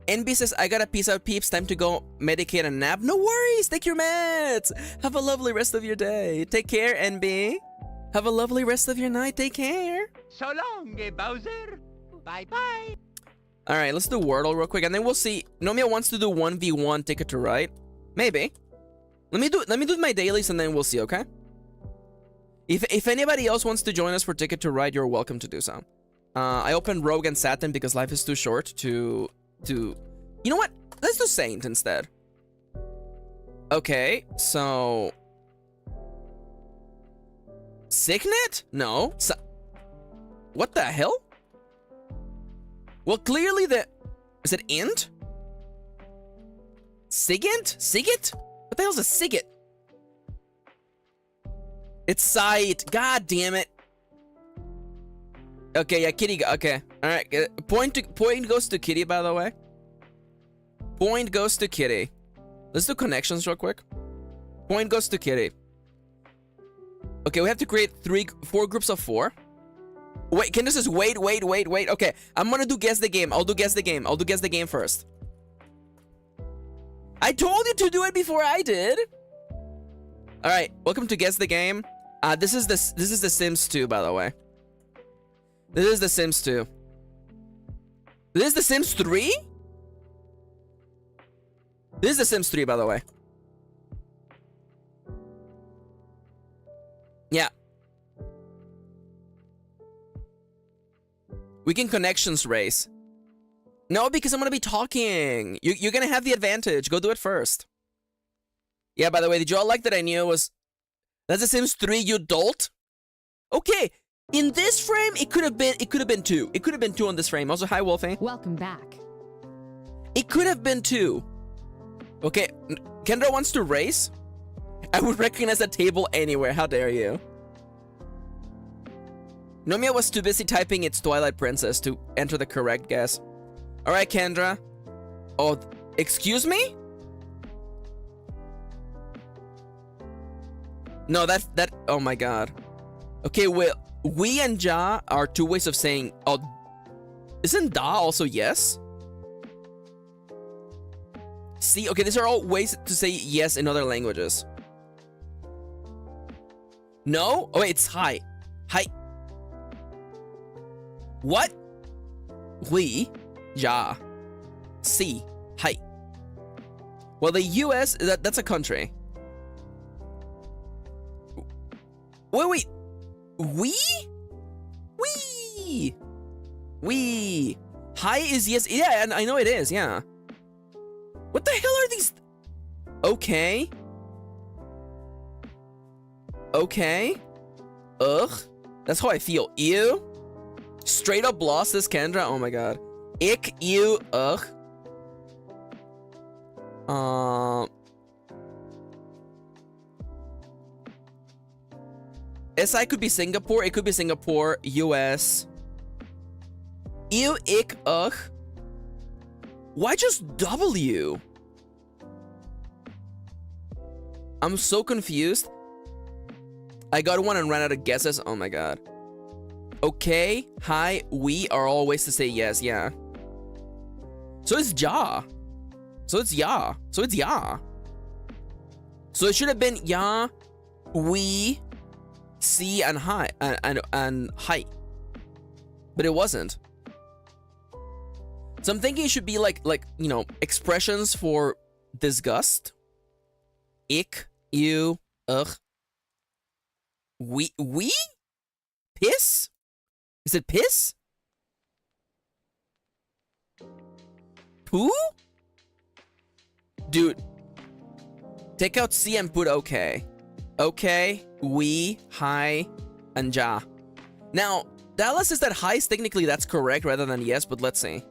NB says, I gotta peace out, peeps. Time to go medicate and nap. No worries. Take your meds. Have a lovely rest of your day. Take care, NB. Have a lovely rest of your night. Take care. So long, Bowser. Bye-bye. All right, let's do Wordle real quick, and then we'll see. Nomia wants to do 1v1 Ticket to Ride. Maybe. Let me do my dailies, and then we'll see, okay? If anybody else wants to join us for Ticket to Ride, you're welcome to do so. I opened Rogue and Satin because life is too short to... You know what? Let's do Saint instead. Okay, so... Signet? No. What the hell? Well, clearly the... Is it int? Sigint? Sigit? What the hell's a Sigit? It's sight. God damn it. Okay, yeah, Kitty. Okay, all right. Point goes to Kitty, by the way. Point goes to Kitty. Let's do connections real quick. Point goes to Kitty. Okay, we have to create 4 groups of 4. Wait, Candace says wait. Okay, I'm gonna do guess the game. I'll do guess the game first. I told you to do it before I did. All right, welcome to guess the game. This is the Sims 2, by the way. This is the Sims 2. This is the Sims 3? This is the Sims 3, by the way. Yeah. We can connections race. No, because I'm gonna be talking. You're gonna have the advantage. Go do it first. Yeah, by the way, did you all like that I knew it was... That's the Sims 3, you dolt? Okay, in this frame, it could have been 2. It could have been 2 on this frame. Also, hi, Wolfie. Welcome back. It could have been 2. Okay, Kendra wants to race? I would recognize that table anywhere. How dare you? Nomia was too busy typing its Twilight Princess to enter the correct guess. Alright, Kendra. Oh, excuse me? No, that, oh my god. Okay, well, we and ja are 2 ways of saying, oh, isn't da also yes? See, okay, these are all ways to say yes in other languages. No? Oh, wait, it's hi. Hi. What? We, ja, si, hi. Well, the US, that's a country. Wait. We? Hi is yes. Yeah, I know it is, yeah. What the hell are these? Okay. Ugh. That's how I feel. Ew. Straight up lost this Kendra. Oh my god. Ick, ew, ugh. SI could be Singapore. It could be Singapore, US. Ew, ick, ugh. Why just W? I'm so confused. I got one and ran out of guesses. Oh my god. Okay, hi, we are all ways to say yes, yeah. So it's ja. So it's ya. So it's ya. So it should have been ya, we, see, and hi, and hi. But it wasn't. So I'm thinking it should be like, you know, expressions for disgust. Ick, ew, ugh. We? Piss? Is it piss? Poo? Dude. Take out C and put okay. Okay, we, hi, and ja. Now, Dallas says that hi is technically that's correct rather than yes, but let's see.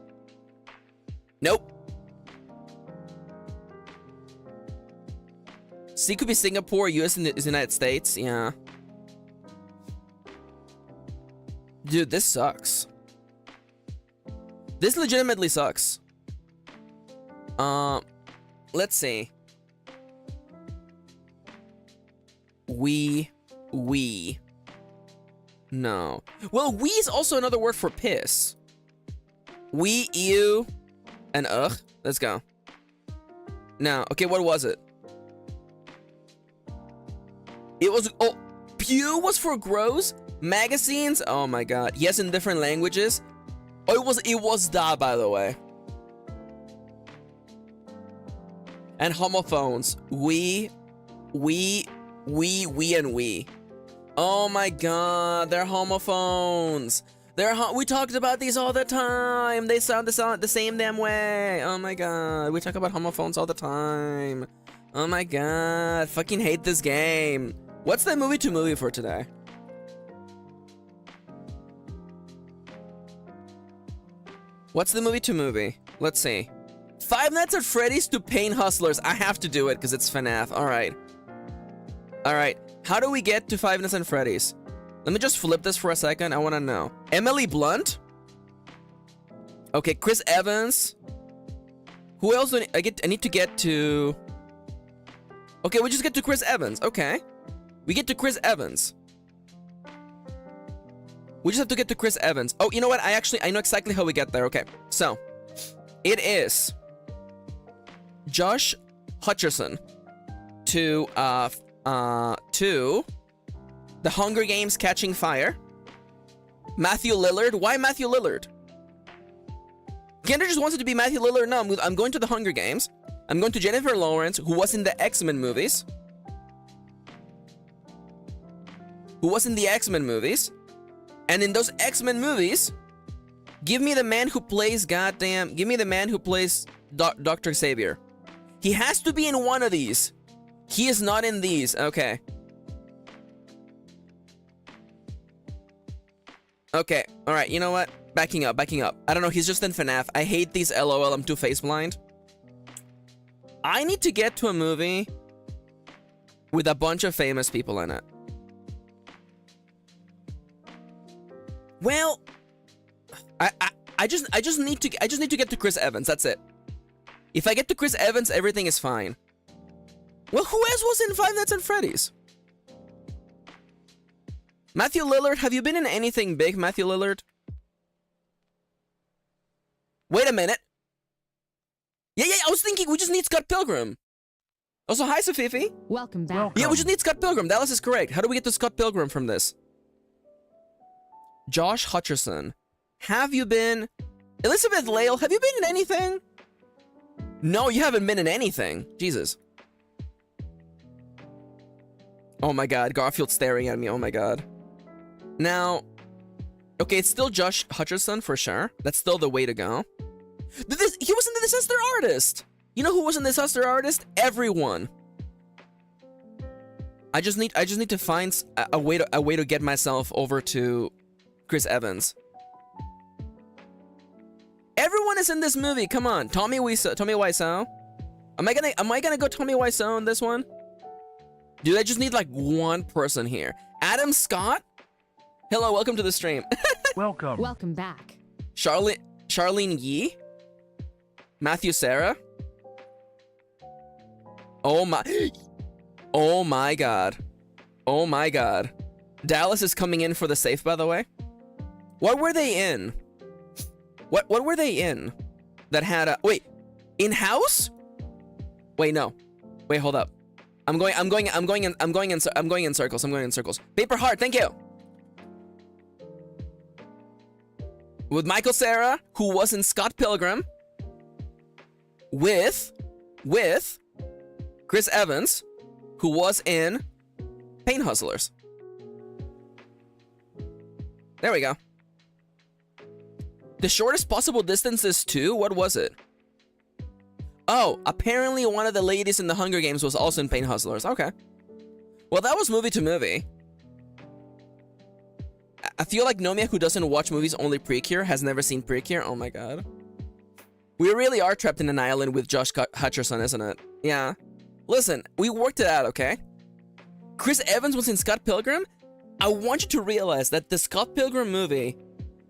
Nope. C could be Singapore, US is the United States, yeah. Dude, this sucks. This legitimately sucks. Let's see. We. No. Well, we is also another word for piss. We, ew, and ugh. Let's go. Now, okay, what was it? It was, oh, pew was for gross? Magazines? Oh my god. Yes, in different languages. Oh, it was da, by the way. And homophones. We, and we. Oh my god, they're homophones. We talked about these all the time. They sound the same damn way. Oh my god, we talk about homophones all the time. Oh my god, fucking hate this game. What's the movie to movie for today? What's the movie to movie? Let's see. Five Nights at Freddy's to Pain Hustlers. I have to do it because it's FNAF. Alright. Alright. How do we get to Five Nights at Freddy's? Let me just flip this for a second. I want to know. Emily Blunt? Okay, Chris Evans. Who else do I need to get to... Okay, we just get to Chris Evans. Okay. We get to Chris Evans. We just have to get to Chris Evans. Oh, you know what? I know exactly how we get there. Okay, so it is Josh Hutcherson to The Hunger Games Catching Fire. Matthew Lillard. Why Matthew Lillard? Kendra just wants it to be Matthew Lillard. No, I'm going to The Hunger Games. I'm going to Jennifer Lawrence, who was in the X-Men movies. And in those X-Men movies, give me the man who plays Dr. Xavier. He has to be in one of these. He is not in these. Okay. Okay. All right. You know what? Backing up. I don't know. He's just in FNAF. I hate these LOL. I'm too face blind. I need to get to a movie with a bunch of famous people in it. Well, I just need to get to Chris Evans. That's it. If I get to Chris Evans, everything is fine. Well, who else was in Five Nights at Freddy's? Matthew Lillard, have you been in anything big, Matthew Lillard? Wait a minute. Yeah, I was thinking we just need Scott Pilgrim. Also, hi, Sofifi. Welcome back. Yeah, we just need Scott Pilgrim. Dallas is correct. How do we get to Scott Pilgrim from this? Josh Hutcherson. Have you been... Elizabeth Lale, have you been in anything? No, you haven't been in anything. Jesus. Oh my god, Garfield's staring at me. Oh my god. Now... Okay, it's still Josh Hutcherson for sure. That's still the way to go. He was in the Disaster Artist. You know who was in the Disaster Artist? Everyone. I just need to find a way to get myself over to Chris Evans. Everyone is in this movie. Come on, Tommy Wiseau. Am I gonna go Tommy Wiseau on this one? Dude, I just need like one person here. Adam Scott. Hello, welcome to the stream. Welcome back. Charlene Yee. Matthew Sarah. Oh my god. Oh my god. Dallas is coming in for the safe, by the way. What were they in? What were they in? That had a wait, in-house? Wait, no. Wait, hold up. I'm going in circles. Paper Heart, thank you. With Michael Cera, who was in Scott Pilgrim. With Chris Evans, who was in Pain Hustlers. There we go. The shortest possible distance is 2? What was it? Oh, apparently one of the ladies in the Hunger Games was also in Pain Hustlers. Okay. Well, that was movie to movie. I feel like Nomia, who doesn't watch movies only Precure, has never seen Precure. Oh my god. We really are trapped in an island with Josh Hutcherson, isn't it? Yeah. Listen, we worked it out, okay? Chris Evans was in Scott Pilgrim. I want you to realize that the Scott Pilgrim movie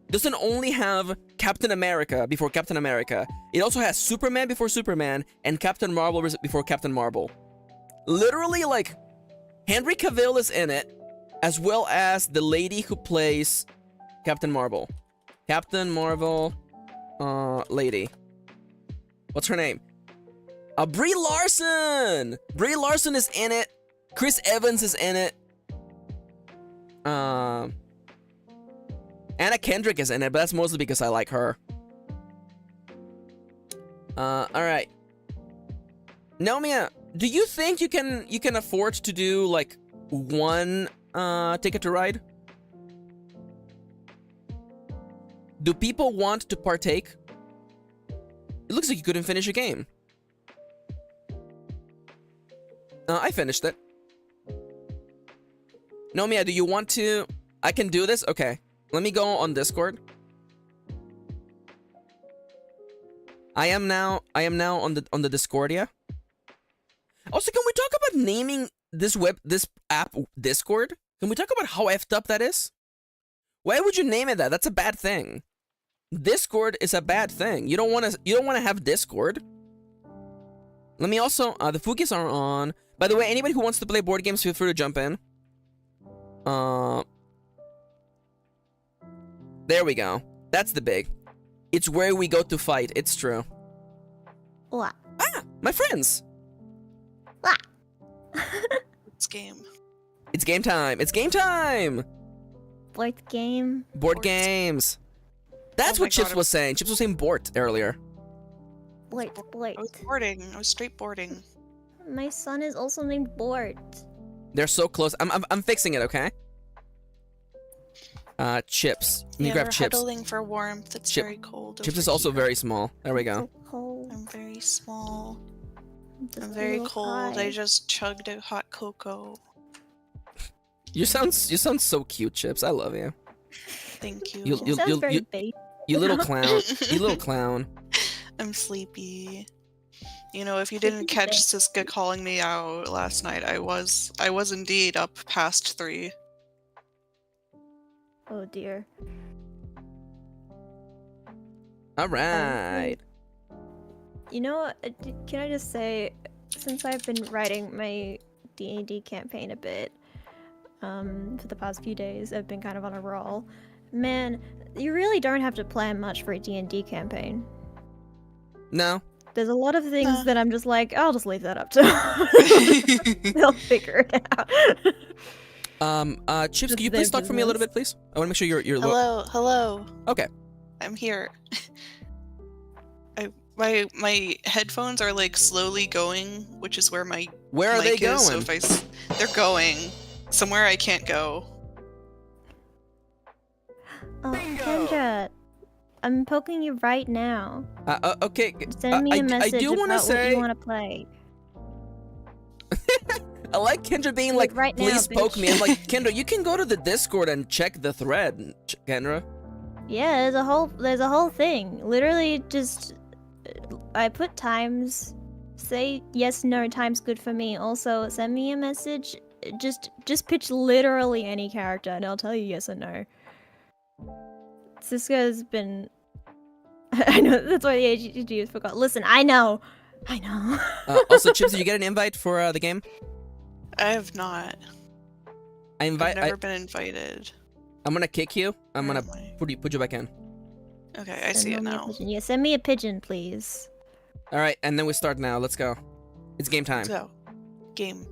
doesn't only have Captain America before Captain America. It also has Superman before Superman and Captain Marvel before Captain Marvel. Literally, like, Henry Cavill is in it, as well as the lady who plays Captain Marvel. Captain Marvel, lady. What's her name? Brie Larson! Brie Larson is in it. Chris Evans is in it. Anna Kendrick is in it, but that's mostly because I like her. Alright. Nomia, do you think you can afford to do like one Ticket to Ride? Do people want to partake? It looks like you couldn't finish a game. I finished it. Nomia, do you want to... I can do this? Okay. Let me go on Discord. I am now on the Discordia. Also, can we talk about naming this app Discord? Can we talk about how effed up that is? Why would you name it that? That's a bad thing. Discord is a bad thing. You don't want to have Discord. Let me also the Fugis are on. By the way, anybody who wants to play board games, feel free to jump in. There we go. That's the big. It's where we go to fight. It's true. What? Ah, my friends. What? It's game. It's game time. It's game time. Board game. Board games. That's Oh my what Chips God, was saying. Chips was saying Bort earlier. Board. I was boarding. I was straight boarding. My son is also named Bort. They're so close. I'm fixing it, okay? Chips. Let me Yeah, grab we're Chips. huddling for warmth. It's very cold. Chips over is also here. very small. There we go. So cold. I'm very small. Just I'm a very little cold. pie. I just chugged a hot cocoa. You sound so cute, Chips. I love you. Thank you. You- Sounds very baby. You little clown. You little clown. I'm sleepy. You know, if you didn't catch Siska calling me out last night, I was indeed up past 3. Oh dear. All right. You know, can I just say, since I've been writing my D&D campaign a bit, for the past few days, I've been kind of on a roll. Man, you really don't have to plan much for a D&D campaign. No. There's a lot of things that I'm just like, I'll just leave that up to them. They'll figure it out. Chips, can you please talk for me a little bit, please? I want to make sure you're Hello. Okay. I'm here. My headphones are like slowly going, which is where my Where are they mic is, going? so if they're going somewhere I can't go. Oh, Kendra, I'm poking you right now. Okay. Send me a message I do want to about what say. you want to play. I like Kendra being like, right now, please poke bitch." me. I'm like, Kendra, you can go to the Discord and check the thread, Kendra. Yeah, there's a whole thing. Literally, just I put times. Say yes, no, time's good for me. Also, send me a message. Just pitch literally any character, and I'll tell you yes or no. Siska's been. I know that's why the AGG forgot. Listen, I know. Also, Chips, did you get an invite for the game? I have not. I've never been invited. I'm gonna kick you. I'm Where gonna am I? put you back in. Okay, I see it Send me a now. pigeon. Yeah, send me a pigeon, please. All right, and then we start now. Let's go. It's game time. Let's go. Game.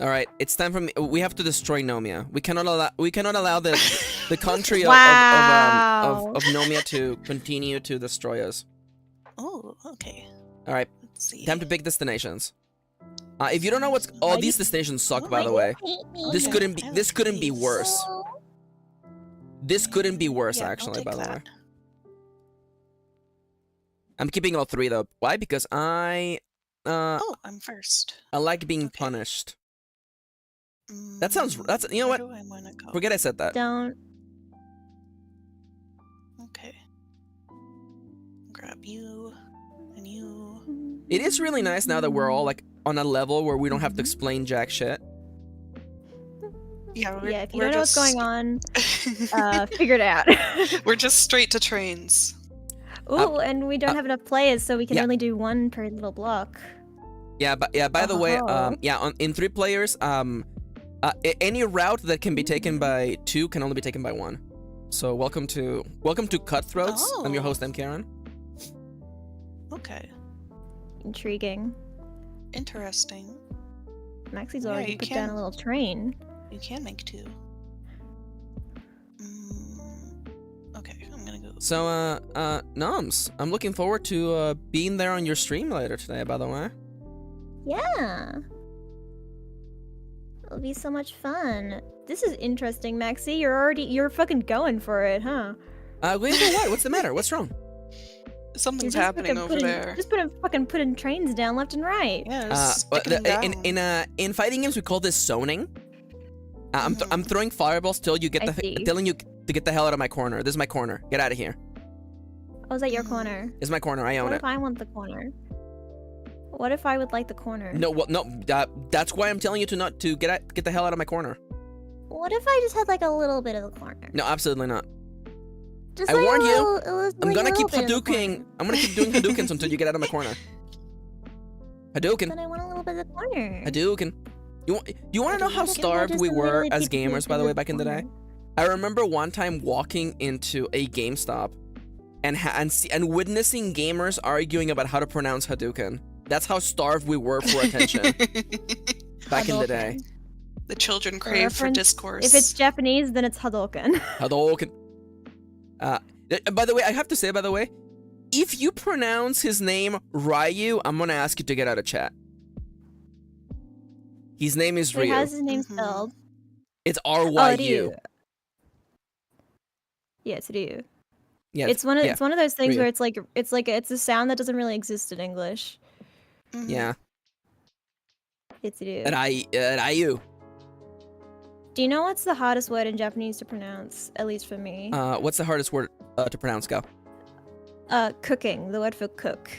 All right, it's time for me. We have to destroy Nomia. We cannot allow the country Wow. of Nomia to continue to destroy us. Oh, okay. All right, Let's see. time to pick destinations. If you don't know what's these destinations suck, by the way. This Okay, couldn't be I like this couldn't be these. worse. This couldn't be worse, Yeah, I'll actually, take by the that. way. I'm keeping all 3 though. Why? Because I I'm first. like being Okay. punished. That sounds. That's you know Where what? do I wanna go? Forget I said that. Don't. Okay. Grab you and you. It is really nice now that we're all like on a level where we don't have to explain jack shit. Yeah, Yeah, if you don't know what's going on, figure it out. We're just straight to trains. Ooh, and we don't have enough players, so we can yeah. only do 1 per little block. Yeah, but yeah. By the way, Oh. in 3 players, any route that can be taken by 2 can only be taken by 1. So welcome to Cutthroats. I'm your Oh. host, M. Kirin. Okay. Intriguing. Interesting. Maxi's Yeah, already you put down can- a little train. You can make 2. Okay, I'm gonna go. So Noms, I'm looking forward to being there on your stream later today. By the way. Yeah. It'll be so much fun. This is interesting, Maxi. You're fucking going for it, huh? Wait, what? What's the matter? What's wrong? Something's You're just happening fucking over putting- there. Just putting trains down left and right. Yeah, But in fighting games we call this zoning. I'm throwing fireballs till you get I see. telling you to get the hell out of my corner. This is my corner. Get out of here. Oh, is that your corner? This is my corner. I own What it. if I want the corner? What if I would like the corner? No, well, no. That's why I'm telling you to get the hell out of my corner. What if I just had like a little bit of the corner? No, absolutely not. Just I like warned a you. little, I'm like gonna a keep little bit of the Hadouking. corner. I'm gonna keep doing Hadoukens until you get out of my corner. Hadouken. Then I want a little bit of the corner. Hadouken. You want to know how Hadouken, starved just we a were really as bit gamers, by the way, back in the day? I remember one time walking into a GameStop and witnessing gamers arguing about how to pronounce Hadouken. That's how starved we were for attention back in the day. The children crave for discourse. If it's Japanese, then it's Hadouken. Hadouken. By the way, I have to say, if you pronounce his name Ryu, I'm gonna ask you to get out of chat. His name is Ryu. He has his name spelled. It's R-Y-U. Ryu. Yeah, it's Ryu. Yeah, it's one of those things Ryu. where it's a sound that doesn't really exist in English. Yeah. It's Ryu. Ryu. Do you know what's the hardest word in Japanese to pronounce? At least for me. What's the hardest word to pronounce? Go. Cooking. The word for cook.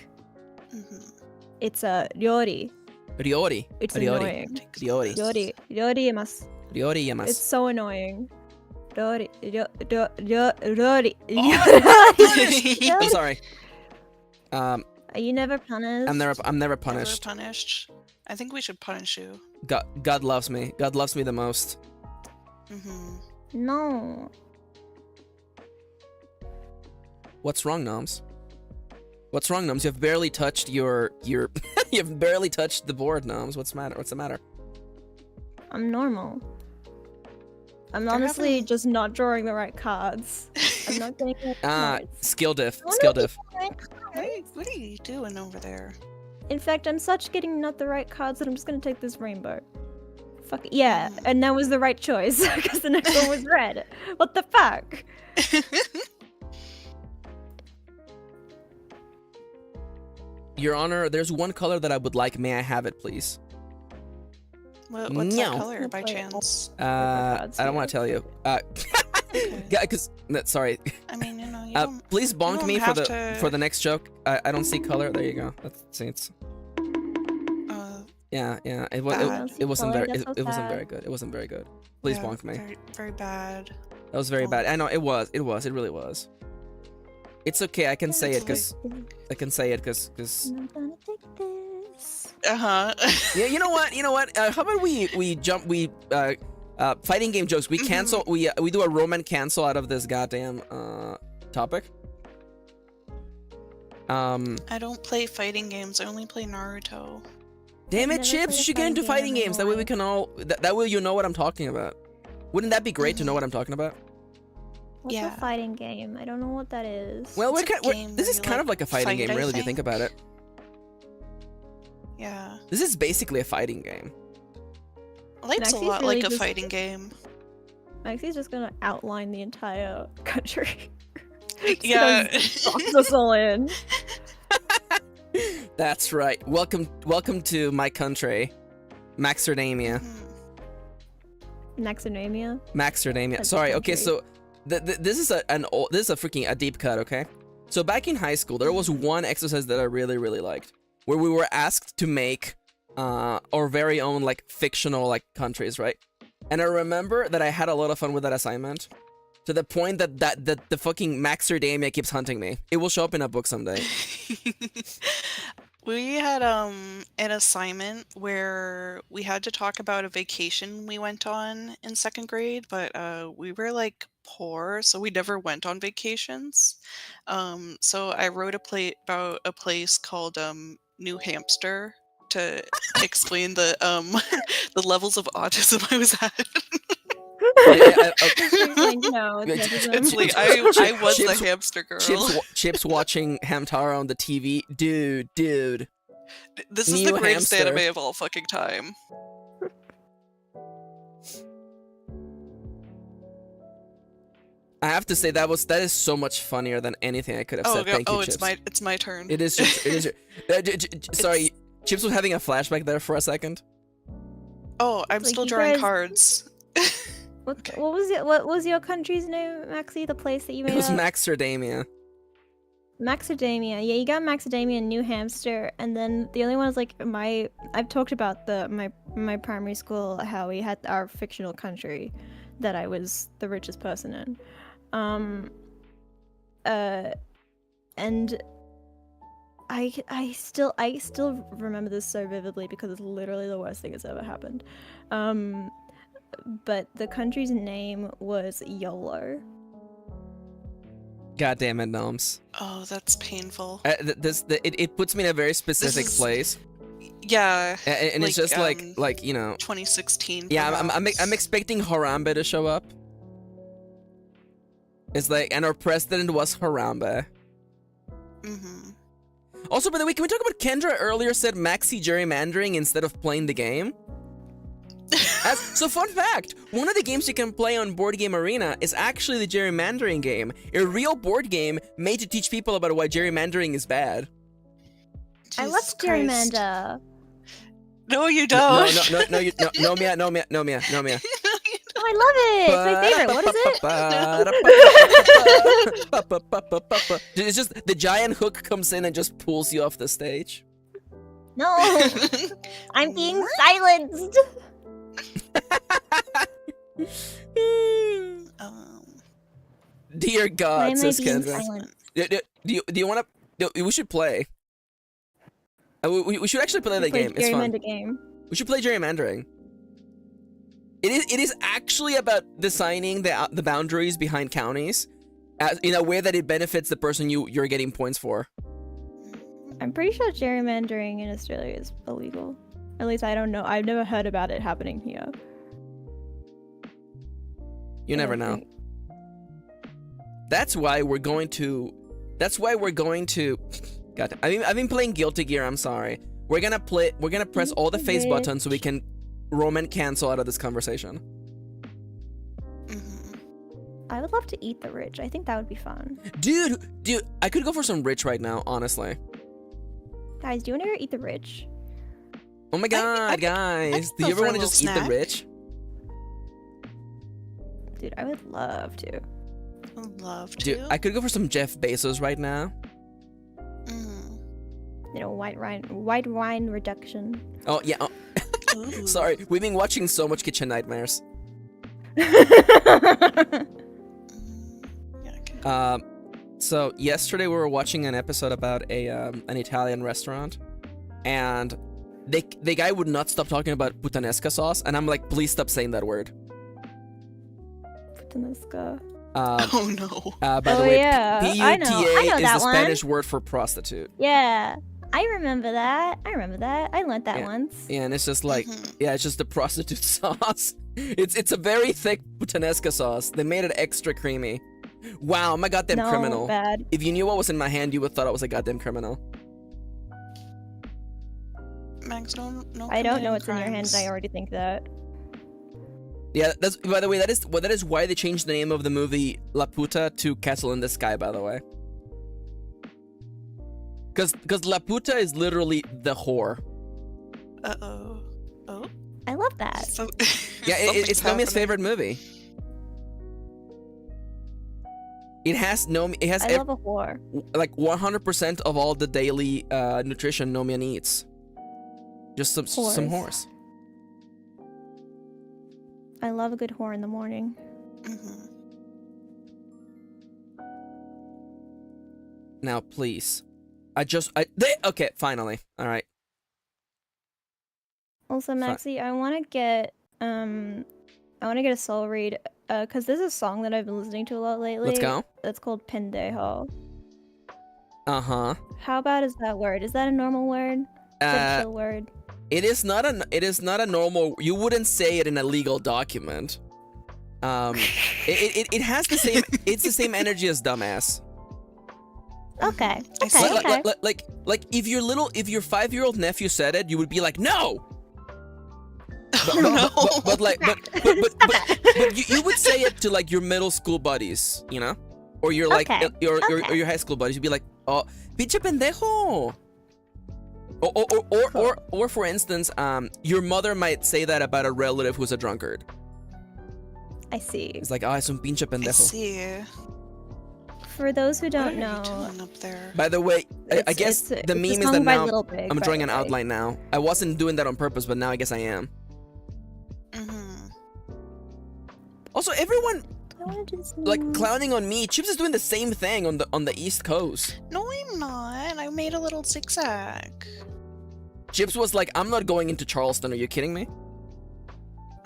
It's ryori. Ryori. It's Ryori. annoying. Ryori. Ryori. Ryori-yamasu. Ryori-yamasu. It's so annoying. Ryori. I'm sorry. Are you never punished? I'm never punished. Never punished. I think we should punish you. God loves me. God loves me the most. No. What's wrong, Noms? What's wrong, Noms? You've barely touched your you've barely touched the board, Noms. What's the matter? What's the matter? I'm normal. I'm honestly just not drawing the right cards. I'm not getting the cards. Skill diff. Skill diff. What are you doing over there? In fact, I'm such getting not the right cards that I'm just gonna take this rainbow. Fuck yeah, and that was the right choice because the next one was red. What the fuck? Your Honor, there's one color that I would like. May I have it, please? What's that color, by chance? I don't want to tell you. Yeah, because sorry. I mean, you know, you don't, please bonk me have for the next joke. I don't see color. There you go. See, it's. Yeah. It wasn't very. It wasn't very good. It wasn't very good. Please bonk me. Very, very bad. That was very bad. I know it was. It really was. It's okay. I can say it because. I can say it because. I'm gonna take this. Yeah. You know what? How about we jump? Fighting game jokes. We cancel. We do a Roman cancel out of this goddamn topic. I don't play fighting games. I only play Naruto. Damn it, Chips! You should get into fighting games. That way we can all. That way you know what I'm talking about. Wouldn't that be great to know what I'm talking about? What's a fighting game? I don't know what that is. Well, this is kind of like a fighting game, really, if you think about it. Yeah. This is basically a fighting game. Life's a lot like a fighting game. Maxi's just gonna outline the entire country. Yeah. Box us all in. That's right. Welcome to my country, Maxerdamia. Maxerdamia. Maxerdamia. Sorry. Okay, so this is a freaking deep cut. Okay, so back in high school, there was one exercise that I really liked, where we were asked to make our very own like fictional like countries, right? And I remember that I had a lot of fun with that assignment, to the point that the fucking Maxerdamia keeps hunting me. It will show up in a book someday. We had an assignment where we had to talk about a vacation we went on in 2nd grade, but we were like poor, so we never went on vacations. So I wrote about a place called New Hampster to explain the the levels of autism I was at. I was the hamster girl. Chips watching Hamtaro on the TV. Dude. This is the greatest anime of all fucking time. I have to say that is so much funnier than anything I could have said. Thank you, Chips. It's my turn. It is. Sorry, Chips was having a flashback there for a second. Oh, I'm still drawing cards. What was your country's name, Maxi? The place that you made? It was Maxerdamia. Maxerdamia. Yeah, you got Maxerdamia and New Hampster, and then the only one is like I've talked about my primary school, how we had our fictional country that I was the richest person in. And I still remember this so vividly because it's literally the worst thing that's ever happened. but the country's name was YOLO. God damn it, Gnomes. Oh, that's painful. It puts me in a very specific place. Yeah. And it's just like 2016. Yeah, perhaps. I'm expecting Harambe to show up. It's like, and our president was Harambe. Mm-hmm. Also, by the way, can we talk about Kendra earlier said Maxi gerrymandering instead of playing the game? So fun fact, one of the games you can play on Board Game Arena is actually the gerrymandering game, a real board game made to teach people about why gerrymandering is bad. I love gerrymander. No, you don't. Nomia. Oh, I love it. It's my favorite. What is it? It's just the giant hook comes in and just pulls you off the stage. No, I'm being silenced. Dear God, Why am I says being Kendra. silenced? Do you want to? We should play. We should actually play the game. It's fun. Game. We should play gerrymandering. It is actually about designing the boundaries behind counties, in a way that it benefits the person you're getting points for. I'm pretty sure gerrymandering in Australia is illegal. At least I don't know. I've never heard about it happening here. You never know. That's why we're going to. God, I've been playing Guilty Gear. I'm sorry. We're gonna press all the face buttons so we can Roman cancel out of this conversation. I would love to eat the rich. I think that would be fun. Dude, I could go for some rich right now, honestly. Guys, do you want to eat the rich? Oh my God, guys! Do you ever want to just eat the rich? Dude, I would love to. Dude, I could go for some Jeff Bezos right now. You know, white wine reduction. Oh yeah. Oh. Sorry, we've been watching so much Kitchen Nightmares. So yesterday we were watching an episode about an Italian restaurant, and the guy would not stop talking about puttanesca sauce, and I'm like, please stop saying that word. Puttanesca. Oh no. By the way, yeah. PUTA I know is that the one. Spanish word for prostitute. Yeah, I remember that. I learned that once. Yeah, and it's just like, yeah, it's just the prostitute sauce. It's a very thick puttanesca sauce. They made it extra creamy. Wow, I'm a goddamn criminal. Bad. If you knew what was in my hand, you would have thought I was a goddamn criminal. Max, no I don't know what's in your hand. I already think that. Yeah, that's, by the way, that is why they changed the name of the movie La Puta to Castle in the Sky, by the way. Because La Puta is literally the whore. Uh-oh. Oh? I love that. So, yeah, it's Nomia's favorite movie. It has I love a whore. Like 100% of all the daily nutrition Nomia needs. Just some horse. I love a good whore in the morning. Now, please. Okay, finally. All right. Also, Maxi, I want to get a soul read, cause there's a song that I've been listening to a lot lately. Let's go. That's called Pendejo. Uh-huh. How bad is that word? Is that a normal word? Is that a chill word? It is not a normal. You wouldn't say it in a legal document. It has the same. It's the same energy as dumbass. Okay. Like if your 5-year-old nephew said it, you would be like, no. But you would say it to like your middle school buddies, you know, or your like your high school buddies. You'd be like, oh, pinche pendejo. Or for instance, your mother might say that about a relative who's a drunkard. I see. It's like, es un pinche pendejo. I see. For those who don't know, up there? By the way, I guess the meme is that now I'm drawing an outline now. I wasn't doing that on purpose, but now I guess I am. Also, everyone like clowning on me. Chips is doing the same thing on the East Coast. No, I'm not. I made a little zigzag. Chips was like, I'm not going into Charleston. Are you kidding me?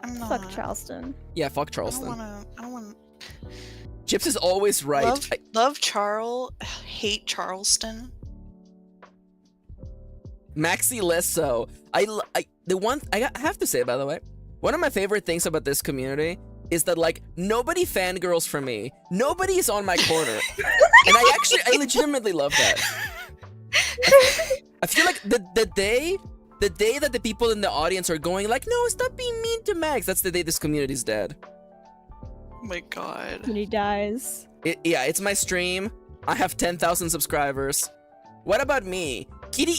I'm not. Fuck Charleston. Yeah, fuck Charleston. I don't wanna. Chips is always right. Love hate Charleston. Maxi less so. I have to say, by the way, one of my favorite things about this community is that, like, nobody fangirls for me. Nobody is on my corner. And I legitimately love that. I feel like the day that the people in the audience are going like, no, stop being mean to Max, that's the day this community is dead. Oh my god. When he dies. Yeah, it's my stream. I have 10,000 subscribers. What about me? Kitty,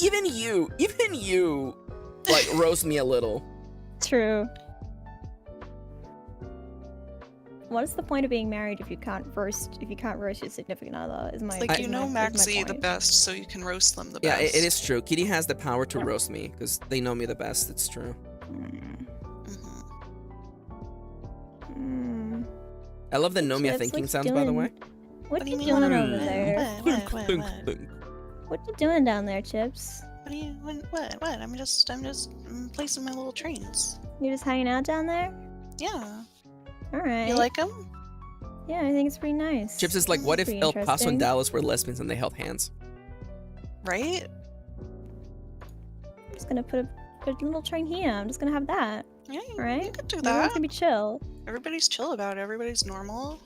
even you, like, roast me a little. True. What is the point of being married if you can't roast your significant other? Is my It's like, you know Maxi the point. best, so you can roast them the Yeah, best. it is true. Kitty has the power to roast me because they know me the best. It's true. I love the Nomia Chips, thinking what sounds, you by the doing? way. What do you you doing mean? over there? What? What you doing down there, Chips? What? I'm just placing my little trains. You just hanging out down there? Yeah. Alright. You like them? Yeah, I think it's pretty nice. Chips is like, what if Pretty El Paso and interesting. Dallas were lesbians and they held hands? Right? I'm just gonna put a little train here. I'm just gonna have that. Yeah, Alright? you could do Everyone's that. gonna be chill. Everybody's chill about it. Everybody's normal.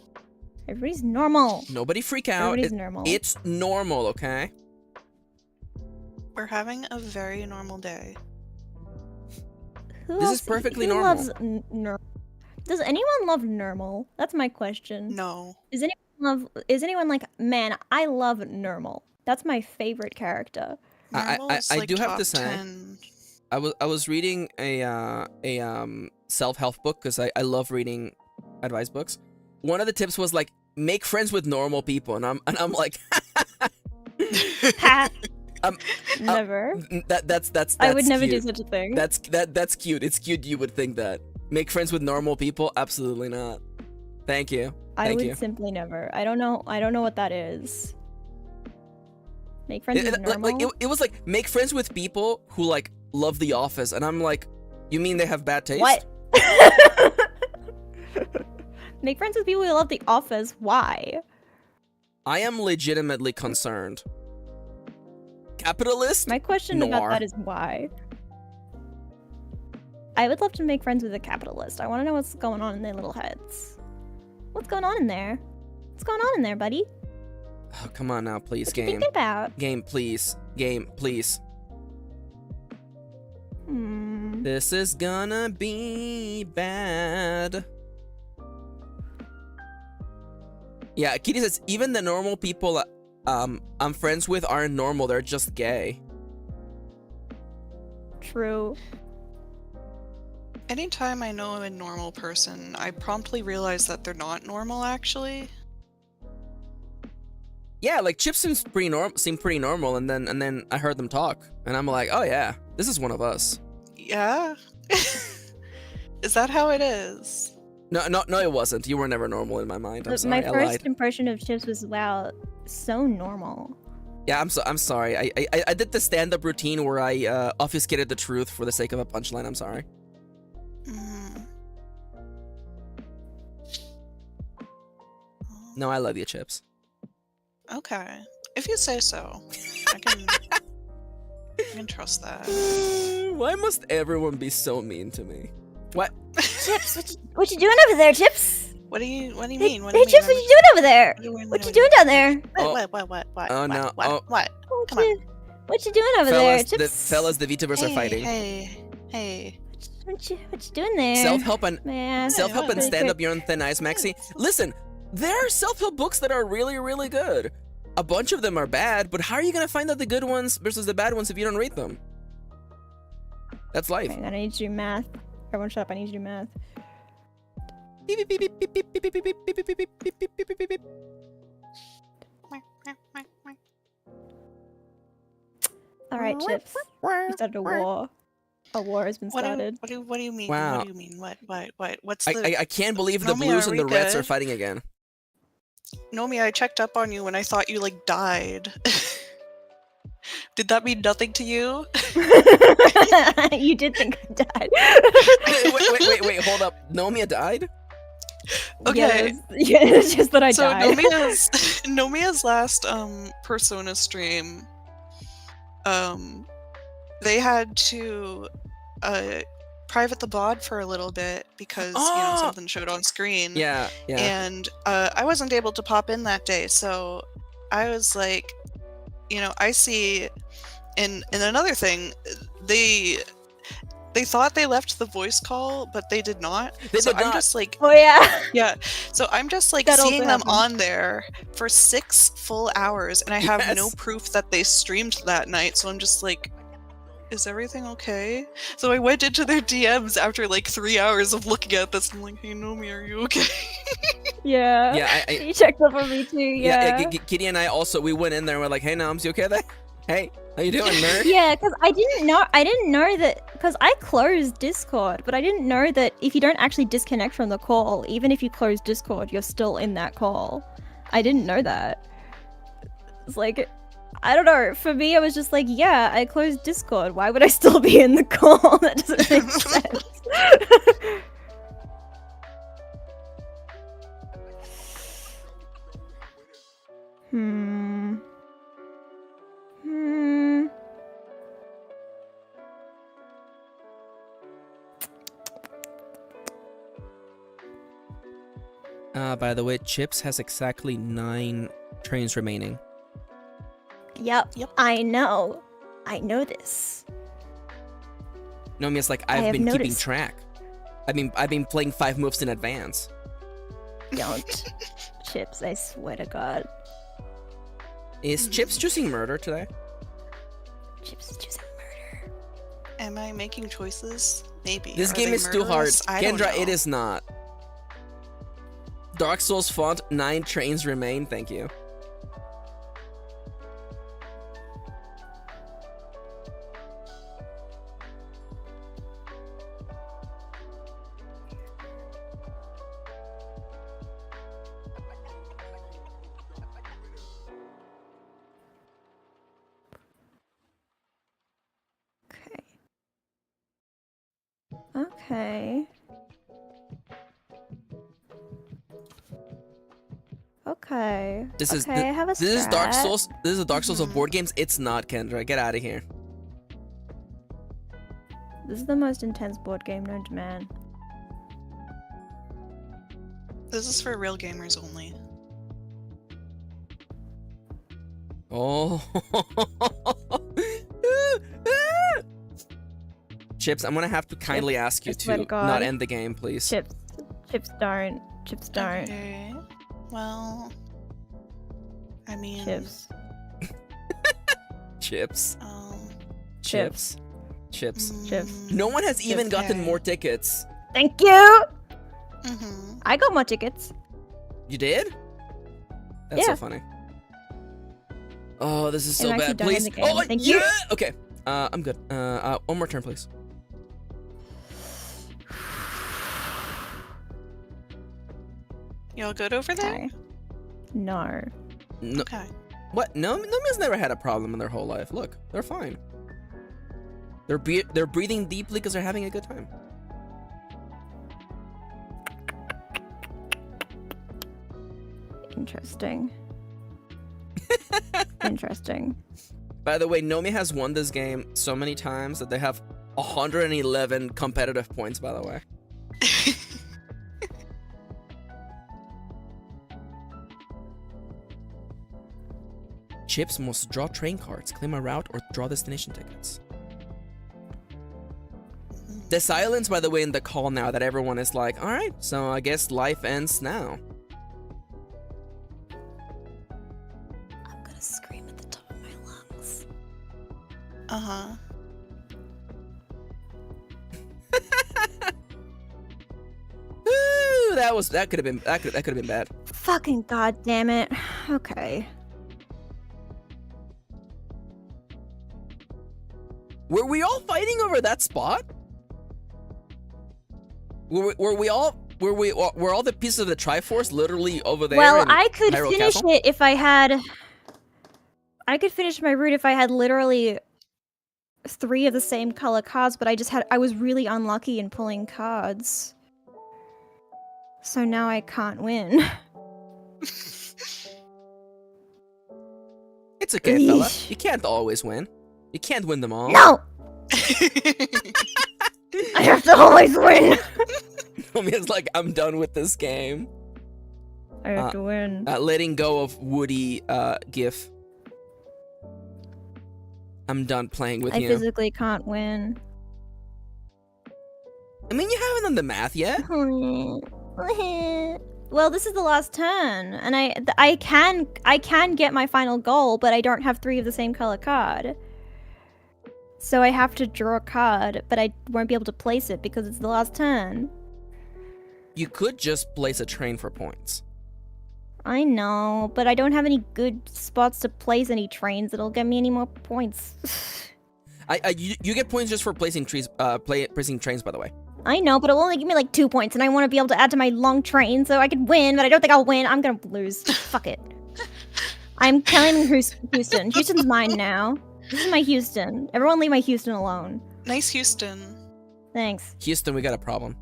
Everybody's normal. Nobody freak out. Everybody's normal. It's normal, okay? We're having a very normal day. Who This else- is perfectly who normal. Loves Does anyone love normal? That's my question. No. Is anyone like, man, I love normal. That's my favorite character. Normal is, I like, do have top to say, 10. I was reading a self-help book because I love reading advice books. One of the tips was like, make friends with normal people, and I'm like, Never. That's I would never cute. do such a thing. That's cute. It's cute. You would think that. Make friends with normal people? Absolutely not. Thank you. I Thank would you. simply never. I don't know what that is. Make friends with normal. It was like, make friends with people who like love The Office, and I'm like, you mean they have bad taste? What? Make friends with people who love The Office. Why? I am legitimately concerned. Capitalist? My question Noir. about that is why. I would love to make friends with a capitalist. I want to know what's going on in their little heads. What's going on in there? What's going on in there, buddy? Oh, come on now, please, What you game. thinking about? Game, please. Game, please. This is gonna be bad. Yeah, Kitty says, even the normal people I'm friends with aren't normal, they're just gay. True. Anytime I know a normal person, I promptly realize that they're not normal, actually. Yeah, like Chip seemed pretty normal, and then I heard them talk, and I'm like, oh yeah, this is one of us. Yeah? Is that how it is? No, it wasn't. You were never normal in my mind. I'm But sorry, my I first lied. impression of Chips was, wow, so normal. Yeah, I'm sorry. I did the stand-up routine where I obfuscated the truth for the sake of a punchline. I'm sorry. No, I love you, Chips. Okay. If you say so. I can trust that. Why must everyone be so mean to me? What? Chips, what you doing over there, Chips? What do you mean? What do Hey, you mean? Chips, what you doing over there? What you doing down there? What? Oh, no. What? Come on. What you doing over there, Fellas, Chips? the Vtubers are fighting. Hey. What you doing there? Self-help and Man, self-help and really stand-up. quick. You're on thin ice, Maxi. Listen, there are self-help books that are really, really good. A bunch of them are bad, but how are you gonna find out the good ones versus the bad ones if you don't read them? That's life. Okay, then I need to do math. Everyone shut up, I need to do math. Alright, Chips. We started a war. A war has been started. What do you mean? Wow. What do you mean? What? What's the... I can't believe the Nomia, Blues are and we the Reds are good? fighting again. Nomia, I checked up on you when I thought you, like, died. Did that mean nothing to you? You did think I died. Wait, hold up. Nomia died? Okay. Yeah, it's just that I So died. Nomia's last Persona stream, they had to private the VOD for a little bit because something showed on screen. Yeah. And I wasn't able to pop in that day, so I was like, I see. And another thing, they thought they left the voice call, but they did not. I'm just like, oh yeah. yeah. So I'm just like That also seeing them happened. on there for 6 full hours, and I have no proof that they streamed that night. So I'm just like, is everything okay? So I went into their DMs after like 3 hours of looking at this. I'm like, hey Nomi, are you okay? Yeah. Yeah, You checked up on me too. Yeah. Kitty and I also, we went in there and we're like, hey Noms, you okay there? Hey, how you doing, nerd? Yeah, because I didn't know that, because I closed Discord, but I didn't know that if you don't actually disconnect from the call, even if you close Discord, you're still in that call. I didn't know that. It's like, I don't know, for me, I was just like, yeah, I closed Discord. Why would I still be in the call? That doesn't make sense. By the way, Chips has exactly 9 trains remaining. Yep. I know. I know this. Nomia's like, I I've have been keeping noticed. track. I've been playing 5 moves in advance. Don't. Chips, I swear to God. Is Chips choosing murder today? Chips is choosing murder. Am I making choices? Maybe. This Are game they is too hard. murderous? I don't Kendra, know. it is not. Dark Souls font, 9 trains remain, thank you. Okay. Okay. This is I have a this is Dark strat. Souls. This is a Dark Souls of board games. It's not, Kendra. Get out of here. This is the most intense board game known to man. This is for real gamers only. Oh. Chips, I'm gonna have to kindly ask you I swear to to God. not end the game, please. Chips don't. Chips don't. Okay. Well, I mean, Chips. Chips. Chips. Chips. Chips. No one has even gotten Okay. more tickets. Thank you! Mm-hmm. I got more tickets. You did? That's Yeah. so funny. Oh, this is I'm so actually bad. done in Please. the game. Oh, Thank yeah! you. Okay. I'm good. One more turn, please. Y'all good over there? Okay. No. No. Okay. What? No, Nomia's never had a problem in their whole life. Look, they're fine. They're breathing deeply because they're having a good time. Interesting. Interesting. By the way, Nomia has won this game so many times that they have 111 competitive points, by the way. Chips must draw train cards, claim a route, or draw destination tickets. The silence, by the way, in the call now that everyone is like, alright, so I guess life ends now. I'm gonna scream at the top of my lungs. Uh-huh. Ooh, that could have been bad. Fucking goddamn it. Okay. Were we all fighting over that spot? Were all the pieces of the Triforce literally over there? Well, in I could Hyrule finish Castle? it if I had... I could finish my route if I had literally 3 of the same color cards, but I was really unlucky in pulling cards. So now I can't win. It's okay, fella. You can't always win. You can't win them all. No! I have to always win! Nomia's like, I'm done with this game. I have to win. Letting go of Woody gif. I'm done playing with you. I physically can't win. I mean, you haven't done the math yet. Well, this is the last turn, and I can get my final goal, but I don't have 3 of the same color card. So I have to draw a card, but I won't be able to place it because it's the last turn. You could just place a train for points. I know, but I don't have any good spots to place any trains that'll get me any more points. You get points just for placing trees. Placing trains, by the way. I know, but it'll only give me like 2 points, and I want to be able to add to my long train so I can win, but I don't think I'll win. I'm gonna lose. Fuck it. I'm claiming Houston. Houston's mine now. This is my Houston. Everyone leave my Houston alone. Nice Houston. Thanks. Houston, we got a problem.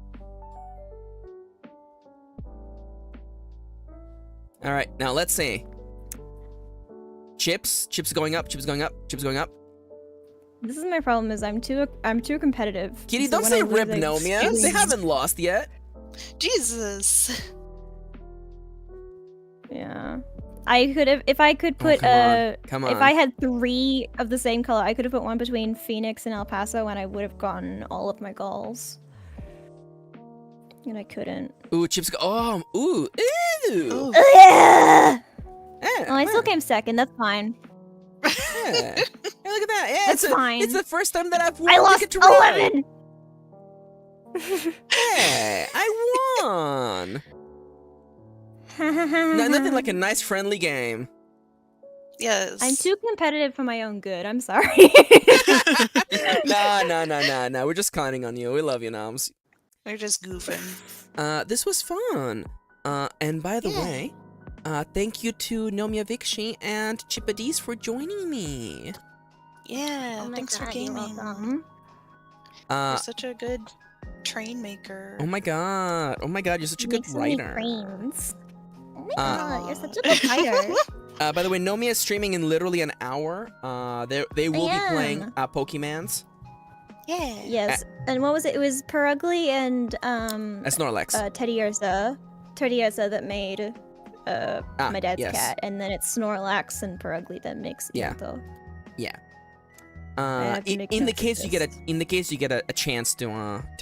All right, now let's see. Chips going up. Chips going up. Chips going up. This is my problem. Is I'm too competitive. Kitty, So don't when say I lose, rip I Nomia. lose. They haven't lost yet. Jesus. Yeah. I could have, if I could put come on. if I had 3 of the same color, I could have put one between Phoenix and El Paso, and I would have gotten all of my goals. And I couldn't. Ooh, chips go. Oh, ooh, ew. Yeah. Yeah, Oh, I still came second. That's fine. yeah. Hey, look at that. Yeah, That's fine. It's the first time that I've won. I lost 11. Yeah, I won. No, nothing like a nice friendly game. Yes. I'm too competitive for my own good. I'm sorry. No. We're just counting on you. We love you, Noms. We're just goofing. This was fun. And by the way, thank you to Nomia Vikshi and Chippadis for joining me. Yeah, Oh my thanks for God, you're gaming. welcome. You're such a good train maker. Oh my god, you're such a good Make so many writer. trains. Oh my Uh, God, you're such a good writer. By the way, Nomia is streaming in literally an hour. They will be playing am. Pokemans. Yeah. Yes, and what was it? It was Perugly and Snorlax. Teddy Ursa that made my dad's yes. cat, and then it's Snorlax and Perugly that makes Yeah. Yanto. Yeah. have to In make the notes of case you get a chance to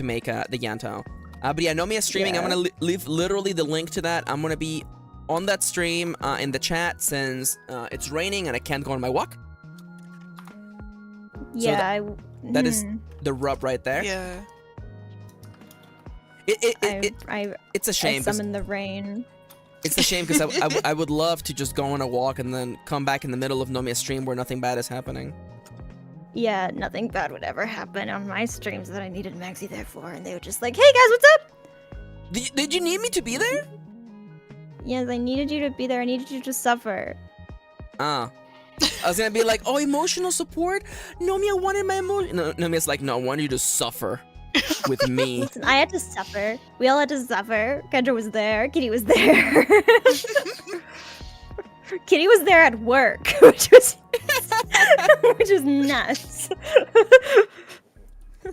make the Yanto. But yeah, Nomia's streaming. I'm Yeah. gonna leave literally the link to that. I'm gonna be on that stream in the chat since it's raining and I can't go on my walk. Yeah, That is the rub right there. Yeah. It's a shame. I 'Cause- summoned the rain. It's a shame because I would love to just go on a walk and then come back in the middle of Nomia's stream where nothing bad is happening. Yeah, nothing bad would ever happen on my streams that I needed Maxi there for, and they were just like, "Hey guys, what's up?" Did you need me to be there? Yes, I needed you to be there. I needed you to suffer. I was gonna be like, oh, emotional support? Nomia wanted my emotion. No, Nomia's like, no, I wanted you to suffer with me. Listen, I had to suffer. We all had to suffer. Kendra was there. Kitty was there. Kitty was there at work, which was nuts.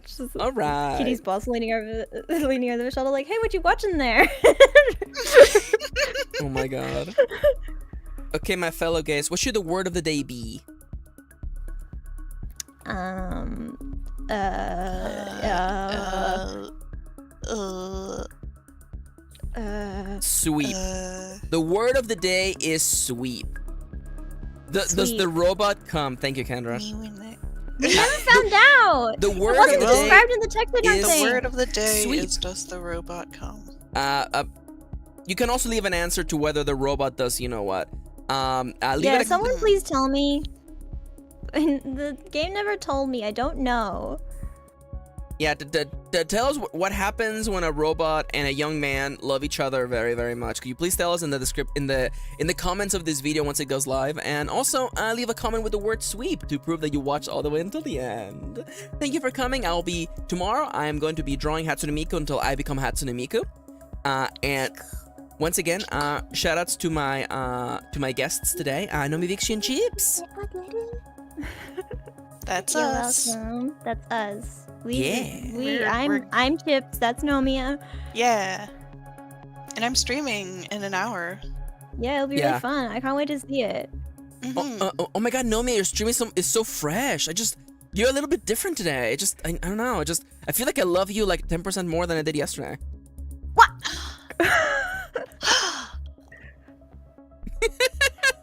Just All right. Kitty's boss leaning over the shoulder like, "Hey, what you watching there?" Oh my god. Okay, my fellow guys, what should the word of the day be? Sweep. The word of the day is sweep. Does the robot come? Thank you, Kendra. We never found out. The word It wasn't of the described day in the text or is- nothing. The word of the day Sweep. is does the robot come? You can also leave an answer to whether the robot does, you know what. Leave Yeah, it a- someone please tell me. The game never told me. I don't know. Yeah, tell us what happens when a robot and a young man love each other very, very much. Could you please tell us in the comments of this video once it goes live, and also leave a comment with the word "sweep" to prove that you watched all the way until the end. Thank you for coming. Tomorrow I am going to be drawing Hatsune Miku until I become Hatsune Miku. And once again, shout outs to my guests today, Nomia, Vixie, and Chips. That's You're us. welcome. That's us. We're- I'm Chips. That's Nomia. Yeah. And I'm streaming in an hour. Yeah, it'll be Yeah. really fun. I can't wait to see it. Mhm. Oh my God, Nomia, your streaming is so fresh. You're a little bit different today. I don't know. I feel like I love you like 10% more than I did yesterday.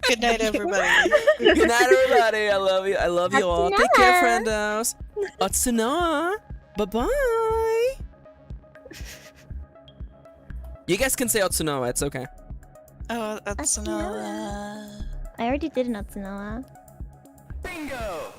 Good night, everybody. Good night, everybody. I love you. I love you all. Take care, friendos. Otsunoa. Bye-bye. You guys can say Otsunoa. It's okay. Oh, that's I already did an Otsunoa. Bingo!